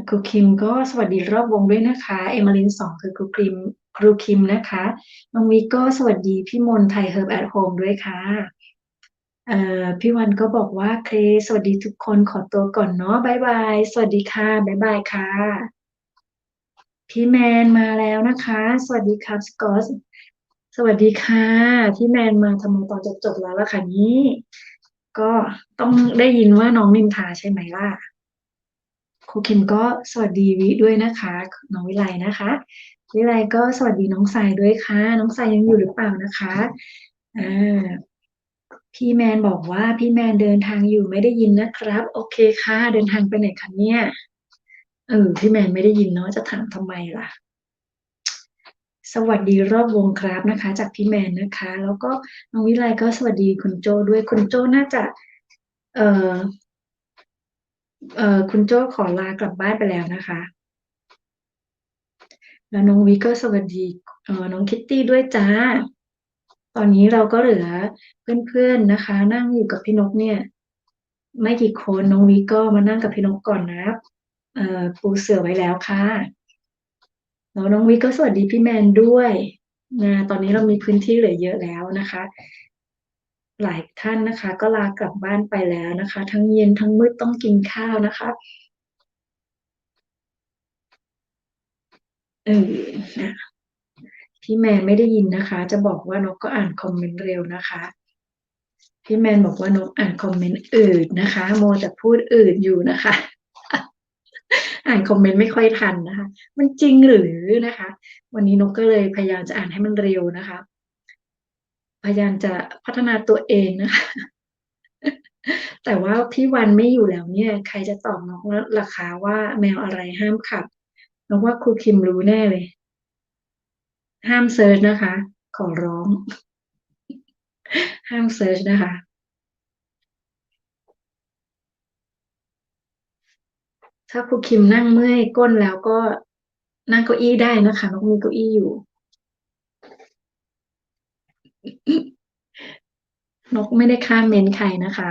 ครูคิมก็สวัสดีรอบวงด้วยนะคะเอมาริน2คือครูคิมนะคะน้องวิกก็สวัสดีพี่มนไทยเฮิร์บแอทโฮมด้วยค่ะพี่วันก็บอกว่าเคสวัสดีทุกคนขอตัวก่อนเนาะบ๊ายบายสวัสดีค่ะบ๊ายบายค่ะ พี่แมนมาแล้วนะคะสวัสดีครับสกอตสวัสดีค่ะพี่แมนมาทำไมตอนจบแล้วล่ะค่ะนี้ก็ต้องได้ยินว่าน้องนินทาใช่ไหมล่ะครูคิมก็สวัสดีวิด้วยนะคะน้องวิไลนะคะวิไลก็สวัสดีน้องสายด้วยค่ะน้องสายยังอยู่หรือเปล่านะคะอ่าพี่แมนบอกว่าพี่แมนเดินทางอยู่ไม่ได้ยินนะครับโอเคค่ะเดินทางไปไหนคะเนี่ยพี่แมนไม่ได้ยินเนาะจะถามทำไมล่ะ สวัสดีรอบวงครับนะคะจากพี่แมนนะคะแล้วก็น้องวิไลก็สวัสดีคุณโจด้วยคุณโจน่าจะเอ่อคุณโจขอลากลับบ้านไปแล้วนะคะแล้วน้องวิก็สวัสดีน้องคิตตี้ด้วยจ้าตอนนี้เราก็เหลือเพื่อนๆนะคะนั่งอยู่กับพี่นกเนี่ยไม่กี่คนน้องวิก็มานั่งกับพี่นกก่อนนะปูเสื่อไว้แล้วค่ะแล้วน้องวิก็สวัสดีพี่แมนด้วยนะตอนนี้เรามีพื้นที่เหลือเยอะแล้วนะคะ หลายท่านนะคะก็ลากลับบ้านไปแล้วนะคะทั้งเย็นทั้งมืดต้องกินข้าวนะคะเออนะพี่แมนไม่ได้ยินนะคะจะบอกว่านกก็อ่านคอมเมนต์เร็วนะคะพี่แมนบอกว่านกอ่านคอมเมนต์อื่นนะคะโมวแต่พูดอื่นอยู่นะคะอ่านคอมเมนต์ไม่ค่อยทันนะคะมันจริงหรือนะคะวันนี้นกก็เลยพยายามจะอ่านให้มันเร็วนะคะพยายามจะพัฒนาตัวเองนะคะแต่ว่าพี่วันไม่อยู่แล้วเนี่ยใครจะตอบนกล่ะคะว่าแมวอะไรห้ามขับนกว่าครูคิมรู้แน่เลย ห้ามเซิร์ชนะคะขอร้องห้ามเซิร์ชนะคะถ้าครูคิมนั่งเมื่อยก้นแล้วก็นั่งเก้าอี้ได้นะคะนกมีเก้าอี้อยู่นกไม่ได้ข้ามเมนใครนะคะ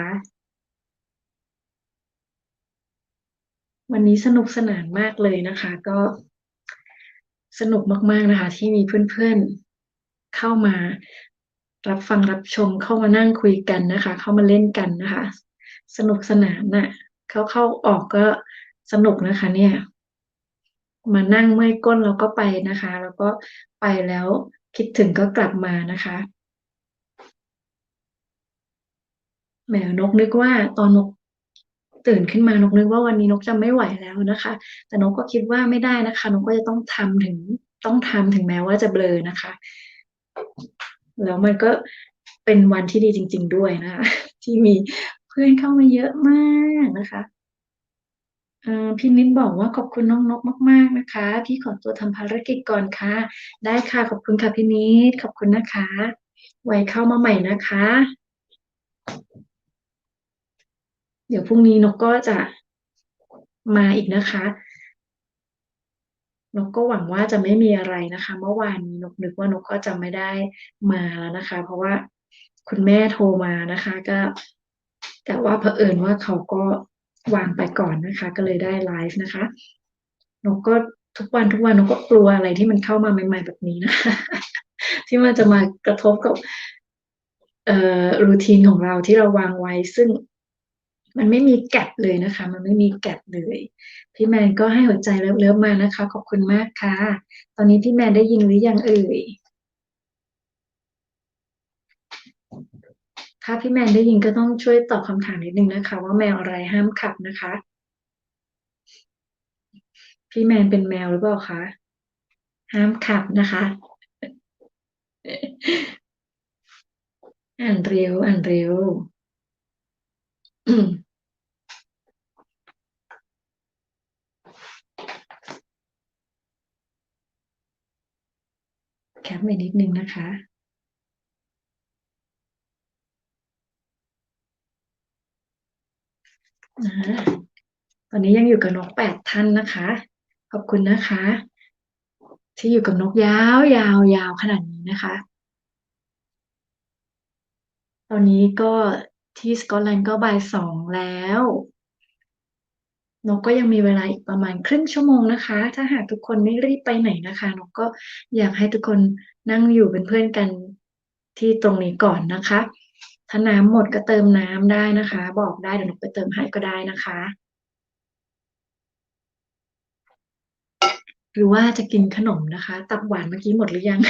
วันนี้สนุกสนานมากเลยนะคะก็สนุกมากๆนะคะที่มีเพื่อนๆเข้ามารับฟังรับชมเข้ามานั่งคุยกันนะคะเข้ามาเล่นกันนะคะสนุกสนานน่ะเข้าออกก็สนุกนะคะเนี่ย มานั่งเมื่อยก้นเราก็ไปนะคะแล้วก็ไปแล้วคิดถึงก็กลับมานะคะแหมนกนึกว่าตอนนกตื่นขึ้นมานกนึกว่าวันนี้นกจะไม่ไหวแล้วนะคะแต่นกก็คิดว่าไม่ได้นะคะนกก็จะต้องทำถึงแม้ว่าจะเบลอนะคะแล้วมันก็เป็นวันที่ดีจริงๆด้วยนะคะที่มีเพื่อนเข้ามาเยอะมากนะคะพี่นิดบอกว่าขอบคุณน้องนกมากๆนะคะพี่ขอตัวทำภารกิจก่อนค่ะได้ค่ะขอบคุณค่ะพี่นิดขอบคุณนะคะไว้เข้ามาใหม่นะคะเดี๋ยวพรุ่งนี้นกก็จะมาอีกนะคะนกก็หวังว่าจะไม่มีอะไรนะคะเมื่อวานนี้นกนึกว่านกก็จะไม่ได้มาแล้วนะคะเพราะว่าคุณแม่โทรมานะคะก็แต่ว่าเผอิญว่าเขาก็วางไปก่อนนะคะก็เลยได้ไลฟ์นะคะ นกก็ทุกวันนกก็กลัวอะไรที่มันเข้ามาใหม่ๆแบบนี้นะคะที่มันจะมากระทบกับรูทีนของเราที่เราวางไว้ซึ่งมันไม่มีแก็บเลยนะคะมันไม่มีแก็บเลยพี่แมนก็ให้หัวใจเลิฟๆมานะคะขอบคุณมากค่ะตอนนี้พี่แมนได้ยินหรือยังเอ่ยถ้าพี่แมนได้ยินก็ต้องช่วยตอบคำถามนิดนึงนะคะว่าแมวอะไรห้ามขับนะคะพี่แมนเป็นแมวหรือเปล่าคะห้ามขับนะคะอ่านเร็วอ่านเร็วแคปไปนิดนึงนะคะ ตอนนี้ยังอยู่กับนก8 ท่านนะคะขอบคุณนะคะที่อยู่กับนกยาวยาวยาวขนาดนี้นะคะตอนนี้ก็ที่สกอตแลนด์ก็บ่าย 2แล้วนกก็ยังมีเวลาอีกประมาณครึ่งชั่วโมงนะคะถ้าหากทุกคนไม่รีบไปไหนนะคะนกก็อยากให้ทุกคนนั่งอยู่เป็นเพื่อนกันที่ตรงนี้ก่อนนะคะถ้าน้ำหมดก็เติมน้ำได้นะคะบอกได้เดี๋ยวนกไปเติมให้ก็ได้นะคะ หรือว่าจะกินขนมนะคะตับหวานเมื่อกี้หมดหรือยัง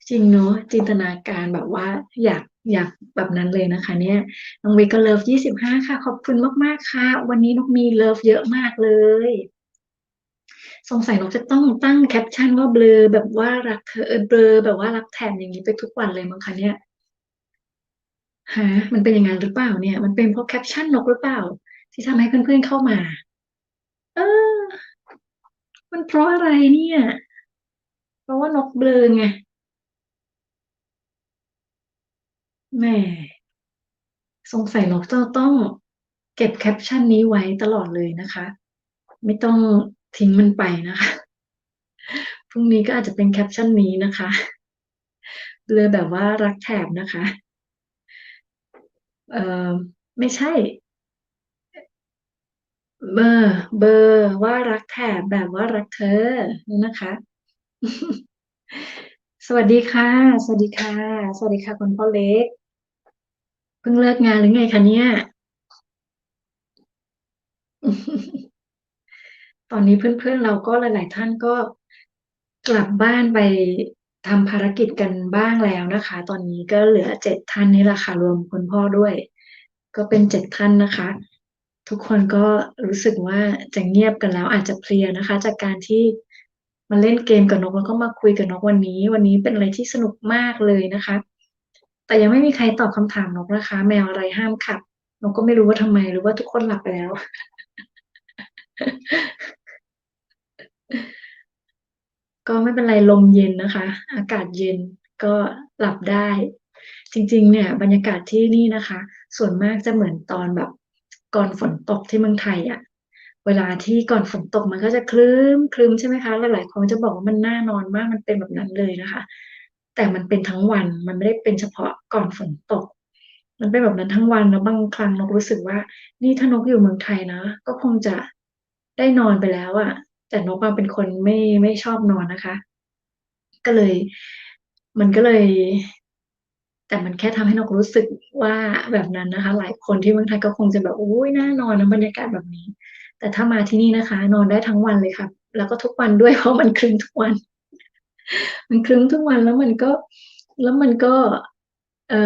จริงเนาะจินตนาการแบบว่าอยากอยากแบบนั้นเลยนะคะเนี่ยน้องเวก็เลิฟ25ค่ะขอบคุณมากๆค่ะวันนี้น้องมีเลิฟเยอะมากเลยสงสัยน้องจะต้องตั้งแคปชั่นว่าเบลอแบบว่ารักเธอเบลอแบบว่ารักแถมอย่างนี้ไปทุกวันเลยมั้งคะเนี่ยฮะมันเป็นอย่างนั้นหรือเปล่าเนี่ยมันเป็นเพราะแคปชั่นนกหรือเปล่าที่ทำให้เพื่อนๆเข้ามาเออมันเพราะอะไรเนี่ยเพราะว่านกเบลอไงแหม สงสัยเราต้องเก็บแคปชั่นนี้ไว้ตลอดเลยนะคะไม่ต้องทิ้งมันไปนะคะพรุ่งนี้ก็อาจจะเป็นแคปชั่นนี้นะคะเลยแบบว่ารักแถบนะคะเอ่อไม่ใช่เบอร์ว่ารักแถบแบบว่ารักเธอนี่นะคะสวัสดีค่ะสวัสดีค่ะสวัสดีค่ะคุณพ่อเล็กเพิ่งเลิกงานหรือไงคะเนี่ยตอนนี้เพื่อนๆเราก็หลายๆท่านก็กลับบ้านไปทำภารกิจกันบ้างแล้วนะคะตอนนี้ก็เหลือ7 ท่านนี่แหละค่ะรวมคุณพ่อด้วยก็เป็น7 ท่านนะคะทุกคนก็รู้สึกว่าจะเงียบกันแล้วอาจจะเพลียนะคะจากการที่มาเล่นเกมกับนกแล้วก็มาคุยกับนกวันนี้เป็นอะไรที่สนุกมากเลยนะคะแต่ยังไม่มีใครตอบคำถามนกนะคะแมวอะไรห้ามขับนกก็ไม่รู้ว่าทำไมหรือว่าทุกคนหลับไปแล้ว ก็ไม่เป็นไรลมเย็นนะคะอากาศเย็นก็หลับได้จริงๆเนี่ยบรรยากาศที่นี่นะคะส่วนมากจะเหมือนตอนแบบก่อนฝนตกที่เมืองไทยอ่ะเวลาที่ก่อนฝนตกมันก็จะครึ้มใช่ไหมคะหลายๆคนจะบอกว่ามันน่านอนมากมันเป็นแบบนั้นเลยนะคะแต่มันเป็นทั้งวันมันไม่ได้เป็นเฉพาะก่อนฝนตกมันเป็นแบบนั้นทั้งวันแล้วบางครั้งนกรู้สึกว่านี่ถ้านกอยู่เมืองไทยนะก็คงจะได้นอนไปแล้วอ่ะ แต่นกอะเป็นคนไม่ชอบนอนนะคะก็เลยมันก็เลยแต่มันแค่ทำให้นกรู้สึกว่าแบบนั้นนะคะหลายคนที่เมืองไทยก็คงจะแบบโอ้ยน่านอนนะบรรยากาศแบบนี้แต่ถ้ามาที่นี่นะคะนอนได้ทั้งวันเลยค่ะแล้วก็ทุกวันด้วยเพราะมันครึ้มทุกวันมันครึ้มทุกวันแล้วมันก็เอ่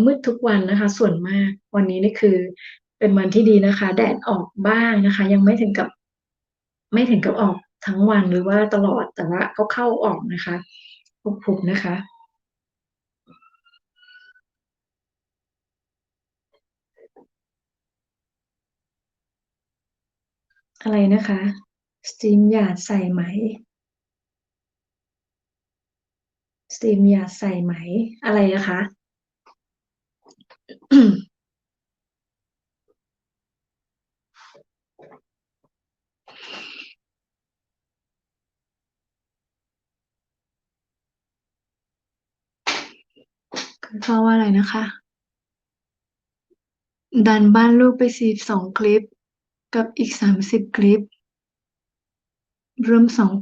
มืดทุกวันนะคะส่วนมากวันนี้นี่คือเป็นวันที่ดีนะคะแดดออกบ้างนะคะยังไม่ถึงกับออกทั้งวันหรือว่าตลอดแต่ว่าก็เข้าออกนะคะพลุกๆนะคะอะไรนะคะสตรีมหยาดใส่ไหมสตรีมหยาดใส่ไหมอะไรนะคะคุณพ่อว่าอะไรนะคะดันบ้านลูกไป42 คลิปกับอีก30 คลิปรวมสอง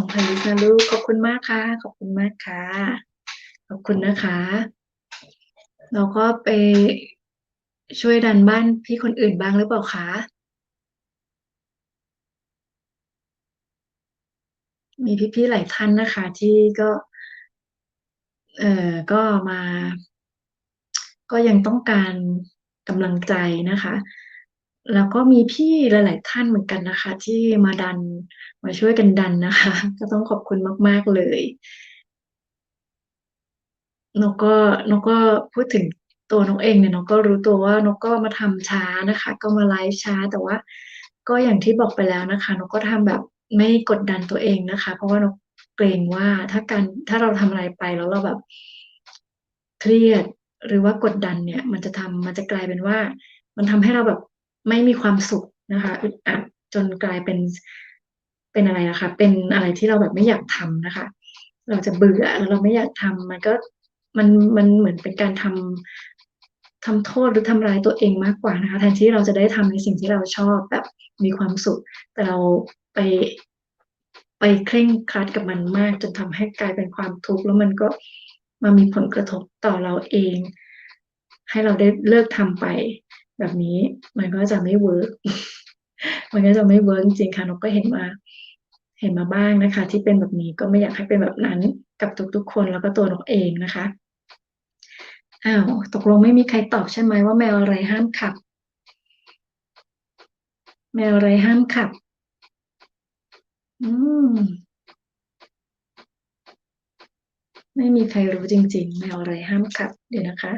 เพลย์นะลูกขอบคุณมากค่ะขอบคุณมากค่ะขอบคุณนะคะเราก็ไปช่วยดันบ้านพี่คนอื่นบ้างหรือเปล่าคะมีพี่ๆหลายท่านนะคะที่ก็ก็มาก็ยังต้องการกำลังใจนะคะแล้วก็มีพี่หลายๆท่านเหมือนกันนะคะที่มาช่วยกันดันนะคะก็ต้องขอบคุณมากๆเลย นกก็พูดถึงตัวนกเองเนี่ยนกก็รู้ตัวว่านกก็มาทำช้านะคะก็มาไลฟ์ช้าแต่ว่าก็อย่างที่บอกไปแล้วนะคะนกก็ทำแบบไม่กดดันตัวเองนะคะเพราะว่านกเกรงว่าถ้าเราทำอะไรไปแล้วเราแบบเครียดหรือว่ากดดันเนี่ยมันจะกลายเป็นว่ามันทำให้เราแบบไม่มีความสุขนะคะอึดอัดจนกลายเป็นอะไรนะคะเป็นอะไรที่เราแบบไม่อยากทำนะคะ เราจะเบื่อแล้วเราไม่อยากทำมันมันเหมือนเป็นการทำโทษหรือทำร้ายตัวเองมากกว่านะคะแทนที่เราจะได้ทำในสิ่งที่เราชอบแบบมีความสุขแต่เราไปไปเคร่งครัดกับมันมากจนทำให้กลายเป็นความทุกข์แล้วมันก็มามีผลกระทบต่อเราเองให้เราได้เลิกทำไปแบบนี้มันก็จะไม่เวิร์ก มันก็จะไม่เวิร์กจริงๆค่ะนกก็เห็นมาบ้างนะคะที่เป็นแบบนี้ก็ไม่อยากให้เป็นแบบนั้นกับทุกๆคนแล้วก็ตัวนกเองนะคะอ้าวตกลงไม่มีใครตอบใช่ไหมว่าแมวอะไรห้ามขับแมวอะไรห้ามขับอืมไม่มีใครรู้จริงๆแมวอะไรห้ามขับเดี๋ยวนะคะ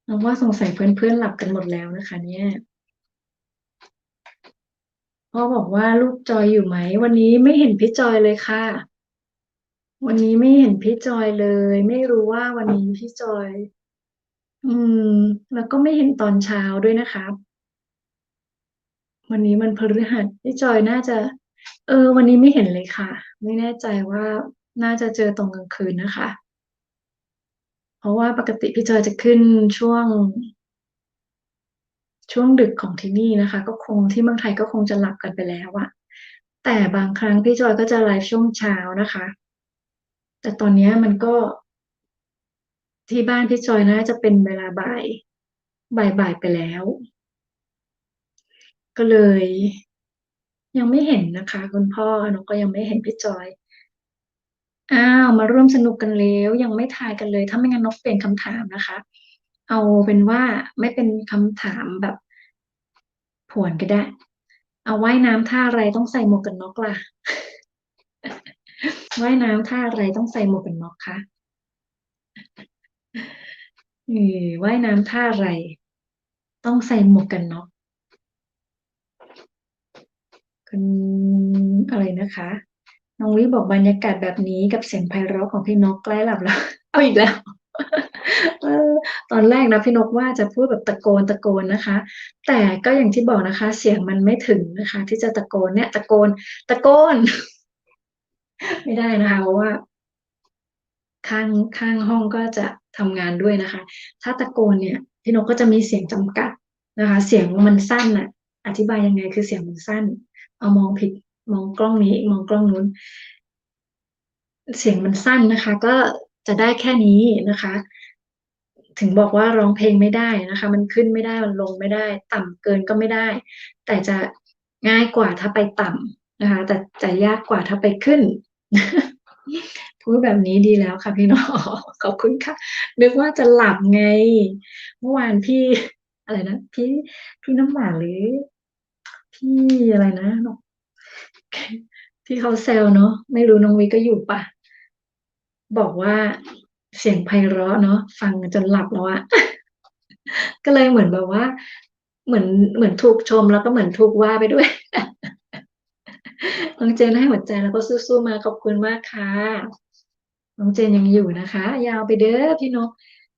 น้องว่าสงสัยเพื่อนๆหลับกันหมดแล้วนะคะเนี่ยพ่อบอกว่าลูกจอยอยู่ไหมวันนี้ไม่เห็นพี่จอยเลยค่ะวันนี้ไม่เห็นพี่จอยเลยไม่รู้ว่าวันนี้พี่จอยอืมแล้วก็ไม่เห็นตอนเช้าด้วยนะคะ วันนี้มันพฤหัสพี่จอยน่าจะวันนี้ไม่เห็นเลยค่ะไม่แน่ใจว่าน่าจะเจอตรงกลางคืนนะคะเพราะว่าปกติพี่จอยจะขึ้นช่วงช่วงดึกของที่นี่นะคะก็คงที่เมืองไทยก็คงจะหลับกันไปแล้วอะแต่บางครั้งพี่จอยก็จะไลฟ์ช่วงเช้านะคะแต่ตอนเนี้ยมันก็ที่บ้านพี่จอยน่าจะเป็นเวลาบ่ายไปแล้วก็เลยยังไม่เห็นนะคะคุณพ่อนกก็ยังไม่เห็นพี่จอย อ้าวมาร่วมสนุกกันแล้วยังไม่ทายกันเลยถ้าไม่งั้นนกเปลี่ยนคำถามนะคะเอาเป็นว่าไม่เป็นคำถามแบบผวนก็ได้เอาว่ายน้ำท่าอะไรต้องใส่หมวกกันน็อกล่ะว่ายน้ำท่าอะไรต้องใส่หมวกกันน็อกคะว่ายน้ำท่าอะไรต้องใส่หมวกกันน็อกคุณอะไรนะคะน้องวิบอกบรรยากาศแบบนี้กับเสียงไพเราะของพี่นกใกล้หลับแล้วเอาอีกแล้ว เออตอนแรกนะพี่นกว่าจะพูดแบบตะโกนนะคะแต่ก็อย่างที่บอกนะคะเสียงมันไม่ถึงนะคะที่จะตะโกนเนี่ยตะโกนไม่ได้นะคะเพราะว่าข้างห้องก็จะทำงานด้วยนะคะถ้าตะโกนเนี่ยพี่นกก็จะมีเสียงจำกัดนะคะเสียงมันสั้นน่ะอธิบายยังไงคือเสียงมันสั้นเอามองผิดมองกล้องนี้มองกล้องนู้นเสียงมันสั้นนะคะก็จะได้แค่นี้นะคะ ถึงบอกว่าร้องเพลงไม่ได้นะคะมันขึ้นไม่ได้มันลงไม่ได้ต่ำเกินก็ไม่ได้แต่จะง่ายกว่าถ้าไปต่ำนะคะแต่จะยากกว่าถ้าไปขึ้นพูดแบบนี้ดีแล้วค่ะพี่น้องขอบคุณค่ะนึกว่าจะหลับไงเมื่อวานพี่อะไรนะพี่น้ำหวานหรือพี่อะไรนะที่เขาแซวเนาะไม่รู้น้องวิก็อยู่ปะบอกว่าเสียงไพเราะเนาะฟังจนหลับแล้วอะ ก็เลยเหมือนแบบว่าเหมือนเหมือนถูกชมแล้วก็เหมือนถูกว่าไปด้วยน้องเจนให้หัวใจแล้วก็สู้ๆมาขอบคุณมากค่ะน้องเจนยังอยู่นะคะยาวไปเด้อพี่นก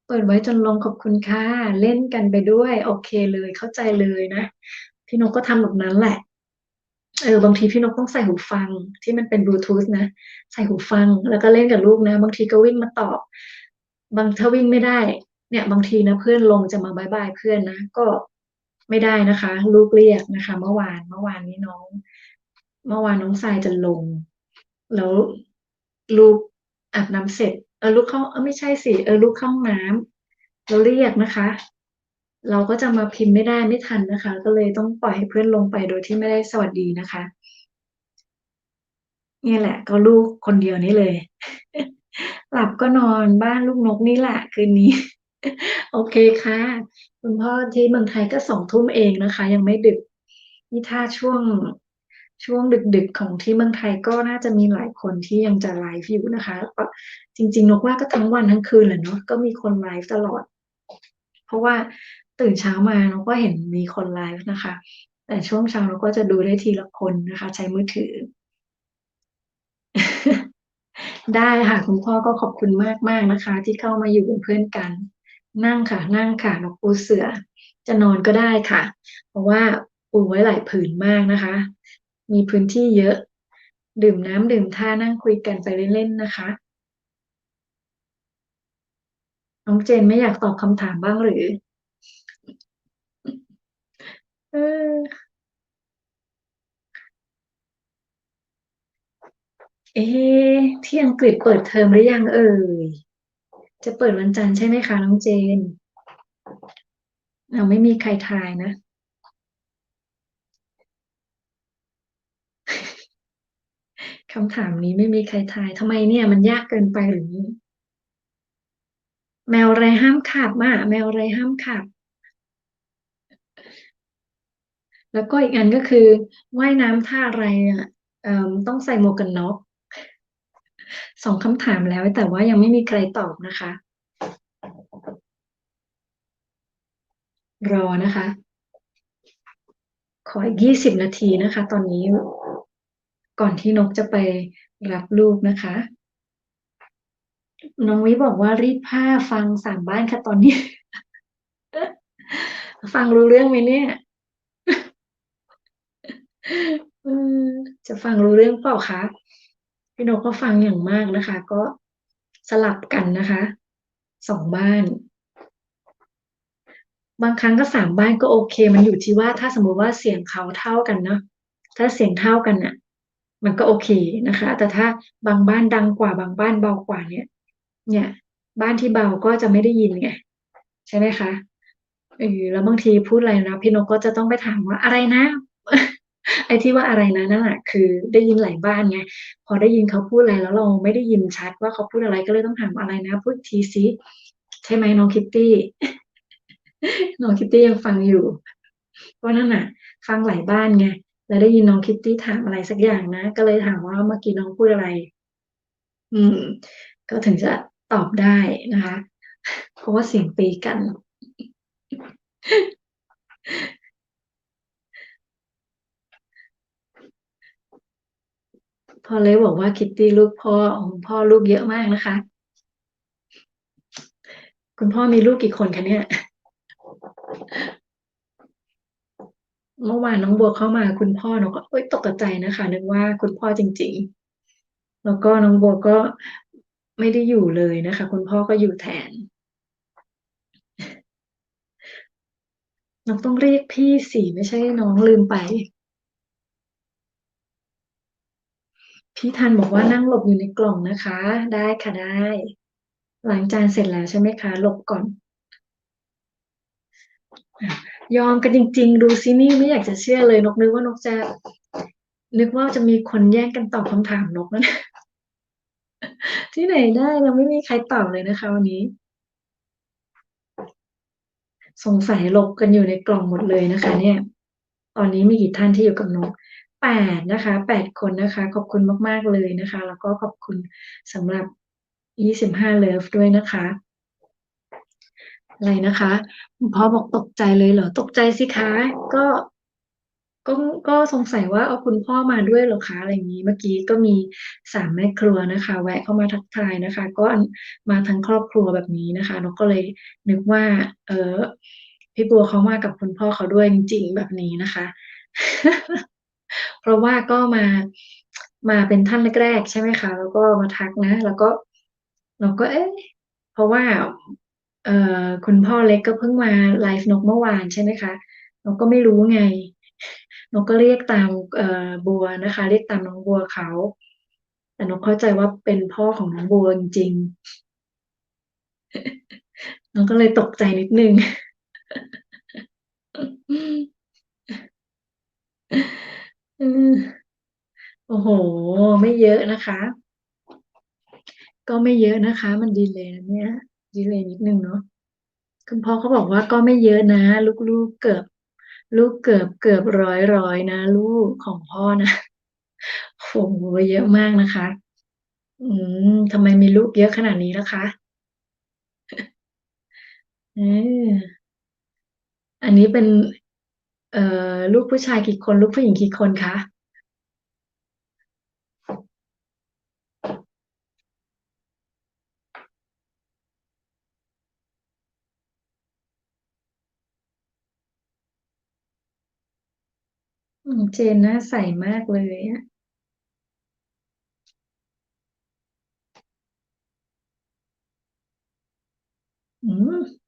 เปิดไว้จนลงขอบคุณค่ะเล่นกันไปด้วยโอเคเลยเข้าใจเลยนะพี่นกก็ทำแบบนั้นแหละบางทีพี่นกต้องใส่หูฟังที่มันเป็นบลูทูธนะใส่หูฟังแล้วก็เล่นกับลูกนะบางทีก็วิ่งมาตอบบางถ้าวิ่งไม่ได้เนี่ยบางทีนะเพื่อนลงจะมาบายบายเพื่อนนะก็ไม่ได้นะคะลูกเรียกนะคะเมื่อวานนี้น้องเมื่อวานน้องทรายจะลงแล้วลูกอาบน้ำเสร็จลูกเข้าไม่ใช่สิลูกเข้าห้องน้ำเราเรียกนะคะเราก็จะมาพิมพ์ไม่ได้ไม่ทันนะคะก็เลยต้องปล่อยให้เพื่อนลงไปโดยที่ไม่ได้สวัสดีนะคะเนี่ยแหละก็ลูกคนเดียวนี้เลยหลับก็นอนบ้านลูกนกนี่แหละคืนนี้โอเคค่ะคุณพ่อที่เมืองไทยก็2 ทุ่มเองนะคะยังไม่ดึกนี่ถ้าช่วงดึกๆของที่เมืองไทยก็น่าจะมีหลายคนที่ยังจะไลฟ์อยู่นะคะก็จริงๆนกว่าก็ทั้งวันทั้งคืนแหละเนาะก็มีคนไลฟ์ตลอด เพราะว่าตื่นเช้ามาเราก็เห็นมีคนไลฟ์นะคะแต่ช่วงเช้าเราก็จะดูได้ทีละคนนะคะใช้มือถือได้ค่ะคุณพ่อก็ขอบคุณมากมากนะคะที่เข้ามาอยู่เป็นเพื่อนกันนั่งค่ะนั่งค่ะนกปูเสือจะนอนก็ได้ค่ะเพราะว่าปูไว้หลายผืนมากนะคะมีพื้นที่เยอะดื่มน้ำดื่มท่านั่งคุยกันไปเล่นๆนะคะน้องเจนไม่อยากตอบคำถามบ้างหรือเออเอ๊ะที่อังกฤษเปิดเทอมหรือยังเอ่ย จะเปิดวันจันทร์ใช่ไหมคะน้องเจน เราไม่มีใครทายนะ คำถามนี้ไม่มีใครทายทำไมเนี่ยมันยากเกินไปหรือแมวอะไรห้ามขับแมวอะไรห้ามขับแล้วก็อีกอันก็คือว่ายน้ำท่าอะไรอ่ะต้องใส่หมวกกันน็อกสองคำถามแล้วแต่ว่ายังไม่มีใครตอบนะคะรอนะคะขออีก20 นาทีนะคะตอนนี้ก่อนที่นกจะไปรับลูกนะคะน้องวิบอกว่ารีดผ้าฟัง3 บ้านค่ะตอนนี้ฟังรู้เรื่องไหมเนี่ยเออจะฟังรู้เรื่องเปล่าคะพี่นกก็ฟังอย่างมากนะคะก็สลับกันนะคะ2 บ้าน บางครั้งก็3 บ้านก็โอเคมันอยู่ที่ว่าถ้าสมมุติว่าเสียงเขาเท่ากันเนาะถ้าเสียงเท่ากันน่ะมันก็โอเคนะคะแต่ถ้าบางบ้านดังกว่าบางบ้านเบากว่าเนี่ยบ้านที่เบาก็จะไม่ได้ยินไงใช่ไหมคะแล้วบางทีพูดอะไรนะพี่นกก็จะต้องไปถามว่าอะไรนะไอ้ที่ว่าอะไรนะนั่นแหละคือได้ยินหลายบ้านไงพอได้ยินเขาพูดอะไรแล้วเราไม่ได้ยินชัดว่าเขาพูดอะไรก็เลยต้องถามอะไรนะพูดอีกทีซิใช่ไหมน้องคิตตี้ น้องคิตตี้ยังฟังอยู่เพราะนั่นน่ะฟังหลายบ้านไงแล้วได้ยินน้องคิตตี้ถามอะไรสักอย่างนะก็เลยถามว่าเมื่อกี้น้องพูดอะไรอืมก็ถึงจะตอบได้นะคะเพราะว่าเสียงตีกันพอเลยบอกว่าคิตตี้ลูกพ่อคุณพ่อลูกเยอะมากนะคะคุณพ่อมีลูกกี่คนคะเนี่ยเมื่อวานน้องบัวเข้ามาคุณพ่อน้องก็เอ้ยตกใจนะคะนึกว่าคุณพ่อจริงๆแล้วก็น้องบัวก็ไม่ได้อยู่เลยนะคะคุณพ่อก็อยู่แทน น้องต้องเรียกพี่สิไม่ใช่น้องลืมไปพี่ทันบอกว่านั่งหลบอยู่ในกล่องนะคะได้ค่ะได้ล้างจานเสร็จแล้วใช่ไหมคะหลบก่อนยอมกันจริงๆดูซินี่ไม่อยากจะเชื่อเลยนกนึกว่านกจะนึกว่าจะมีคนแย่งกันตอบคำถามนกนะที่ไหนได้เราไม่มีใครตอบเลยนะคะวันนี้สงสัยหลบกันอยู่ในกล่องหมดเลยนะคะเนี่ยตอนนี้มีกี่ท่านที่อยู่กับนก8 นะคะ8 คนนะคะขอบคุณมากๆเลยนะคะแล้วก็ขอบคุณสำหรับ25 เลิฟด้วยนะคะ อะไรนะคะคุณพ่อบอกตกใจเลยเหรอตกใจสิคะก็ก็ก็สงสัยว่าเอาคุณพ่อมาด้วยเหรอคะอะไรอย่างนี้เมื่อกี้ก็มี3 แม่ครัวนะคะแวะเข้ามาทักทายนะคะก็มาทั้งครอบครัวแบบนี้นะคะนกก็เลยนึกว่าเออพี่บัวเขามากับคุณพ่อเขาด้วยจริงๆแบบนี้นะคะเพราะว่าก็มาเป็นท่านแรกๆใช่ไหมคะแล้วก็มาทักนะแล้วก็เราก็เอ๊ะเพราะว่าเอ่อคุณพ่อเล็กก็เพิ่งมาไลฟ์นกเมื่อวานใช่ไหมคะนกก็ไม่รู้ไงนกก็เรียกตามบัวนะคะเรียกตามน้องบัวเขาแต่นกเข้าใจว่าเป็นพ่อของน้องบัวจริงๆนกก็เลยตกใจนิดนึงอืมโอ้โหไม่เยอะนะคะก็ไม่เยอะนะคะมันดีเลยนะเนี่ยดีเลยนิดนึงเนาะ คุณพ่อเขาบอกว่าก็ไม่เยอะนะลูกๆเกือบร้อยนะลูกของพ่อนะโหเยอะมากนะคะอืทำไมมีลูกเยอะขนาดนี้ล่ะคะเอออันนี้เป็นลูกผู้ชายกี่คนลูกผู้หญิงกี่คนคะเจนน่าใสมากเลยอ่ะอืม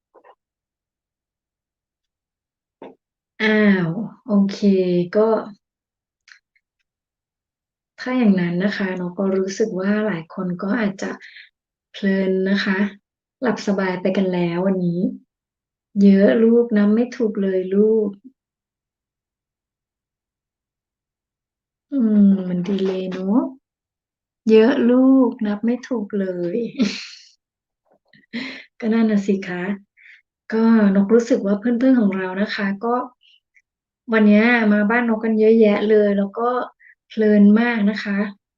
อ้าวโอเคก็ถ้าอย่างนั้นนะคะเราก็รู้สึกว่าหลายคนก็อาจจะเพลินนะคะหลับสบายไปกันแล้ววันนี้ เยอะลูกนับไม่ถูกเลยลูกอืมันดีเลยเนาะเยอะลูกนับไม่ถูกเลยก็นั่นน่ะสิคะก็นกรู้สึกว่าเพื่อนๆของเรานะคะก็วันเนี้ยมาบ้านนกกันเยอะแยะเลยแล้วก็เพลินมากนะคะ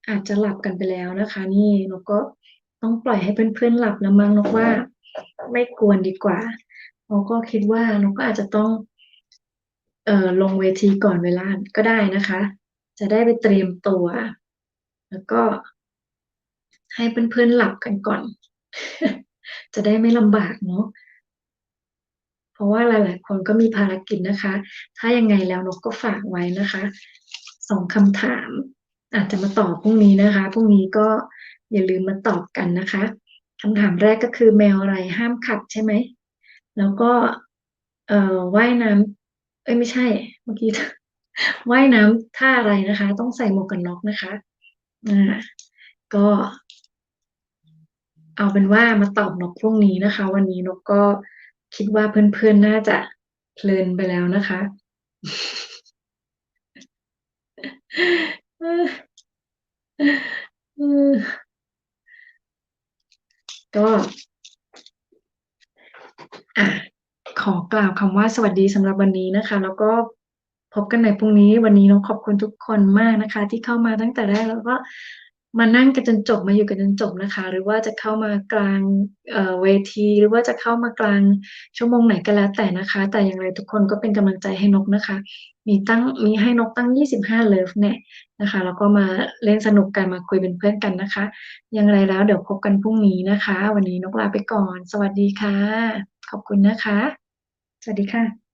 อาจจะหลับกันไปแล้วนะคะนี่นกก็ต้องปล่อยให้เพื่อนๆหลับแล้วมั้งนกว่าไม่กวนดีกว่านกก็คิดว่านกก็อาจจะต้องลงเวทีก่อนเวลาก็ได้นะคะจะได้ไปเตรียมตัวแล้วก็ให้เพื่อนๆหลับกันก่อนจะได้ไม่ลำบากเนาะ เพราะว่าหลายๆคนก็มีภารกิจนะคะ ถ้ายังไงแล้วนกก็ฝากไว้นะคะ2 คำถามอาจจะมาตอบพรุ่งนี้นะคะพรุ่งนี้ก็อย่าลืมมาตอบกันนะคะคำถามแรกก็คือแมวอะไรห้ามขัดใช่ไหมแล้วก็ว่ายน้ำเอ้ยไม่ใช่เมื่อกี้ว่ายน้ำท่าอะไรนะคะต้องใส่หมวกกันน็อกนะคะอ่าก็เอาเป็นว่ามาตอบนกพรุ่งนี้นะคะวันนี้นกก็คิดว่าเพื่อนๆน่าจะเพลินไปแล้วนะคะ เออเออก็อ่ะขอกล่าวคำว่าสวัสดีสำหรับวันนี้นะคะแล้วก็พบกันใหม่พรุ่งนี้วันนี้น้องขอบคุณทุกคนมากนะคะที่เข้ามาตั้งแต่แรกแล้วก็มานั่งกันจนจบมาอยู่กันจนจบนะคะหรือว่าจะเข้ามากลางเวทีหรือว่าจะเข้ามากลางชั่วโมงไหนก็แล้วแต่นะคะแต่อย่างไรทุกคนก็เป็นกำลังใจให้นกนะคะมีให้นกตั้ง25เลิฟเนี่ยนะคะแล้วก็มาเล่นสนุกกันมาคุยเป็นเพื่อนกันนะคะ อย่างไรแล้วเดี๋ยวพบกันพรุ่งนี้นะคะวันนี้นกลาไปก่อนสวัสดีค่ะขอบคุณนะคะสวัสดีค่ะ